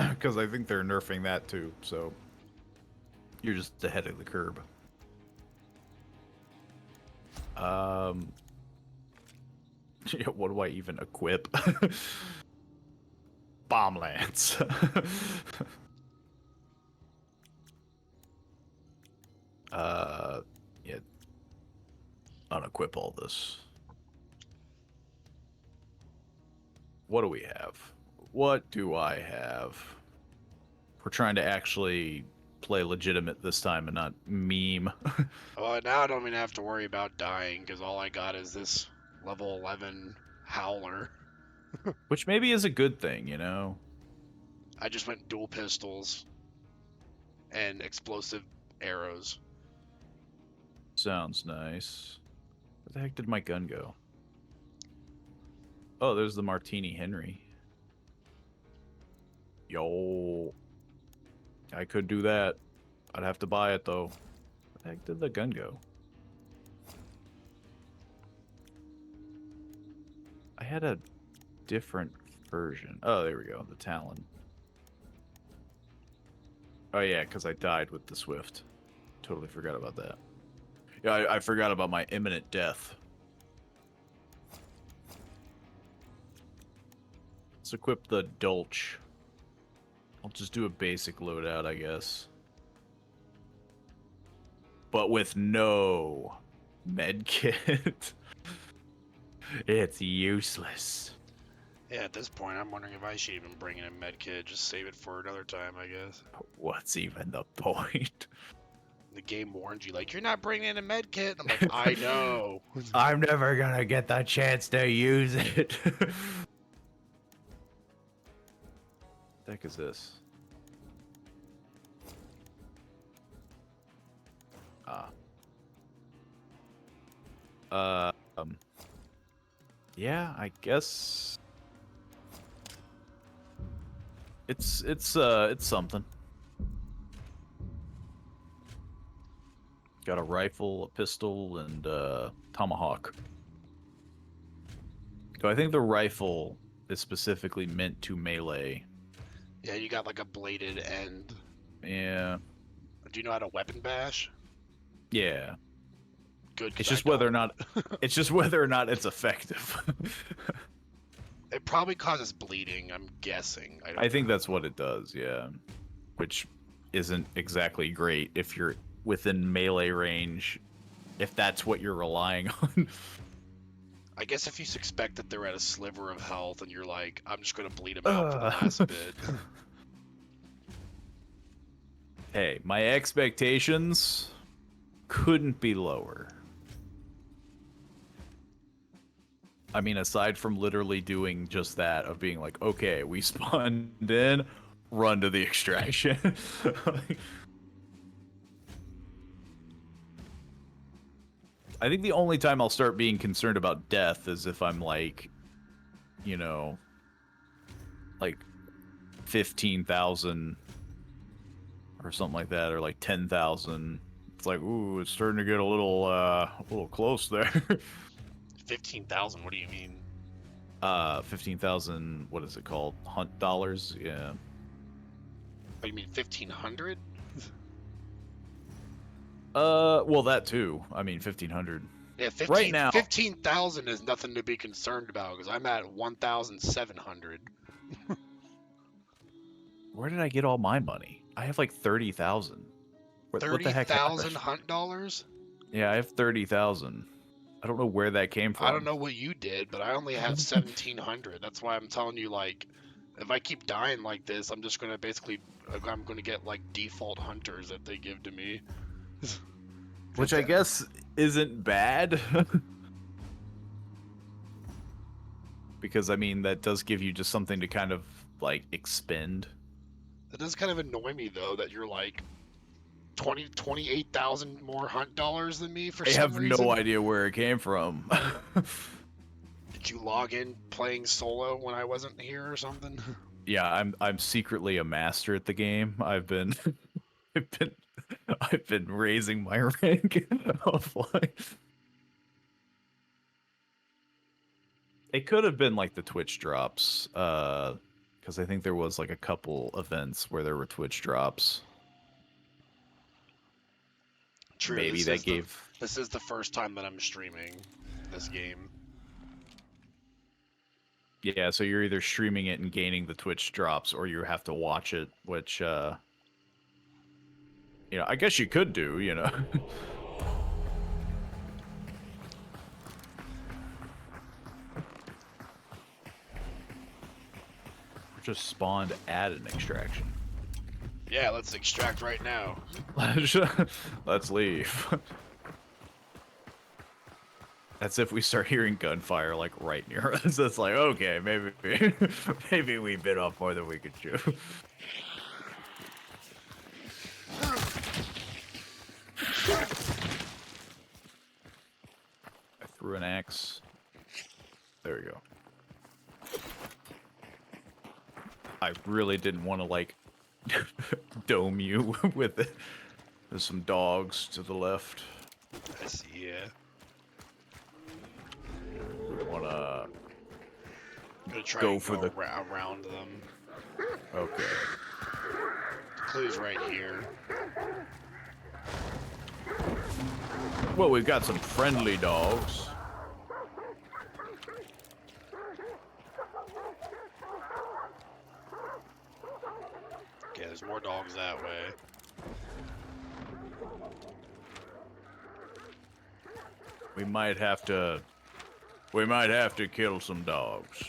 S3: because I think they're nerfing that too. So you're just ahead of the curve. Yeah, what do I even equip? Bomb lance. Yeah. Unequip all this. What do we have? What do I have? We're trying to actually play legitimate this time and not meme.
S2: well, now I don't even have to worry about dying because all I got is this level 11 howler."
S3: Which maybe is a good thing, you know?
S2: I just went dual pistols and explosive arrows.
S3: Sounds nice. Where the heck did my gun go? Oh, there's the Martini Henry. Yo. I could do that. I'd have to buy it, though. Where the heck did the gun go? had a different version. Oh, there we go. The Talon. Oh yeah, because I died with the Swift. Totally forgot about that. Yeah, I forgot about my imminent death. Let's equip the Dolch. I'll just do a basic loadout, I guess. But with no medkit. It's useless.
S2: Yeah, at this point, I'm wondering if I should even bring in a medkit. Just save it for another time, I guess.
S3: What's even the point?
S2: The game warned you, like, you're not bringing in a medkit. I'm like, I know.
S3: I'm never gonna get the chance to use it. What the heck is this? Yeah, I guess it's something. Got a rifle, a pistol, and tomahawk. So I think the rifle is specifically meant to melee.
S2: Yeah, you got like a bladed end.
S3: Yeah.
S2: Do you know how to weapon bash?
S3: Yeah.
S2: Good.
S3: It's just whether or not it's effective.
S2: It probably causes bleeding, I'm guessing.
S3: I think that's what it does, yeah. Which isn't exactly great if you're within melee range, if that's what you're relying on.
S2: I guess if you suspect that they're at a sliver of health and you're like, I'm just going to bleed them out for the last bit.
S3: Hey, my expectations couldn't be lower. I mean, aside from literally doing just that, of being like, okay, we spawned in, run to the extraction. I think the only time I'll start being concerned about death is if I'm like, you know, like 15,000 or something like that, or like 10,000. It's like, ooh, it's starting to get a little close there.
S2: 15,000, what do you mean?
S3: 15,000, what is it called? Hunt dollars? Yeah.
S2: Oh, you mean 1,500?
S3: Well, that too. I mean, 1,500.
S2: Yeah,
S3: Right now.
S2: 15,000 is nothing to be concerned about because I'm at 1,700.
S3: Where did I get all my money? I have like 30,000. What the heck happened?
S2: 30,000 hunt dollars?
S3: Yeah, I have 30,000. I don't know where that came from.
S2: I don't know what you did, but I only have 1,700. That's why I'm telling you, like, if I keep dying like this, I'm just gonna basically, I'm gonna get like default hunters that they give to me.
S3: Which I guess isn't bad. Because, I mean, that does give you just something to kind of, like, expend.
S2: That does kind of annoy me, though, that you're like 28,000 more hunt dollars than me for some reason.
S3: I have no idea where it came from.
S2: Did you log in playing solo when I wasn't here or something?
S3: Yeah, I'm secretly a master at the game. I've been I've been raising my rank of life. It could have been like the Twitch drops, because I think there was like a couple events where there were Twitch drops.
S2: True.
S3: Maybe that gave.
S2: This is the first time that I'm streaming this game.
S3: Yeah, so you're either streaming it and gaining the Twitch drops, or you have to watch it, which, you know, I guess you could do, you know. Just spawned at an extraction.
S2: Yeah, let's extract right now.
S3: Let's leave. That's if we start hearing gunfire like right near us. It's like, okay, maybe we bit off more than we could chew. I threw an axe. There we go. I really didn't want to like dome you with it. There's some dogs to the left.
S2: I see, yeah.
S3: We wanna
S2: I'm gonna try
S3: go
S2: and
S3: for
S2: go
S3: the.
S2: around them.
S3: Okay.
S2: The clue's right here.
S3: Well, we've got some friendly dogs.
S2: Okay, there's more dogs that way.
S3: We might have to. We might have to kill some dogs,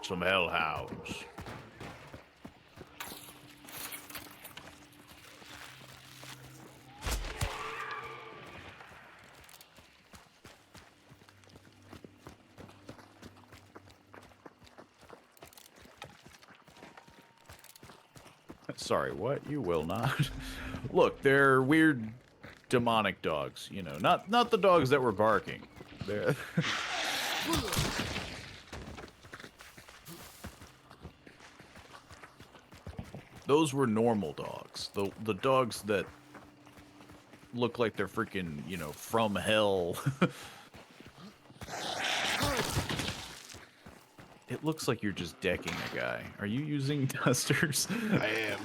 S3: some hellhounds. Sorry, what? You will not. Look, they're weird, demonic dogs. You know, not the dogs that were barking. They're those were normal dogs. The dogs that look like they're freaking, you know, from hell. It looks like you're just decking a guy. Are you using dusters?
S2: I am.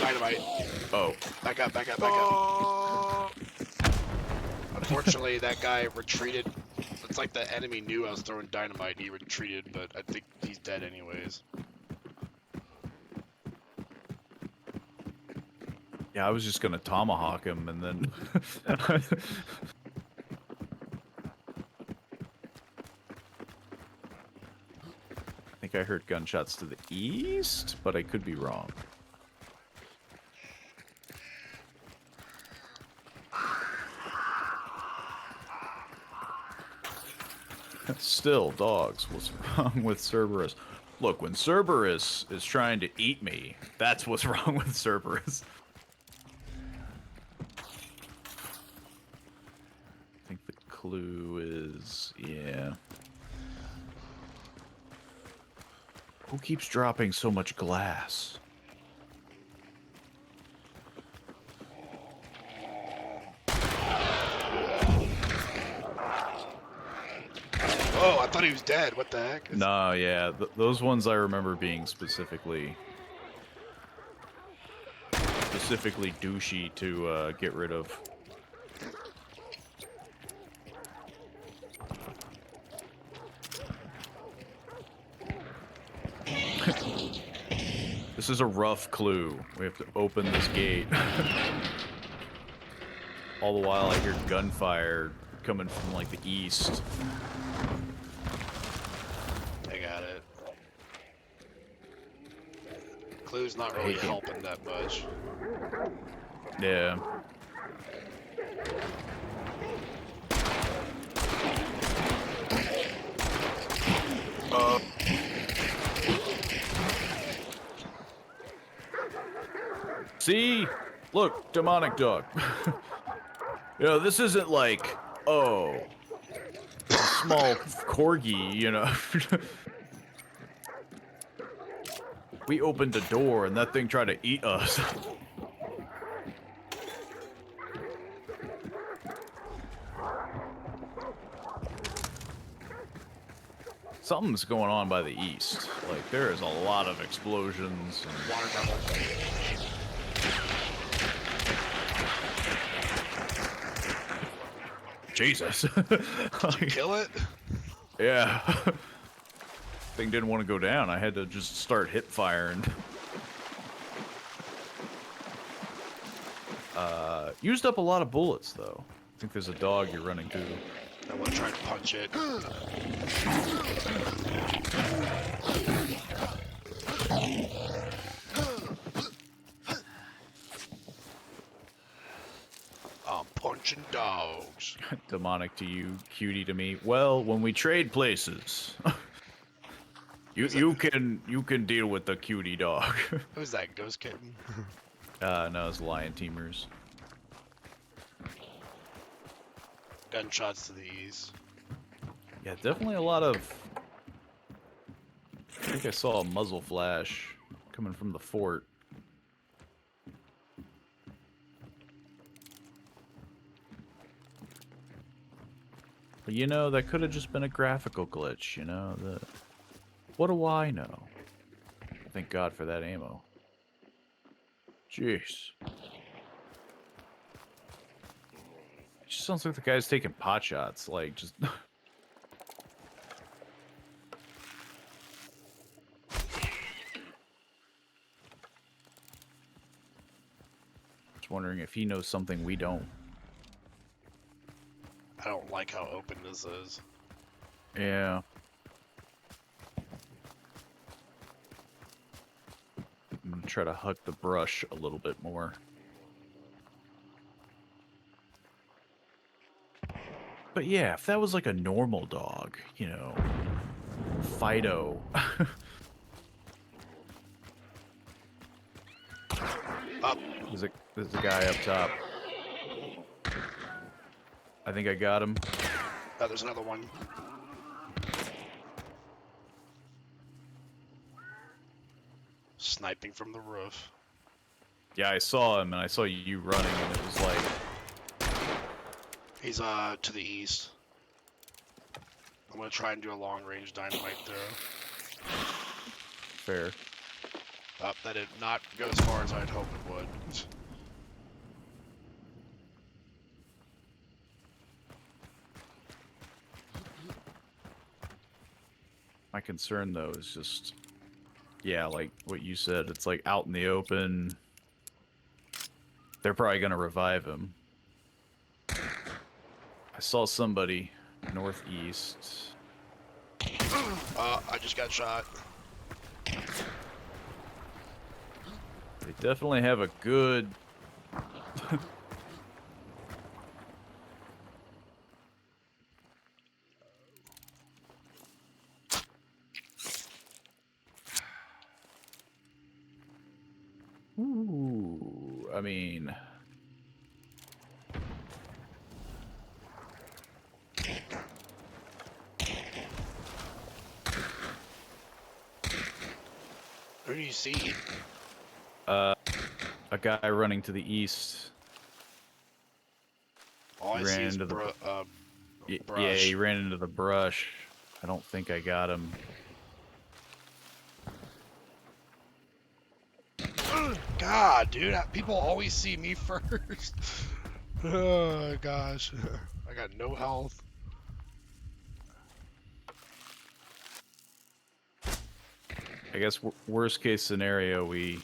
S2: Dynamite.
S3: Oh.
S2: Back up, back up, back up. Unfortunately, that guy retreated. It's like the enemy knew I was throwing dynamite. He retreated, but I think he's dead anyways.
S3: Yeah, I was just gonna tomahawk him and then... I think I heard gunshots to the east, but I could be wrong. Still, dogs. What's wrong with Cerberus? Look, when Cerberus is trying to eat me, that's what's wrong with Cerberus. I think the clue is... yeah. Who keeps dropping so much glass?
S2: Oh, I thought he was dead. What the heck?
S3: No, yeah, those ones I remember being specifically douchey to get rid of. This is a rough clue. We have to open this gate. All the while I hear gunfire coming from, like, the east.
S2: I got it. Clue's not really helping that much.
S3: Yeah. See? Look, demonic dog. You know, this isn't like, oh, a small corgi, you know. We opened a door and that thing tried to eat us. Something's going on by the east. Like, there is a lot of explosions. And...
S2: Water devil.
S3: Jesus.
S2: Did you kill it?
S3: Yeah. Thing didn't want to go down. I had to just start hip firing. Used up a lot of bullets, though. I think there's a dog you're running to.
S2: I want to try and punch it. I'm punching dogs.
S3: Demonic to you, cutie to me. Well, when we trade places, you can deal with the cutie dog.
S2: Who's that, ghost kitten?
S3: No, it's lion teamers.
S2: Gunshots to the east.
S3: Yeah, definitely a lot of... I think I saw a muzzle flash coming from the fort. You know, that could have just been a graphical glitch, you know? What do I know? Thank God for that ammo. Jeez. It just sounds like the guy's taking pot shots, like, just... Just wondering if he knows something we don't.
S2: I don't like how open this is.
S3: Yeah. I'm gonna try to hug the brush a little bit more. But yeah, if that was like a normal dog, you know, Fido.
S2: Up.
S3: There's a guy up top. I think I got him.
S2: Oh, there's another one. Sniping from the roof.
S3: Yeah, I saw him, and I saw you running, and it was like...
S2: He's to the east. I'm gonna try and do a long-range dynamite throw.
S3: Fair.
S2: That did not go as far as I'd hoped it would.
S3: My concern, though, is just... Yeah, like what you said, it's like out in the open. They're probably gonna revive him. I saw somebody northeast.
S2: I just got shot.
S3: They definitely have a good... Ooh, I mean...
S2: Who do you see?
S3: A guy running to the east.
S2: All I
S3: He
S2: see
S3: ran
S2: is
S3: into the
S2: brush.
S3: Yeah, he ran into the brush. I don't think I got him.
S2: God, dude, people always see me first. Oh gosh, I got no health.
S3: I guess worst case scenario, we...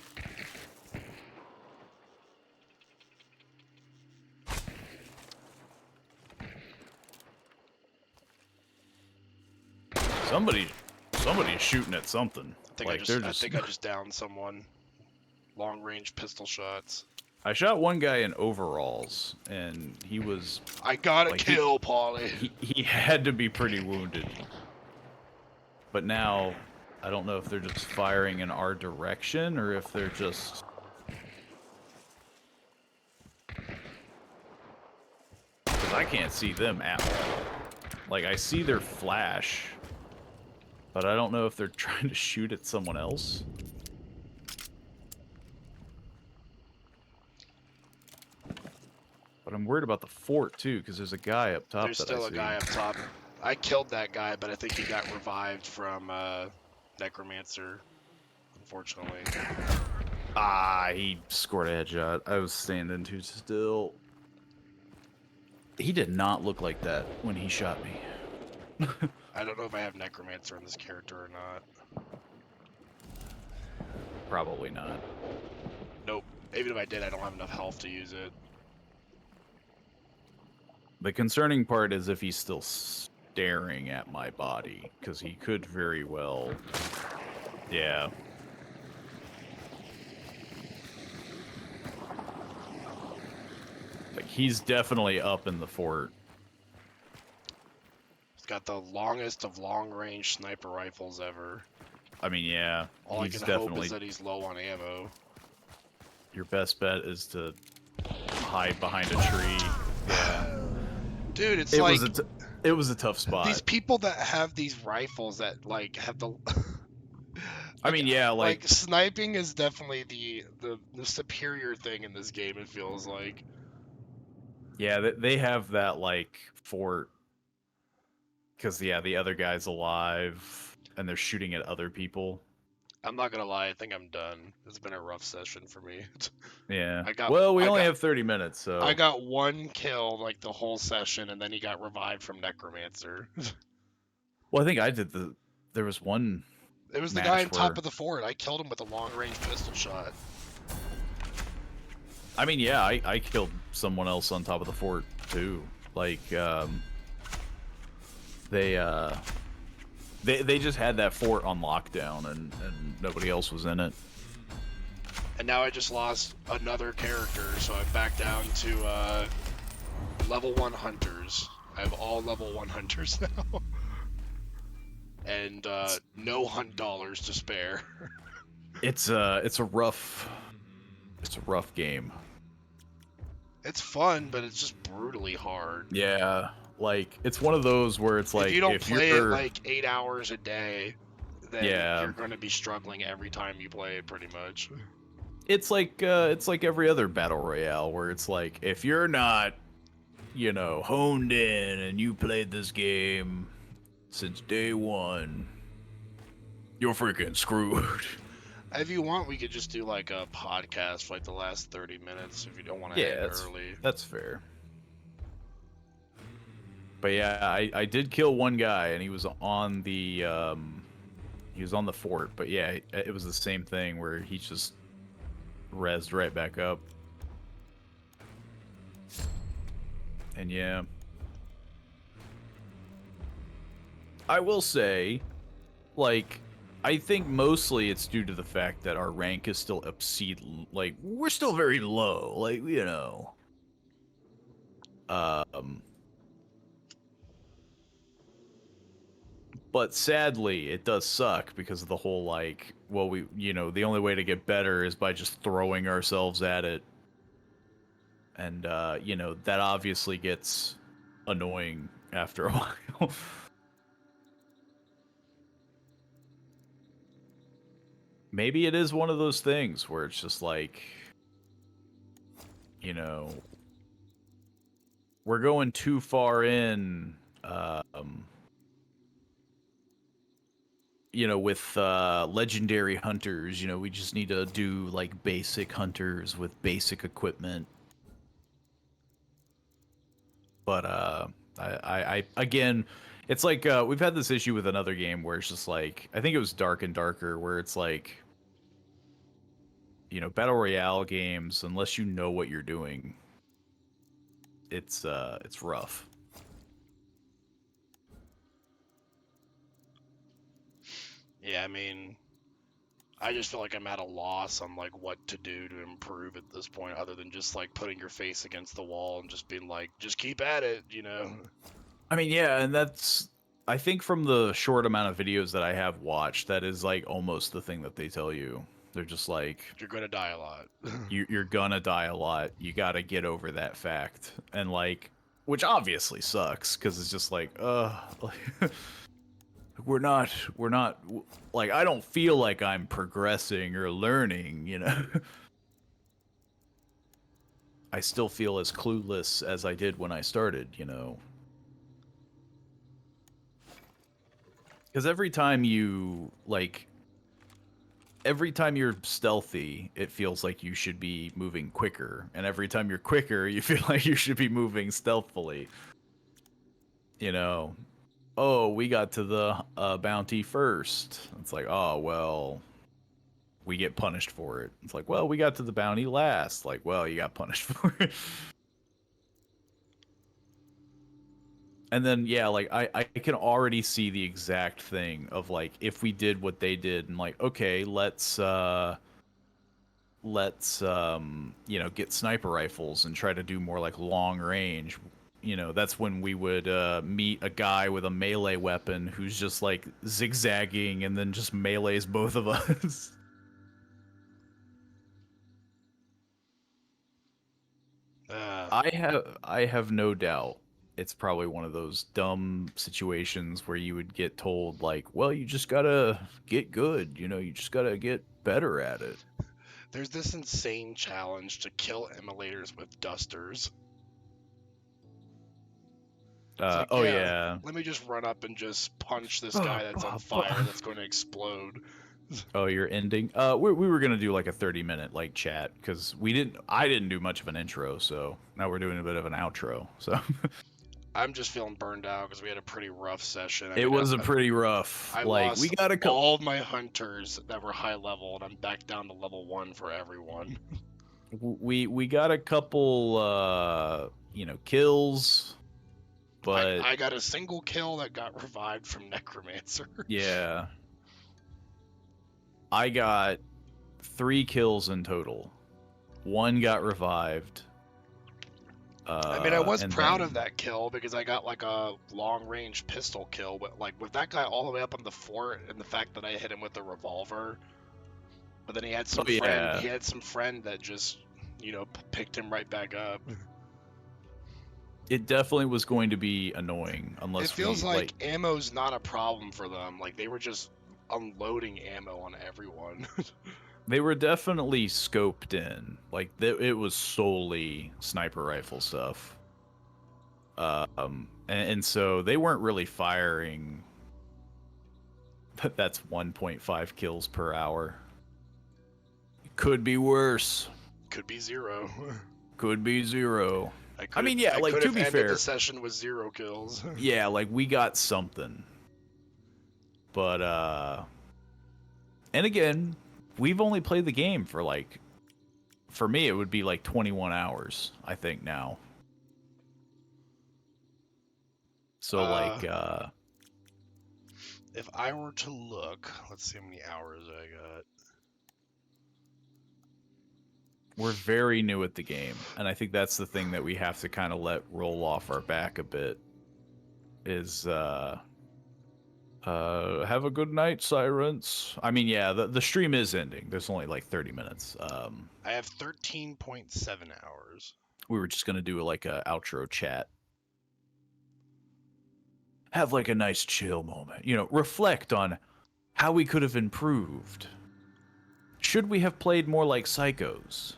S3: Somebody's shooting at something.
S2: I think I just downed someone. Long range pistol shots.
S3: I shot one guy in overalls, and he was...
S2: I got a
S3: like,
S2: kill, Paulie.
S3: He had to be pretty wounded. But now, I don't know if they're just firing in our direction, or if they're just... Because I can't see them at all. Like, I see their flash, but I don't know if they're trying to shoot at someone else. But I'm worried about the fort, too, because there's a guy up top.
S2: There's still a guy up top. I killed that guy, but I think he got revived from Necromancer, unfortunately.
S3: Ah, he scored a headshot. I was standing too still. He did not look like that when he shot me.
S2: I don't know if I have Necromancer in this character or not.
S3: Probably not.
S2: Nope. Even if I did, I don't have enough health to use it.
S3: The concerning part is if he's still staring at my body, because he could very well... Yeah. Like, he's definitely up in the fort.
S2: He's got the longest of long-range sniper rifles ever.
S3: I mean, yeah.
S2: All I
S3: he's
S2: can
S3: definitely...
S2: hope is that he's low on ammo.
S3: Your best bet is to hide behind a tree. Yeah.
S2: Dude, it's
S3: It
S2: like...
S3: it was a tough spot.
S2: These people that have these rifles that, like, have the...
S3: I mean, yeah, like...
S2: sniping is definitely the superior thing in this game, it feels like.
S3: Yeah, they have that, like, fort Because yeah, the other guy's alive, and they're shooting at other people.
S2: I'm not gonna lie, I think I'm done. It's been a rough session for me.
S3: Yeah.
S2: I got
S3: Well, we
S2: I
S3: only
S2: got
S3: have 30 minutes, so.
S2: I got one kill like the whole session, and then he got revived from Necromancer.
S3: Well, I think I did the. There was one
S2: It was the guy on
S3: match
S2: top
S3: where.
S2: of the fort. I killed him with a long range pistol shot.
S3: I mean, yeah, I killed someone else on top of the fort too. Like, they they just had that fort on lockdown, and nobody else was in it.
S2: And now I just lost another character, so I'm back down to level 1 hunters. I have all level 1 hunters now. And no hunt dollars to spare.
S3: It's a rough game.
S2: It's fun, but it's just brutally hard.
S3: Yeah, like it's one of those where it's like
S2: if you don't play it
S3: you're
S2: like 8 hours a day, then
S3: Yeah.
S2: you're going to be struggling every time you play it, pretty much.
S3: it's like every other battle royale where it's like if you're not, honed in and you played this game since day one, you're freaking screwed.
S2: If you want, we could just do like a podcast for like the last 30 minutes if you don't want to
S3: Yeah,
S2: end early.
S3: that's fair. But yeah, I did kill one guy, and he was on the fort. But yeah, it was the same thing where he just rezzed right back up. And yeah, I will say, like, I think mostly it's due to the fact that our rank is still obscene. Like, we're still very low. Like, but sadly, it does suck because of the whole, like, well, the only way to get better is by just throwing ourselves at it. And, that obviously gets annoying after a while. Maybe it is one of those things where it's just like, we're going too far in, with legendary hunters. We just need to do like basic hunters with basic equipment. But I again, it's like we've had this issue with another game where it's just like, I think it was Dark and Darker, where it's like, battle royale games, unless you know what you're doing, it's rough.
S2: Yeah, I mean, I just feel like I'm at a loss on like what to do to improve at this point, other than just like putting your face against the wall and just being like, just keep at it,
S3: I mean, yeah, and that's, I think from the short amount of videos that I have watched, that is like almost the thing that they tell you. They're just like,
S2: You're gonna die a lot.
S3: you're gonna die a lot. You gotta get over that fact. And like, which obviously sucks, because it's just like, we're not, like, I don't feel like I'm progressing or learning, I still feel as clueless as I did when I started, Because every time you're stealthy, it feels like you should be moving quicker. And every time you're quicker, you feel like you should be moving stealthily. Oh, we got to the bounty first. It's like, oh, well, we get punished for it. It's like, well, we got to the bounty last. Like, well, you got punished for it. And then, yeah, like, I can already see the exact thing of, like, if we did what they did and, like, okay, let's get sniper rifles and try to do more, like, long range. That's when we would meet a guy with a melee weapon who's just, like, zigzagging and then just melees both of us. I have no doubt it's probably one of those dumb situations where you would get told, like, well, you just gotta get good, you just gotta get better at it.
S2: There's this insane challenge to kill immolators with dusters. It's like,
S3: Oh yeah.
S2: let me just run up and just punch this
S3: Oh,
S2: guy that's on
S3: oh,
S2: fire
S3: oh.
S2: that's going to explode.
S3: Oh, you're ending. We were gonna do like a 30-minute like chat because I didn't do much of an intro, so now we're doing a bit of an outro. So
S2: I'm just feeling burned out because we had a pretty rough session. I
S3: it
S2: mean,
S3: was a pretty rough.
S2: I
S3: Like we
S2: lost
S3: got a couple.
S2: all of my hunters that were high level, and I'm back down to level 1 for everyone.
S3: We got a couple kills, but
S2: I got a single kill that got revived from Necromancer.
S3: yeah, I got 3 kills in total. 1 got revived.
S2: I mean, I was
S3: And
S2: proud
S3: then-
S2: of that kill because I got like a long-range pistol kill, but like with that guy all the way up on the fort, and the fact that I hit him with a revolver, but then he had some friend.
S3: yeah.
S2: He had some friend that just, picked him right back up.
S3: It definitely was going to be annoying unless
S2: It feels
S3: we,
S2: like ammo's not a problem for them. Like they were just unloading ammo on everyone.
S3: they were definitely scoped in. Like it was solely sniper rifle stuff. And so they weren't really firing. That's 1.5 kills per hour. Could be worse.
S2: Could be 0.
S3: Could be 0.
S2: I
S3: mean, yeah, like,
S2: could
S3: to
S2: have
S3: be
S2: ended
S3: fair-
S2: the session with 0 kills.
S3: Yeah, like we got something. But and again, we've only played the game for like, for me it would be like 21 hours, I think now. So
S2: If I were to look, let's see how many hours I got.
S3: we're very new at the game, and I think that's the thing that we have to kind of let roll off our back a bit. Is have a good night, Sirens. I mean, yeah, the stream is ending. There's only like 30 minutes.
S2: I have 13.7 hours.
S3: We were just gonna do like a outro chat. Have like a nice chill moment. Reflect on how we could have improved. Should we have played more like Psychos?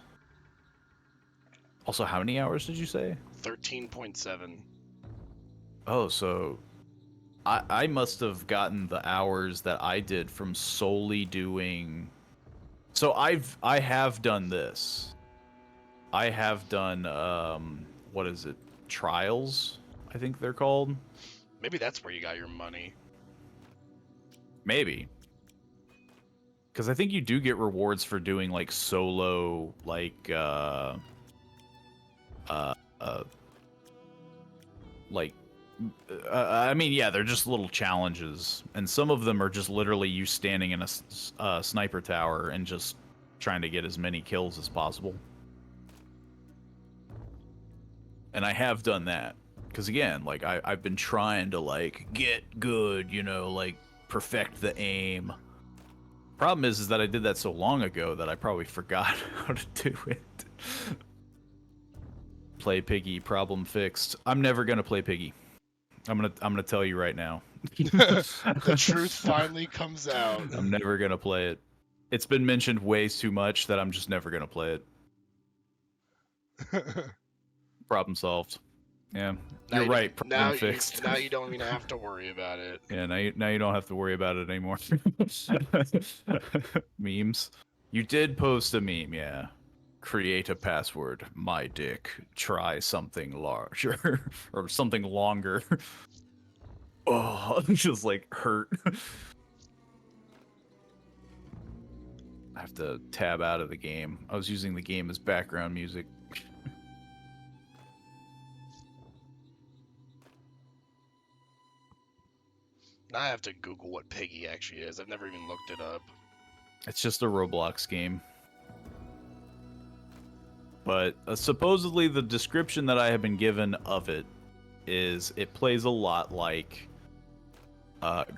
S3: Also, how many hours did you say?
S2: 13.7.
S3: Oh, so I must have gotten the hours that I did from solely doing. So I have done this. I have done what is it? Trials, I think they're called.
S2: Maybe that's where you got your money.
S3: Maybe. Because I think you do get rewards for doing like solo, like I mean, yeah, they're just little challenges, and some of them are just literally you standing in a sniper tower and just trying to get as many kills as possible. And I have done that because again, like I've been trying to like get good, like perfect the aim. Problem is that I did that so long ago that I probably forgot how to do it. Play Piggy, problem fixed. I'm never gonna play Piggy. I'm gonna tell you right now.
S2: The truth finally comes out.
S3: I'm never gonna play it. It's been mentioned way too much that I'm just never gonna play it. Problem solved. Yeah, you're right. Problem fixed.
S2: Now you don't even have to worry about it.
S3: Yeah, now you don't have to worry about it anymore. Memes. You did post a meme, yeah. Create a password. My dick. Try something larger or something longer. Oh, just like hurt. I have to tab out of the game. I was using the game as background music.
S2: Now I have to Google what Piggy actually is. I've never even looked it up.
S3: It's just a Roblox game. But supposedly the description that I have been given of it is it plays a lot like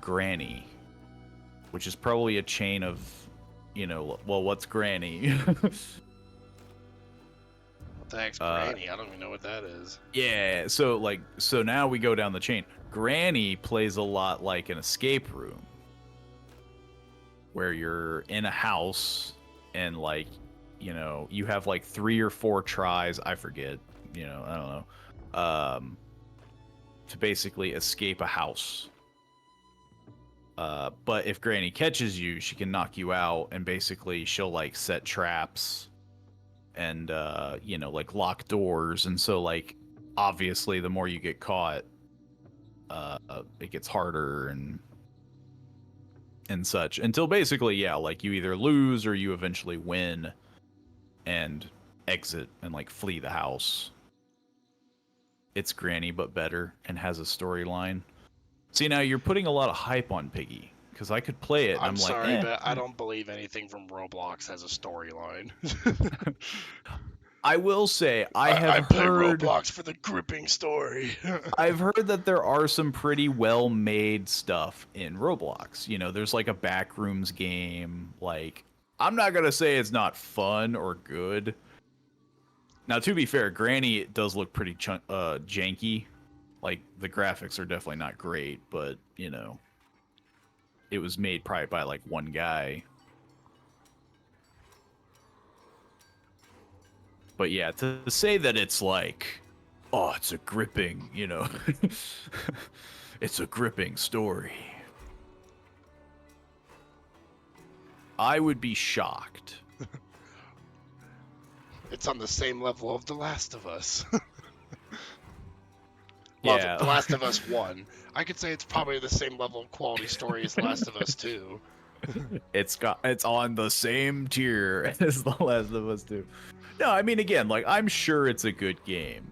S3: Granny, which is probably a chain of, well, what's Granny?
S2: What the heck's Granny? I don't even know what that is.
S3: Yeah, so now we go down the chain. Granny plays a lot like an escape room, where you're in a house and like, you have like 3 or 4 tries. I forget, I don't know, to basically escape a house. But if Granny catches you, she can knock you out, and basically she'll like set traps and you know, like lock doors. And so like obviously the more you get caught, it gets harder and such, until basically, yeah, like you either lose or you eventually win and exit and like flee the house. It's Granny but better and has a storyline. See, now you're putting a lot of hype on Piggy, because I could play it and
S2: I'm
S3: I'm like,
S2: sorry, but I don't believe anything from Roblox has a storyline.
S3: I will say I
S2: I play
S3: heard
S2: Roblox for the gripping story.
S3: I've heard that there are some pretty well made stuff in Roblox. You know, there's like a backrooms game. Like, I'm not gonna say it's not fun or good. Now, to be fair, Granny does look pretty janky. Like, the graphics are definitely not great, but you know, it was made probably by like one guy. But yeah, to say that it's like, oh, it's a gripping, you know, it's a gripping story, I would be shocked.
S2: It's on the same level of The Last of Us.
S3: Yeah.
S2: The Last of Us 1. I could say it's probably the same level of quality story as The Last of Us 2.
S3: It's on the same tier as The Last of Us 2. No, I mean, again, like, I'm sure it's a good game.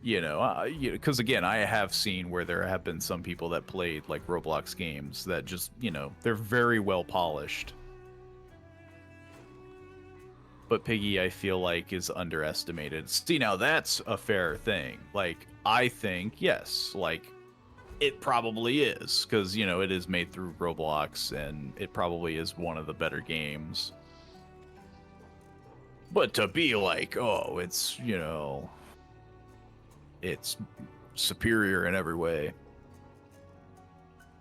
S3: You know, because again, I have seen where there have been some people that played like Roblox games that just, you know, they're very well polished. But Piggy, I feel like, is underestimated. See, now that's a fair thing. Like, I think, yes, like, it probably is, because, you know, it is made through Roblox, and it probably is one of the better games. But to be like, oh, it's, you know, it's superior in every way.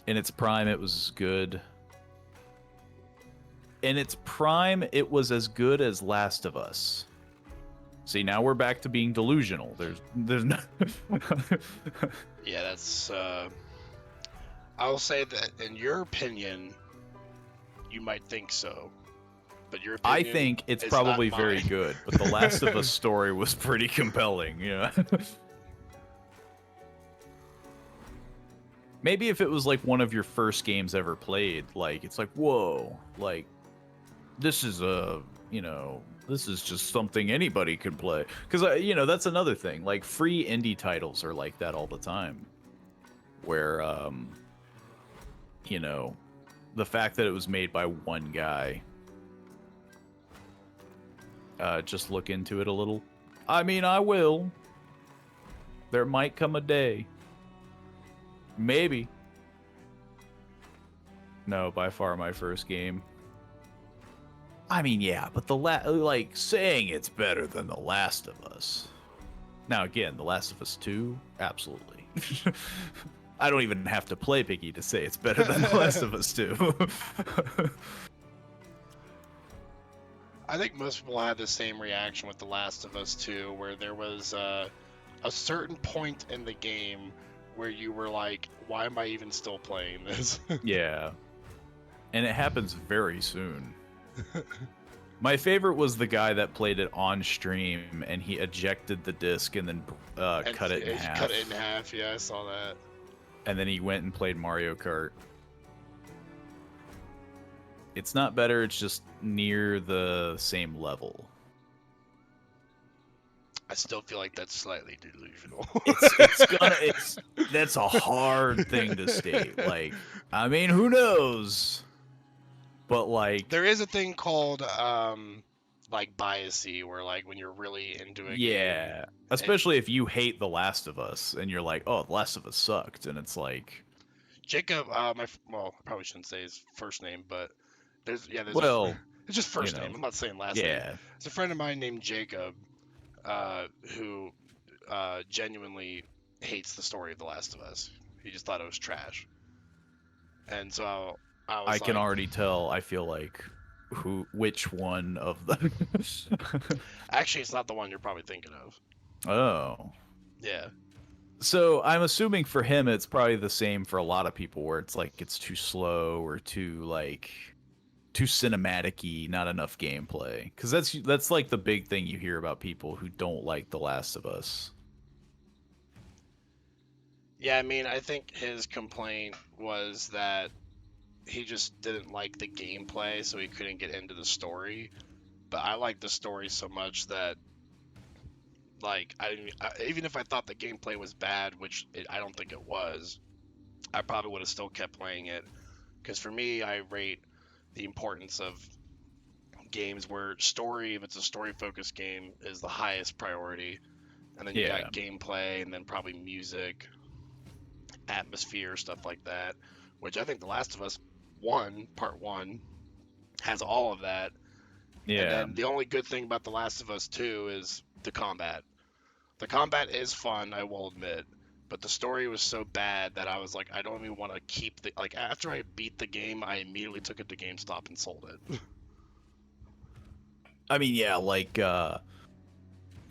S3: In its prime, it was good. In its prime, it was as good as Last of Us. See, now we're back to being delusional. There's no...
S2: Yeah, that's... I'll say that, in your opinion, you might think so. But your opinion
S3: I think it's
S2: is
S3: probably
S2: not
S3: very
S2: mine.
S3: good, but The Last of Us story was pretty compelling, you know? Maybe if it was like one of your first games ever played, like, it's like, whoa, like, this is you know, this is just something anybody could play. Because, you know, that's another thing. Like, free indie titles are like that all the time. Where, you know, the fact that it was made by one guy. Just look into it a little. I mean, I will. There might come a day. Maybe. No, by far my first game. I mean, yeah, but like, saying it's better than The Last of Us. Now, again, The Last of Us 2, absolutely. I don't even have to play Piggy to say it's better than The Last of Us 2.
S2: I think most people had the same reaction with The Last of Us 2, where there was a certain point in the game where you were like, why am I even still playing this?
S3: Yeah. And it happens very soon. My favorite was the guy that played it on stream, and he ejected the disc and then cut it in half.
S2: Cut it in half, yeah, I saw that.
S3: And then he went and played Mario Kart. It's not better, it's just near the same level.
S2: I still feel like that's slightly delusional.
S3: That's a hard thing to state. Like, I mean, who knows? But like,
S2: there is a thing called like biasy, where like when you're really into a
S3: yeah,
S2: game,
S3: especially if you hate The Last of Us and you're like, oh, The Last of Us sucked, and it's like,
S2: Jacob, well, I probably shouldn't say his first name, but there's
S3: well,
S2: it's just first
S3: you know,
S2: name. I'm not saying last name.
S3: yeah,
S2: It's a friend of mine named Jacob, who genuinely hates the story of The Last of Us. He just thought it was trash. And so
S3: I can already tell. I feel like which one of them.
S2: Actually, it's not the one you're probably thinking of.
S3: Oh,
S2: Yeah.
S3: So I'm assuming for him it's probably the same for a lot of people where it's like it's too slow or too cinematic-y, not enough gameplay. Because that's like the big thing you hear about people who don't like The Last of Us.
S2: Yeah, I mean, I think his complaint was that he just didn't like the gameplay, so he couldn't get into the story. But I like the story so much that, like, even if I thought the gameplay was bad, which I don't think it was, I probably would have still kept playing it. Because for me, I rate the importance of games where story, if it's a story-focused game, is the highest priority. And then you
S3: Yeah.
S2: got gameplay, and then probably music, atmosphere, stuff like that. Which I think The Last of Us 1, Part 1, has all of that. And
S3: Yeah.
S2: then the only good thing about The Last of Us 2 is the combat. The combat is fun, I will admit, but the story was so bad that I was like, I don't even want to keep the, like, after I beat the game, I immediately took it to GameStop and sold it.
S3: I mean, yeah, like I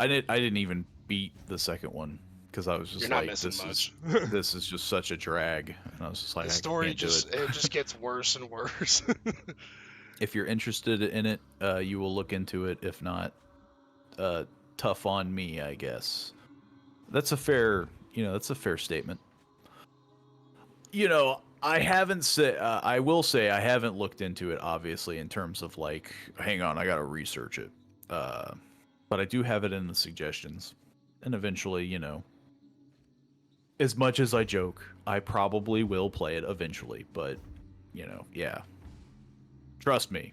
S3: didn't even beat the second one because I was
S2: You're
S3: just
S2: not
S3: like,
S2: missing much.
S3: this is just such a drag, and I was just like,
S2: The
S3: I
S2: story
S3: can't do
S2: just
S3: it.
S2: it just gets worse and worse.
S3: If you're interested in it, you will look into it. If not, tough on me, I guess. That's a fair, that's a fair statement. I haven't said. I will say I haven't looked into it, obviously, in terms of like, hang on, I gotta research it. But I do have it in the suggestions, and eventually, as much as I joke, I probably will play it eventually. But, yeah, trust me.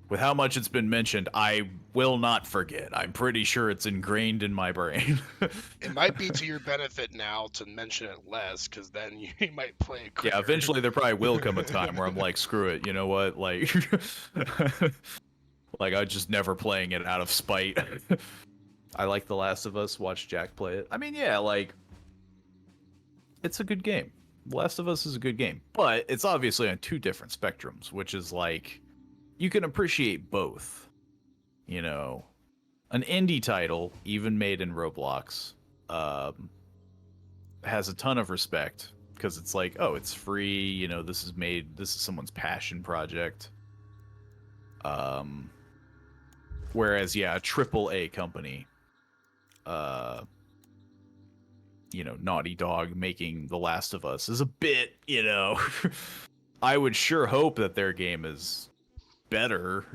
S3: With how much it's been mentioned, I will not forget. I'm pretty sure it's ingrained in my brain.
S2: It might be to your benefit now to mention it less, because then you might play it
S3: Yeah,
S2: quicker.
S3: eventually there probably will come a time where I'm like, screw it, you know what? Like, like I just never playing it out of spite. I like The Last of Us. Watch Jack play it. I mean, yeah, like it's a good game. The Last of Us is a good game, but it's obviously on two different spectrums, which is like you can appreciate both. You know, an indie title, even made in Roblox, um, has a ton of respect because it's like, oh, it's free. This is someone's passion project. Um, whereas, yeah, a triple A company, uh, Naughty Dog making The Last of Us is a bit, I would sure hope that their game is better,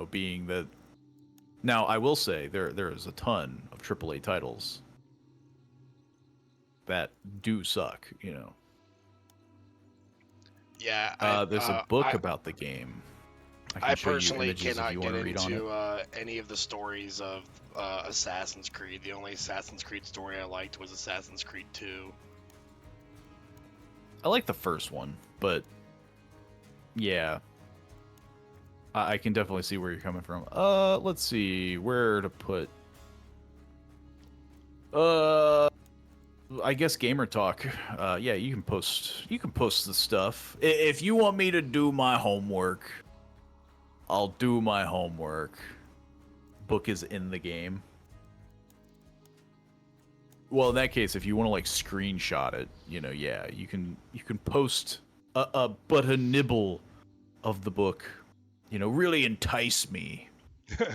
S3: being that. Now, I will say there is a ton of triple A titles that do suck.
S2: Yeah,
S3: There's a book about the game. I can
S2: I
S3: show you
S2: personally
S3: images if
S2: cannot
S3: you
S2: get
S3: want to read on it.
S2: into any of the stories of Assassin's Creed. The only Assassin's Creed story I liked was Assassin's Creed 2.
S3: I like the first one, but yeah, I can definitely see where you're coming from. Let's see where to put. I guess Gamer Talk. Yeah, you can post. You can post the stuff if you want me to do my homework. I'll do my homework. Book is in the game. Well, in that case, if you want to like screenshot it, yeah, you can post but a nibble of the book, really entice me.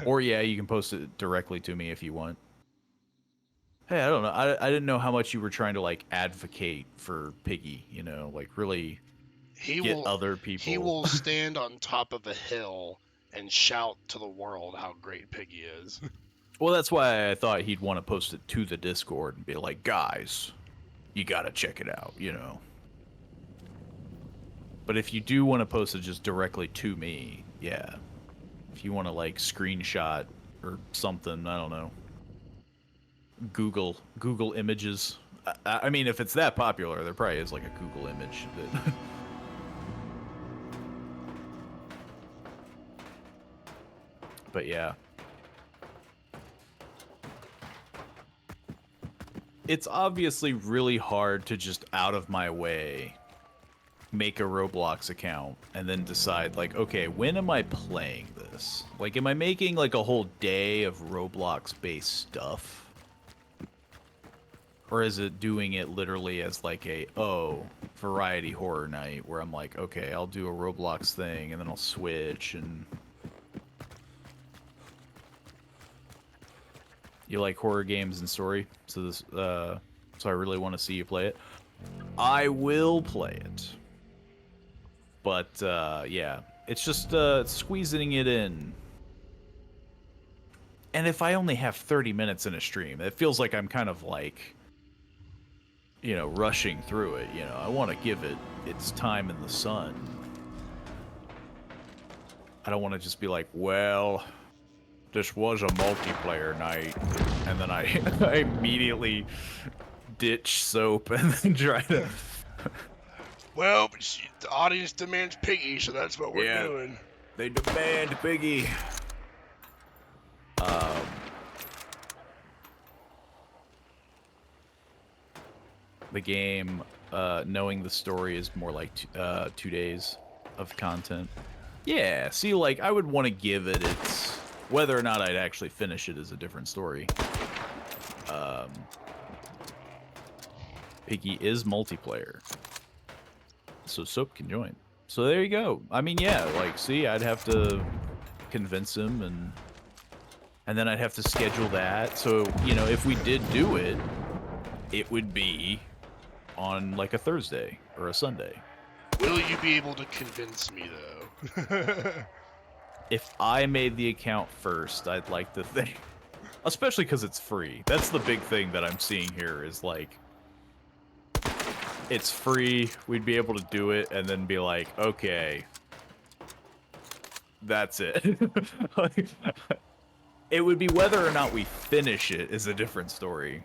S3: Or yeah, you can post it directly to me if you want. Hey, I don't know. I didn't know how much you were trying to like advocate for Piggy, like really
S2: He
S3: get
S2: will
S3: other
S2: he
S3: people.
S2: will stand on top of a hill and shout to the world how great Piggy is.
S3: Well, that's why I thought he'd want to post it to the Discord and be like, guys, you gotta check it out. But if you do want to post it just directly to me, yeah. If you want to like screenshot or something, I don't know. Google images. I mean, if it's that popular, there probably is like a Google image that. But yeah. It's obviously really hard to just out of my way make a Roblox account and then decide like, okay, when am I playing this? Like, am I making like a whole day of Roblox based stuff? Or is it doing it literally as like a, variety horror night where I'm like, okay, I'll do a Roblox thing and then I'll switch and... You like horror games and story? So this, so I really want to see you play it. I will play it. But, yeah. It's just, squeezing it in. And if I only have 30 minutes in a stream, it feels like I'm kind of like... you know, rushing through it, you know. I want to give it its time in the sun. I don't want to just be like, well, this was a multiplayer night, and then I, I immediately ditch soap and then try to...
S2: Well, but the audience demands Piggy, so that's what we're
S3: Yeah.
S2: doing.
S3: They demand Piggy. The game, knowing the story is more like 2 days of content. Yeah, see, like, I would want to give it its... Whether or not I'd actually finish it is a different story. Piggy is multiplayer. So Soap can join. So there you go. I mean, yeah, like, see, I'd have to convince him, and then I'd have to schedule that. So, you know, if we did do it, it would be on, like, a Thursday or a Sunday.
S2: Will you be able to convince me, though?
S3: If I made the account first, I'd like to think... Especially because it's free. That's the big thing that I'm seeing here is, like... It's free, we'd be able to do it, and then be like, okay... That's it. Like, it would be whether or not we finish it is a different story.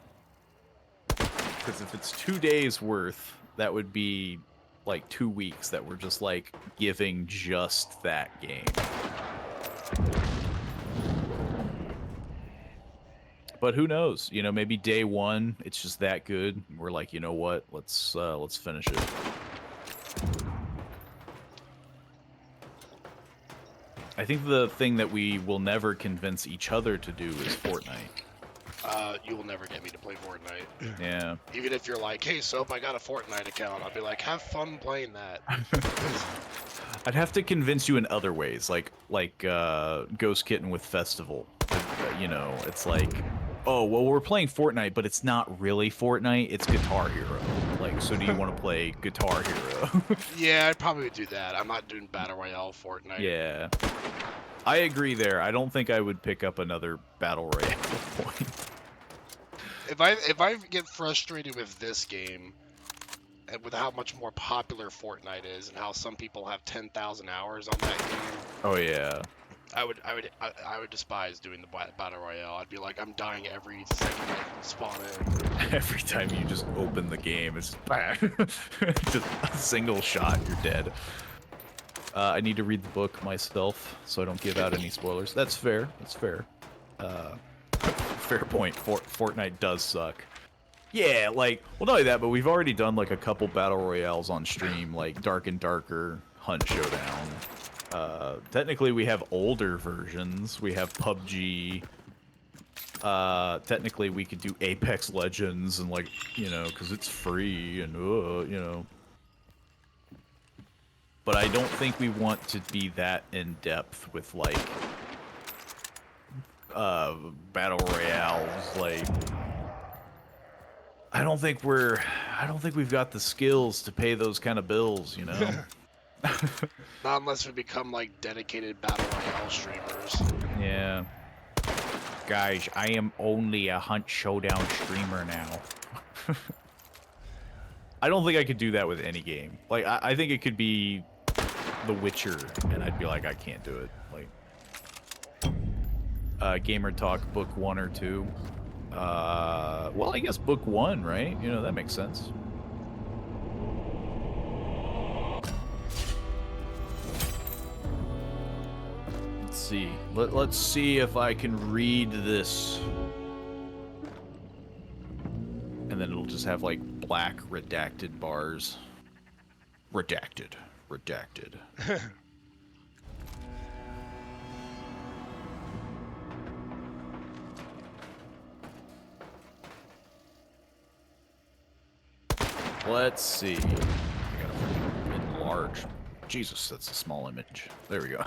S3: Because if it's 2 days worth, that would be like 2 weeks that we're just like giving just that game. But who knows? You know, maybe day one it's just that good. We're like, you know what? Let's finish it. I think the thing that we will never convince each other to do is Fortnite.
S2: You will never get me to play Fortnite.
S3: Yeah.
S2: Even if you're like, hey, Soap, I got a Fortnite account, I'll be like, have fun playing that.
S3: I'd have to convince you in other ways, like Ghost Kitten with Festival. You know, it's like, oh, well, we're playing Fortnite, but it's not really Fortnite, it's Guitar Hero. Like, so do you want to play Guitar Hero?
S2: Yeah, I'd probably do that. I'm not doing Battle Royale Fortnite.
S3: Yeah. I agree there. I don't think I would pick up another Battle Royale point.
S2: If I get frustrated with this game, and with how much more popular Fortnite is, and how some people have 10,000 hours on that game,
S3: Oh, yeah.
S2: I would despise doing the Battle Royale. I'd be like, I'm dying every second I spawn in.
S3: Every time you just open the game, it's just a single shot, you're dead. I need to read the book myself, so I don't give out any spoilers. That's fair. That's fair. Fair point. Fortnite does suck. Yeah, like, well, not only that, but we've already done, like, a couple Battle Royales on stream, like Dark and Darker, Hunt Showdown. Technically, we have older versions. We have PUBG. Technically, we could do Apex Legends and, like, you know, because it's free and, you know. But I don't think we want to be that in-depth with, like, Battle Royales, like... I don't think we've got the skills to pay those kind of bills, you know?
S2: Not unless we become, like, dedicated Battle Royale streamers.
S3: Yeah. Guys, I am only a Hunt Showdown streamer now. I don't think I could do that with any game. Like, I think it could be The Witcher, and I'd be like, I can't do it. Like, Gamer Talk book 1 or 2. Well, I guess book 1, right? You know, that makes sense. Let's see. Let's see if I can read this. And then it'll just have, like, black redacted bars. Redacted. Redacted. Let's see. I gotta freaking enlarge. Jesus, that's a small image. There we go.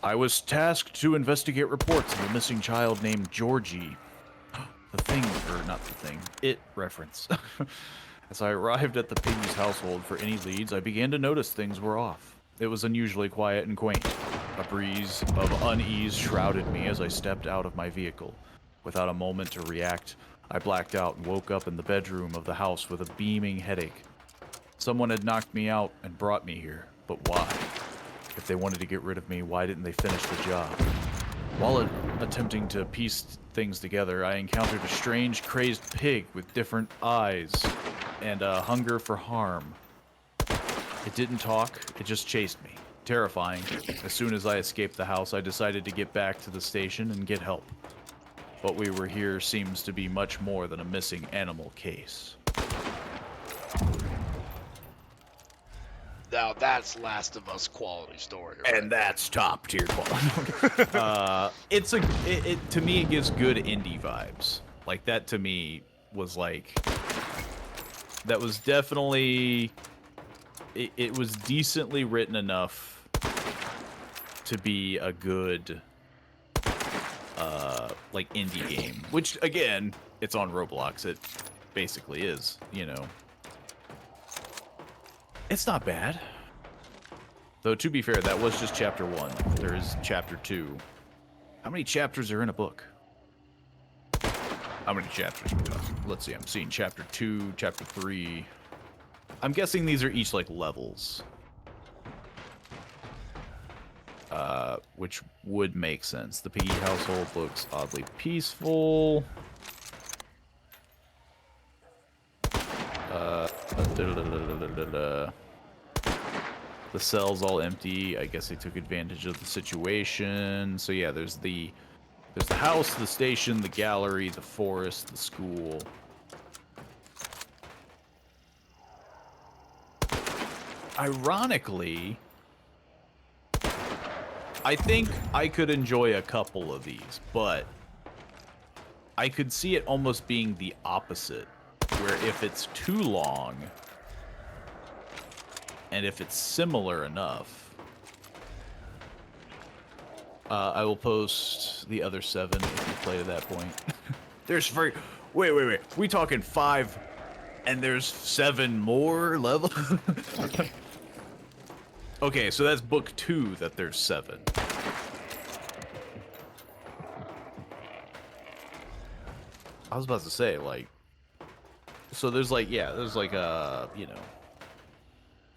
S3: I was tasked to investigate reports of a missing child named Georgie. The thing, or not the thing, it reference. As I arrived at the Piggy's household for any leads, I began to notice things were off. It was unusually quiet and quaint. A breeze of unease shrouded me as I stepped out of my vehicle. Without a moment to react, I blacked out and woke up in the bedroom of the house with a beaming headache. Someone had knocked me out and brought me here, but why? If they wanted to get rid of me, why didn't they finish the job? While attempting to piece things together, I encountered a strange, crazed pig with different eyes and a hunger for harm. It didn't talk, it just chased me. Terrifying. As soon as I escaped the house, I decided to get back to the station and get help. What we were here seems to be much more than a missing animal case.
S2: Now that's Last of Us quality story, right?
S3: And that's top tier quality. It to me it gives good indie vibes. Like that to me was like that was definitely it was decently written enough to be a good like indie game, which again, it's on Roblox. It basically is, you know. It's not bad. Though, to be fair, that was just chapter 1. There is chapter 2. How many chapters are in a book? How many chapters are we talking? Let's see, I'm seeing chapter 2, chapter 3. I'm guessing these are each, like, levels. Which would make sense. The Piggy household looks oddly peaceful. The cell's all empty. I guess they took advantage of the situation. So yeah, there's the house, the station, the gallery, the forest, the school. Ironically, I think I could enjoy a couple of these, but I could see it almost being the opposite, where if it's too long, and if it's similar enough, I will post the other 7 if you play to that point. There's very... Wait. We talking 5, and there's 7 more levels? Okay, so that's book 2 that there's 7. I was about to say, like... So there's like, yeah, there's like, you know...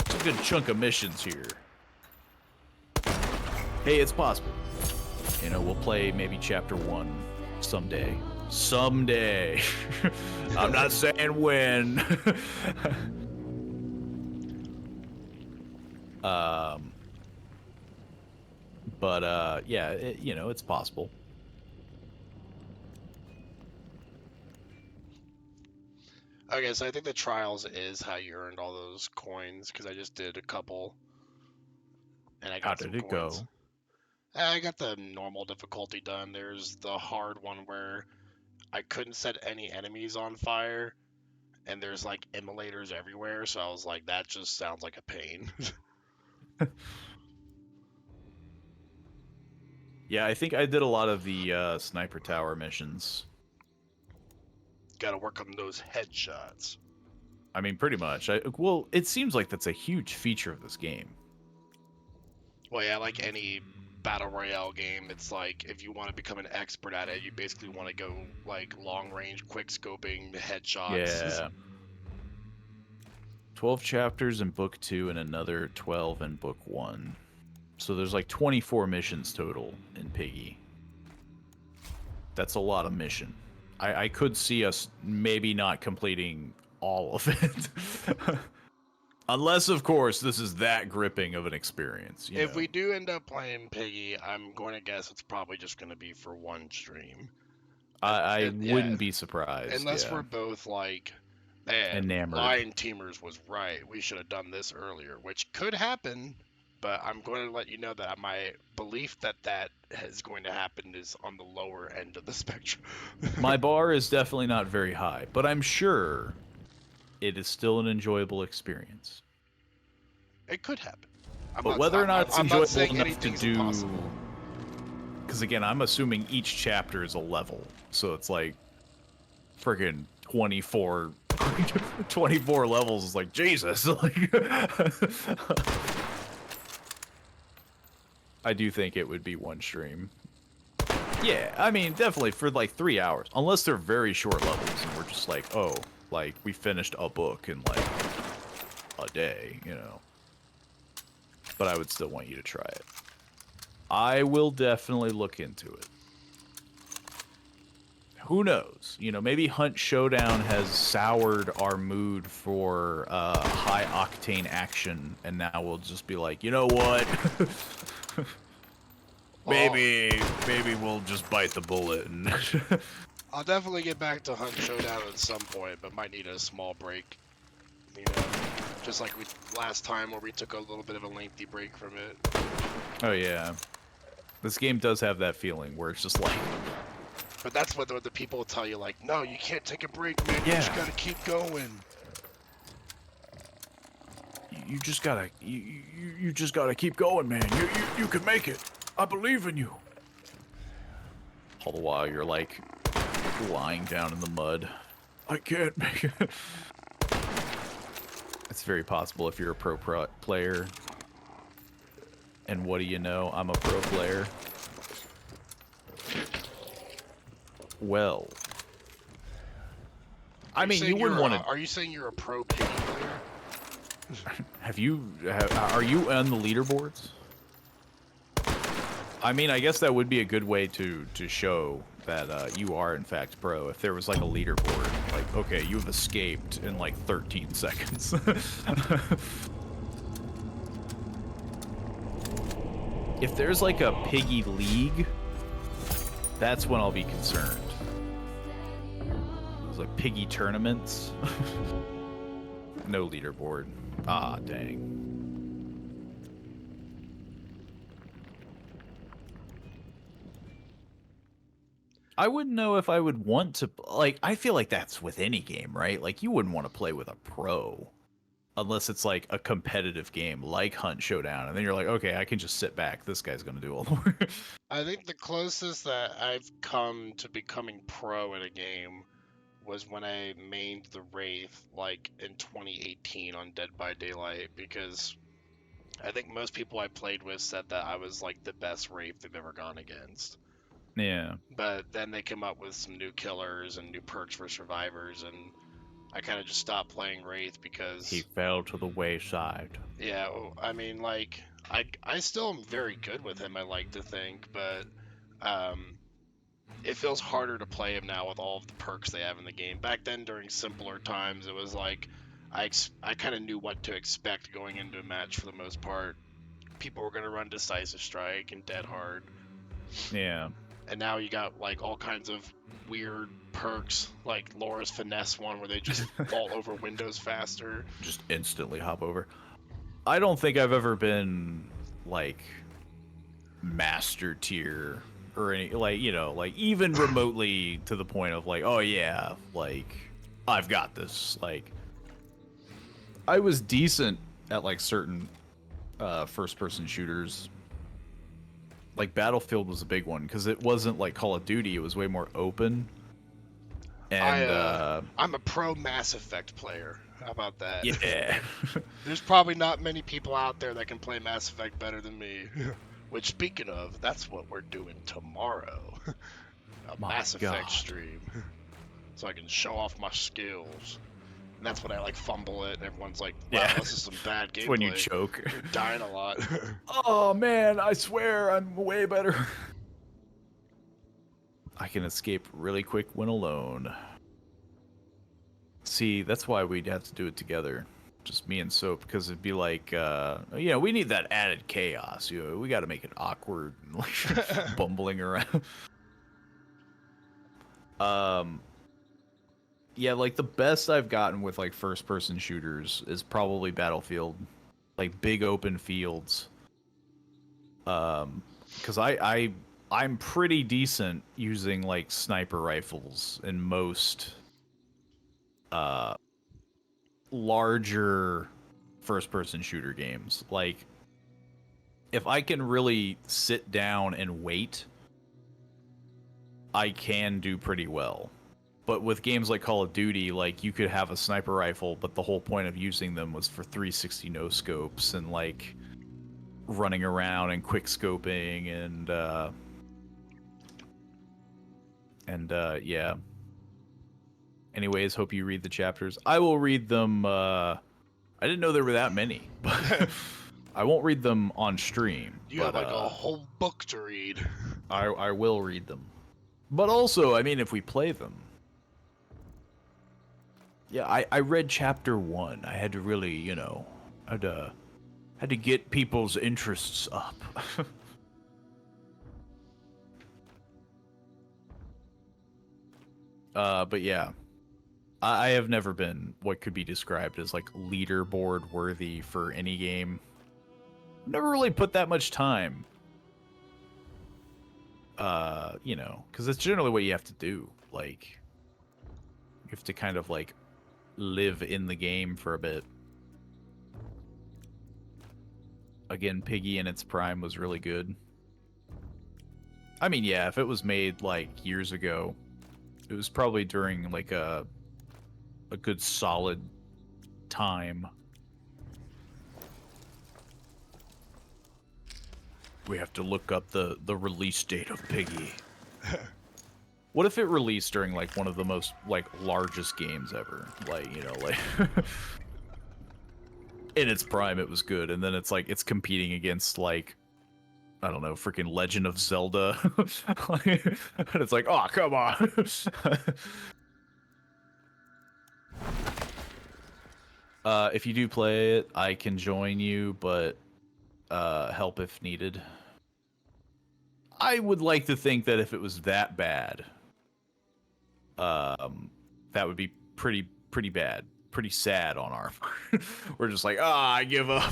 S3: It's a good chunk of missions here. Hey, it's possible. You know, we'll play maybe chapter 1 someday. Someday. I'm not saying when. Yeah, you know, it's possible.
S2: Okay, so I think the trials is how you earned all those coins, because I just did a couple, and I
S3: How
S2: got some
S3: did it
S2: coins.
S3: go?
S2: I got the normal difficulty done. There's the hard one where I couldn't set any enemies on fire, and there's like immolators everywhere, so I was like, that just sounds like a pain.
S3: Yeah, I think I did a lot of the sniper tower missions.
S2: Gotta work on those headshots.
S3: I mean, pretty much. Well, it seems like that's a huge feature of this game.
S2: Well, yeah, like any battle royale game, it's like if you want to become an expert at it, you basically want to go like long range, quick scoping, headshots.
S3: Yeah. 12 chapters in book 2 and another 12 in book 1. So there's like 24 missions total in Piggy. That's a lot of mission. I could see us maybe not completing all of it. Unless, of course, this is that gripping of an experience. You
S2: If
S3: know?
S2: we do end up playing Piggy, I'm going to guess it's probably just going to be for one stream.
S3: I
S2: Yeah,
S3: wouldn't be surprised.
S2: unless
S3: Yeah.
S2: we're both like, man,
S3: Enamored.
S2: Lion Teamers was right. We should have done this earlier, which could happen. But I'm going to let you know that my belief that that is going to happen is on the lower end of the spectrum.
S3: My bar is definitely not very high, but I'm sure it is still an enjoyable experience.
S2: It could happen. I'm
S3: But
S2: not,
S3: whether or not it's
S2: I'm not
S3: enjoyable
S2: saying
S3: enough to
S2: anything's
S3: do,
S2: impossible.
S3: because again, I'm assuming each chapter is a level, so it's like friggin' 24, 24 levels is like Jesus. Like, I do think it would be one stream. Yeah, I mean, definitely for like 3 hours, unless they're very short levels and we're just like, oh, like we finished a book in like a day, you know. But I would still want you to try it. I will definitely look into it. Who knows? You know, maybe Hunt Showdown has soured our mood for high octane action, and now we'll just be like, you know what? maybe we'll just bite the bullet. And
S2: I'll definitely get back to Hunt Showdown at some point, but might need a small break. You know, just like we last time where we took a little bit of a lengthy break from it.
S3: Oh yeah, this game does have that feeling where it's just like.
S2: But that's what the people will tell you, like, no, you can't take a break, man. You
S3: Yeah.
S2: just gotta keep going.
S3: You just gotta you just gotta keep going, man. You can make it. I believe in you. All the while you're like lying down in the mud. I can't make it. It's very possible if you're a pro player. And what do you know? I'm a pro player. Well, I mean, you wouldn't want to.
S2: Are you saying you're a pro piggy player?
S3: Have you? Are you on the leaderboards? I mean, I guess that would be a good way to show that you are in fact pro. If there was like a leaderboard, like, okay, you've escaped in like 13 seconds. If there's like a piggy league, that's when I'll be concerned. There's like piggy tournaments. No leaderboard. Ah, dang. I wouldn't know if I would want to, like, I feel like that's with any game, right? Like, you wouldn't want to play with a pro unless it's like a competitive game like Hunt Showdown. And then you're like, okay, I can just sit back. This guy's going to do all the work.
S2: I think the closest that I've come to becoming pro in a game was when I mained the Wraith, like, in 2018 on Dead by Daylight, because I think most people I played with said that I was, like, the best Wraith they've ever gone against.
S3: Yeah.
S2: But then they came up with some new killers and new perks for survivors, and I kind of just stopped playing Wraith because
S3: He fell to the wayside.
S2: yeah, I mean, like, I still am very good with him, I like to think, but it feels harder to play him now with all of the perks they have in the game. Back then, during simpler times, it was like I kind of knew what to expect going into a match for the most part. People were gonna run Decisive Strike and Dead Hard.
S3: Yeah.
S2: And now you got like all kinds of weird perks, like Laura's Finesse one, where they just fall over windows faster.
S3: Just instantly hop over. I don't think I've ever been like master tier or any, like, you know, like even remotely to the point of like, oh yeah, like I've got this. Like, I was decent at like certain first person shooters. Like Battlefield was a big one because it wasn't like Call of Duty, it was way more open. And
S2: I'm a pro Mass Effect player. How about that?
S3: yeah.
S2: There's probably not many people out there that can play Mass Effect better than me. Which, speaking of, that's what we're doing tomorrow. A
S3: My
S2: Mass Effect
S3: God.
S2: stream. So I can show off my skills. And that's when I, like, fumble it, and everyone's like, wow,
S3: Yeah.
S2: this is some bad gameplay.
S3: When you choke.
S2: You're dying a lot.
S3: Oh man, I swear I'm way better. I can escape really quick when alone. See, that's why we'd have to do it together. Just me and Soap, because it'd be like, you know, we need that added chaos. You know, we got to make it awkward and like bumbling around. Yeah, like the best I've gotten with like first-person shooters is probably Battlefield, like big open fields. Because I'm pretty decent using like sniper rifles in most larger first-person shooter games. Like, if I can really sit down and wait, I can do pretty well. But with games like Call of Duty, like, you could have a sniper rifle, but the whole point of using them was for 360 no scopes and like running around and quick scoping and yeah. Anyways, hope you read the chapters. I will read them. I didn't know there were that many, but I won't read them on stream.
S2: You
S3: but,
S2: have like a whole book to read.
S3: I will read them. But also, I mean, if we play them. Yeah, I read chapter 1. I had to really, you know, had to get people's interests up. But yeah, I have never been what could be described as like leaderboard worthy for any game. Never really put that much time. You know, because that's generally what you have to do. Like, you have to kind of like live in the game for a bit. Again, Piggy in its prime was really good. I mean, yeah, if it was made like years ago, it was probably during like a good solid time. We have to look up the release date of Piggy. What if it released during like one of the most like largest games ever? Like, you know, like in its prime it was good, and then it's like it's competing against like, I don't know, freaking Legend of Zelda. And it's like, oh, come on. If you do play it, I can join you, but help if needed. I would like to think that if it was that bad, that would be pretty bad, pretty sad on our part. We're just like, I give up.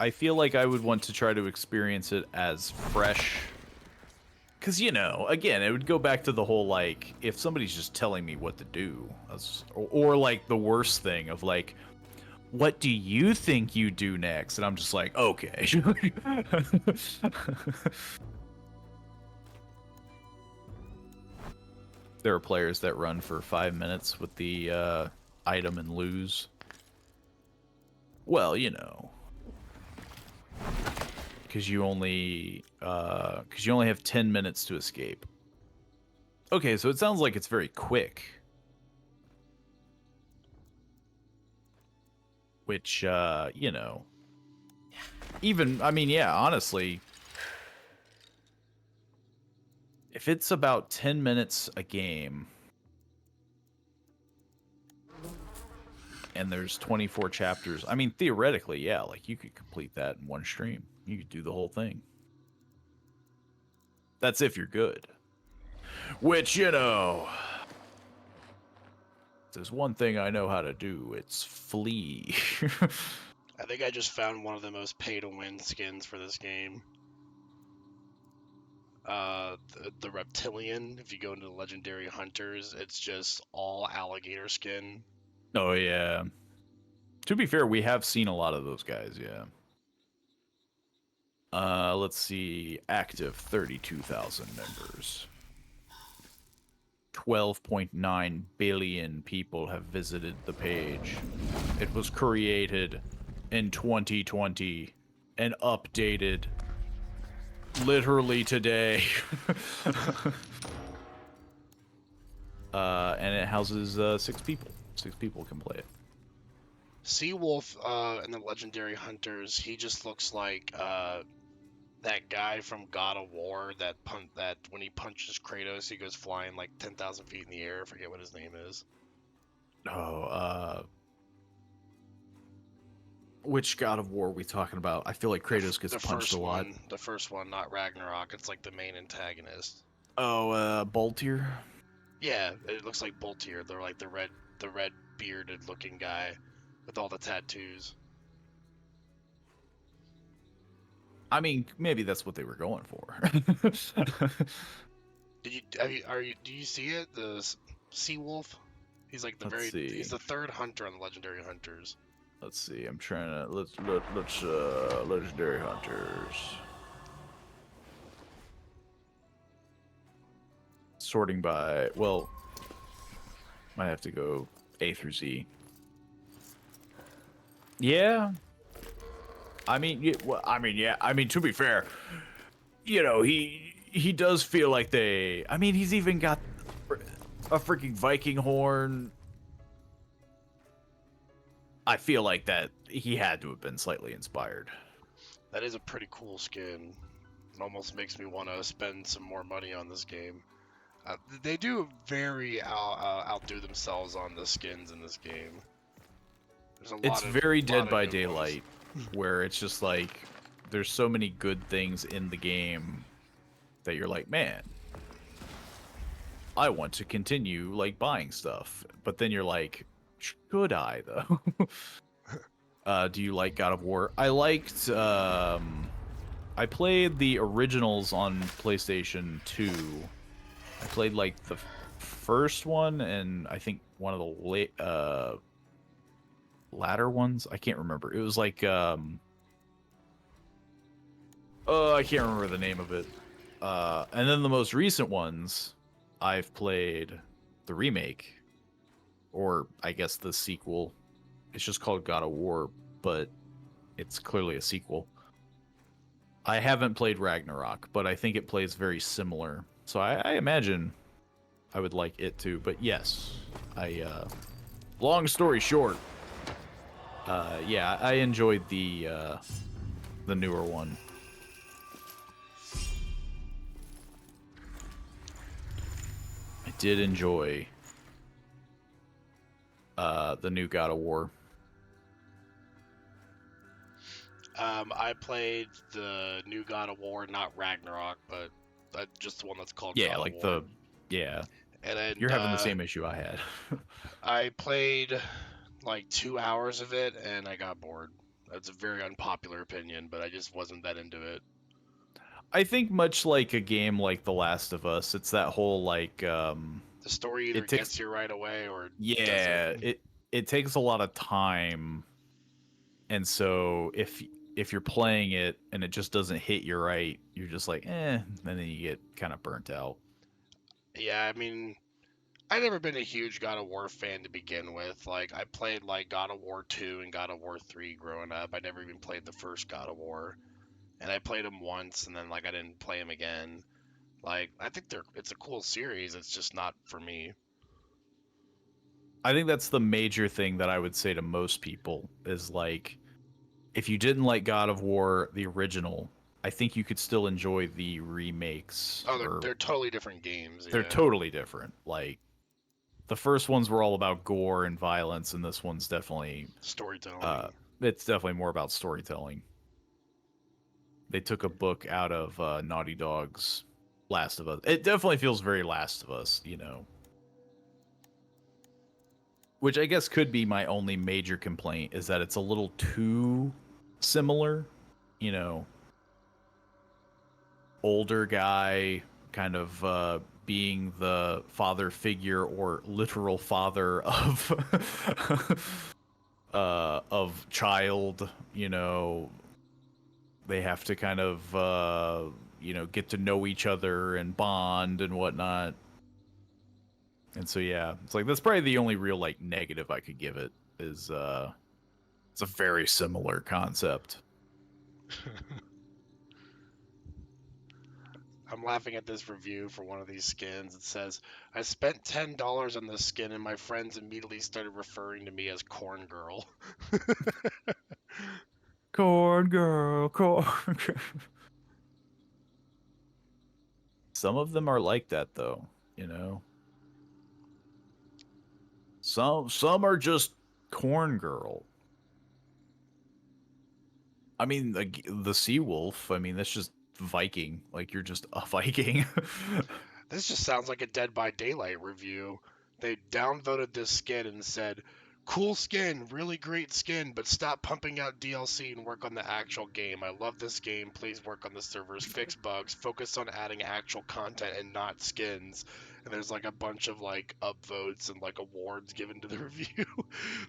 S3: I feel like I would want to try to experience it as fresh. Because, you know, again, it would go back to the whole, like, if somebody's just telling me what to do, or like, the worst thing of, like, what do you think you do next? And I'm just like, okay. There are players that run for 5 minutes with the item and lose. Well, you know. Because you only have 10 minutes to escape. Okay, so it sounds like it's very quick. Which, you know, even, I mean, yeah, honestly, if it's about 10 minutes a game, and there's 24 chapters, I mean, theoretically, yeah, like, you could complete that in one stream. You could do the whole thing. That's if you're good. Which, you know, there's one thing I know how to do. It's flee.
S2: I think I just found one of the most pay-to-win skins for this game. The reptilian. If you go into the legendary hunters, it's just all alligator skin.
S3: Oh, yeah. To be fair, we have seen a lot of those guys, yeah. Let's see. Active 32,000 members. 12.9 billion people have visited the page. It was created in 2020 and updated literally today. And it houses 6 people. 6 people can play it.
S2: Seawolf in the legendary hunters, he just looks like that guy from God of War that when he punches Kratos, he goes flying like 10,000 feet in the air. I forget what his name is.
S3: Oh, which God of War are we talking about? I feel like Kratos gets punched a lot.
S2: The first one, not Ragnarok. It's like the main antagonist.
S3: Oh, Boltier?
S2: Yeah, it looks like Boltier. They're like the red bearded looking guy with all the tattoos.
S3: I mean, maybe that's what they were going for.
S2: Do you see it? Sea Wolf. He's like
S3: Let's
S2: he's
S3: see.
S2: the third hunter on the Legendary Hunters.
S3: Let's see. I'm trying to let's legendary hunters. Sorting by, well, might have to go A through Z. Yeah. I mean, yeah. I mean, to be fair, he does feel like they. I mean, he's even got a freaking Viking horn. I feel like that he had to have been slightly inspired.
S2: That is a pretty cool skin. It almost makes me want to spend some more money on this game. They do very outdo themselves on the skins in this game. There's a
S3: It's
S2: lot of
S3: very
S2: lot
S3: Dead
S2: of
S3: by
S2: good ones.
S3: Daylight, where it's just like there's so many good things in the game that you're like, man, I want to continue like buying stuff. But then you're like, should I though? Do you like God of War? I liked I played the originals on PlayStation 2. I played like the first one and I think one of the latter ones. I can't remember. It was like oh, I can't remember the name of it. And then the most recent ones, I've played the remake, or I guess the sequel. It's just called God of War, but it's clearly a sequel. I haven't played Ragnarok, but I think it plays very similar. So I imagine I would like it too. But yes, long story short, yeah, I enjoyed the newer one. I did enjoy the new God of War.
S2: I played the new God of War, not Ragnarok, but just the one that's called
S3: Yeah,
S2: God
S3: like
S2: of War.
S3: yeah.
S2: And then
S3: You're having the same issue I had.
S2: I played like 2 hours of it and I got bored. That's a very unpopular opinion, but I just wasn't that into it.
S3: I think much like a game like The Last of Us, it's that whole like
S2: The story either
S3: it takes
S2: gets you right away or
S3: yeah,
S2: doesn't.
S3: it takes a lot of time. And so if you're playing it and it just doesn't hit you right, you're just like, and then you get kind of burnt out.
S2: Yeah, I mean, I've never been a huge God of War fan to begin with. Like, I played like God of War 2 and God of War 3 growing up. I never even played the first God of War. And I played them once and then like I didn't play them again. Like, I think it's a cool series. It's just not for me.
S3: I think that's the major thing that I would say to most people is like if you didn't like God of War the original, I think you could still enjoy the remakes
S2: Oh,
S3: or
S2: they're totally different games.
S3: they're
S2: Yeah.
S3: totally different. Like the first ones were all about gore and violence and this one's definitely
S2: Storytelling.
S3: it's definitely more about storytelling. They took a book out of Naughty Dog's Last of Us. It definitely feels very Last of Us, which I guess could be my only major complaint is that it's a little too similar, you know, older guy kind of being the father figure or literal father of child, they have to kind of get to know each other and bond and whatnot. And so yeah, it's like that's probably the only real like negative I could give it is it's a very similar concept.
S2: I'm laughing at this review for one of these skins. It says, I spent $10 on this skin and my friends immediately started referring to me as Corn Girl.
S3: Corn girl, corn girl. Some of them are like that though. Some are just corn girl. I mean, the sea wolf. I mean, that's just Viking. Like you're just a Viking.
S2: This just sounds like a Dead by Daylight review. They downvoted this skin and said, cool skin, really great skin, but stop pumping out DLC and work on the actual game. I love this game. Please work on the servers, fix bugs, focus on adding actual content and not skins. And there's like a bunch of like upvotes and like awards given to the review.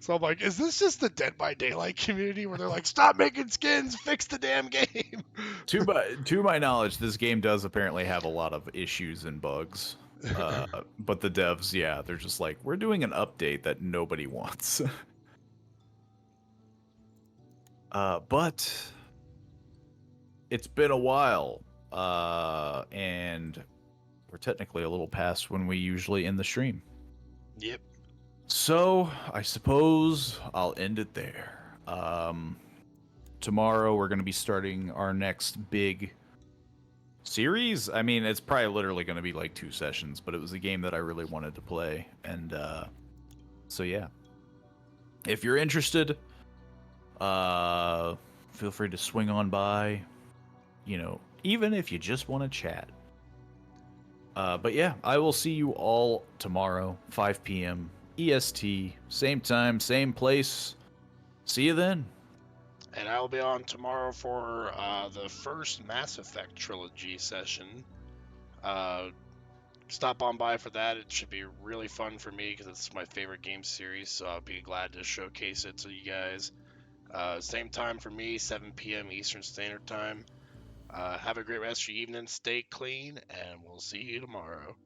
S2: So I'm like, is this just the Dead by Daylight community where they're like, stop making skins, fix the damn game?
S3: To my knowledge, this game does apparently have a lot of issues and bugs. But the devs, yeah, they're just like, we're doing an update that nobody wants. But it's been a while, and we're technically a little past when we usually end the stream.
S2: Yep.
S3: So I suppose I'll end it there. Tomorrow we're going to be starting our next big series. I mean, it's probably literally going to be like 2 sessions, but it was a game that I really wanted to play, and so yeah. If you're interested, feel free to swing on by. You know, even if you just want to chat. But yeah, I will see you all tomorrow, 5 p.m. EST, same time, same place. See you then.
S2: And I'll be on tomorrow for the first Mass Effect trilogy session. Stop on by for that. It should be really fun for me because it's my favorite game series, so I'll be glad to showcase it to you guys. Same time for me, 7 p.m. Eastern Standard Time. Have a great rest of your evening. Stay clean, and we'll see you tomorrow.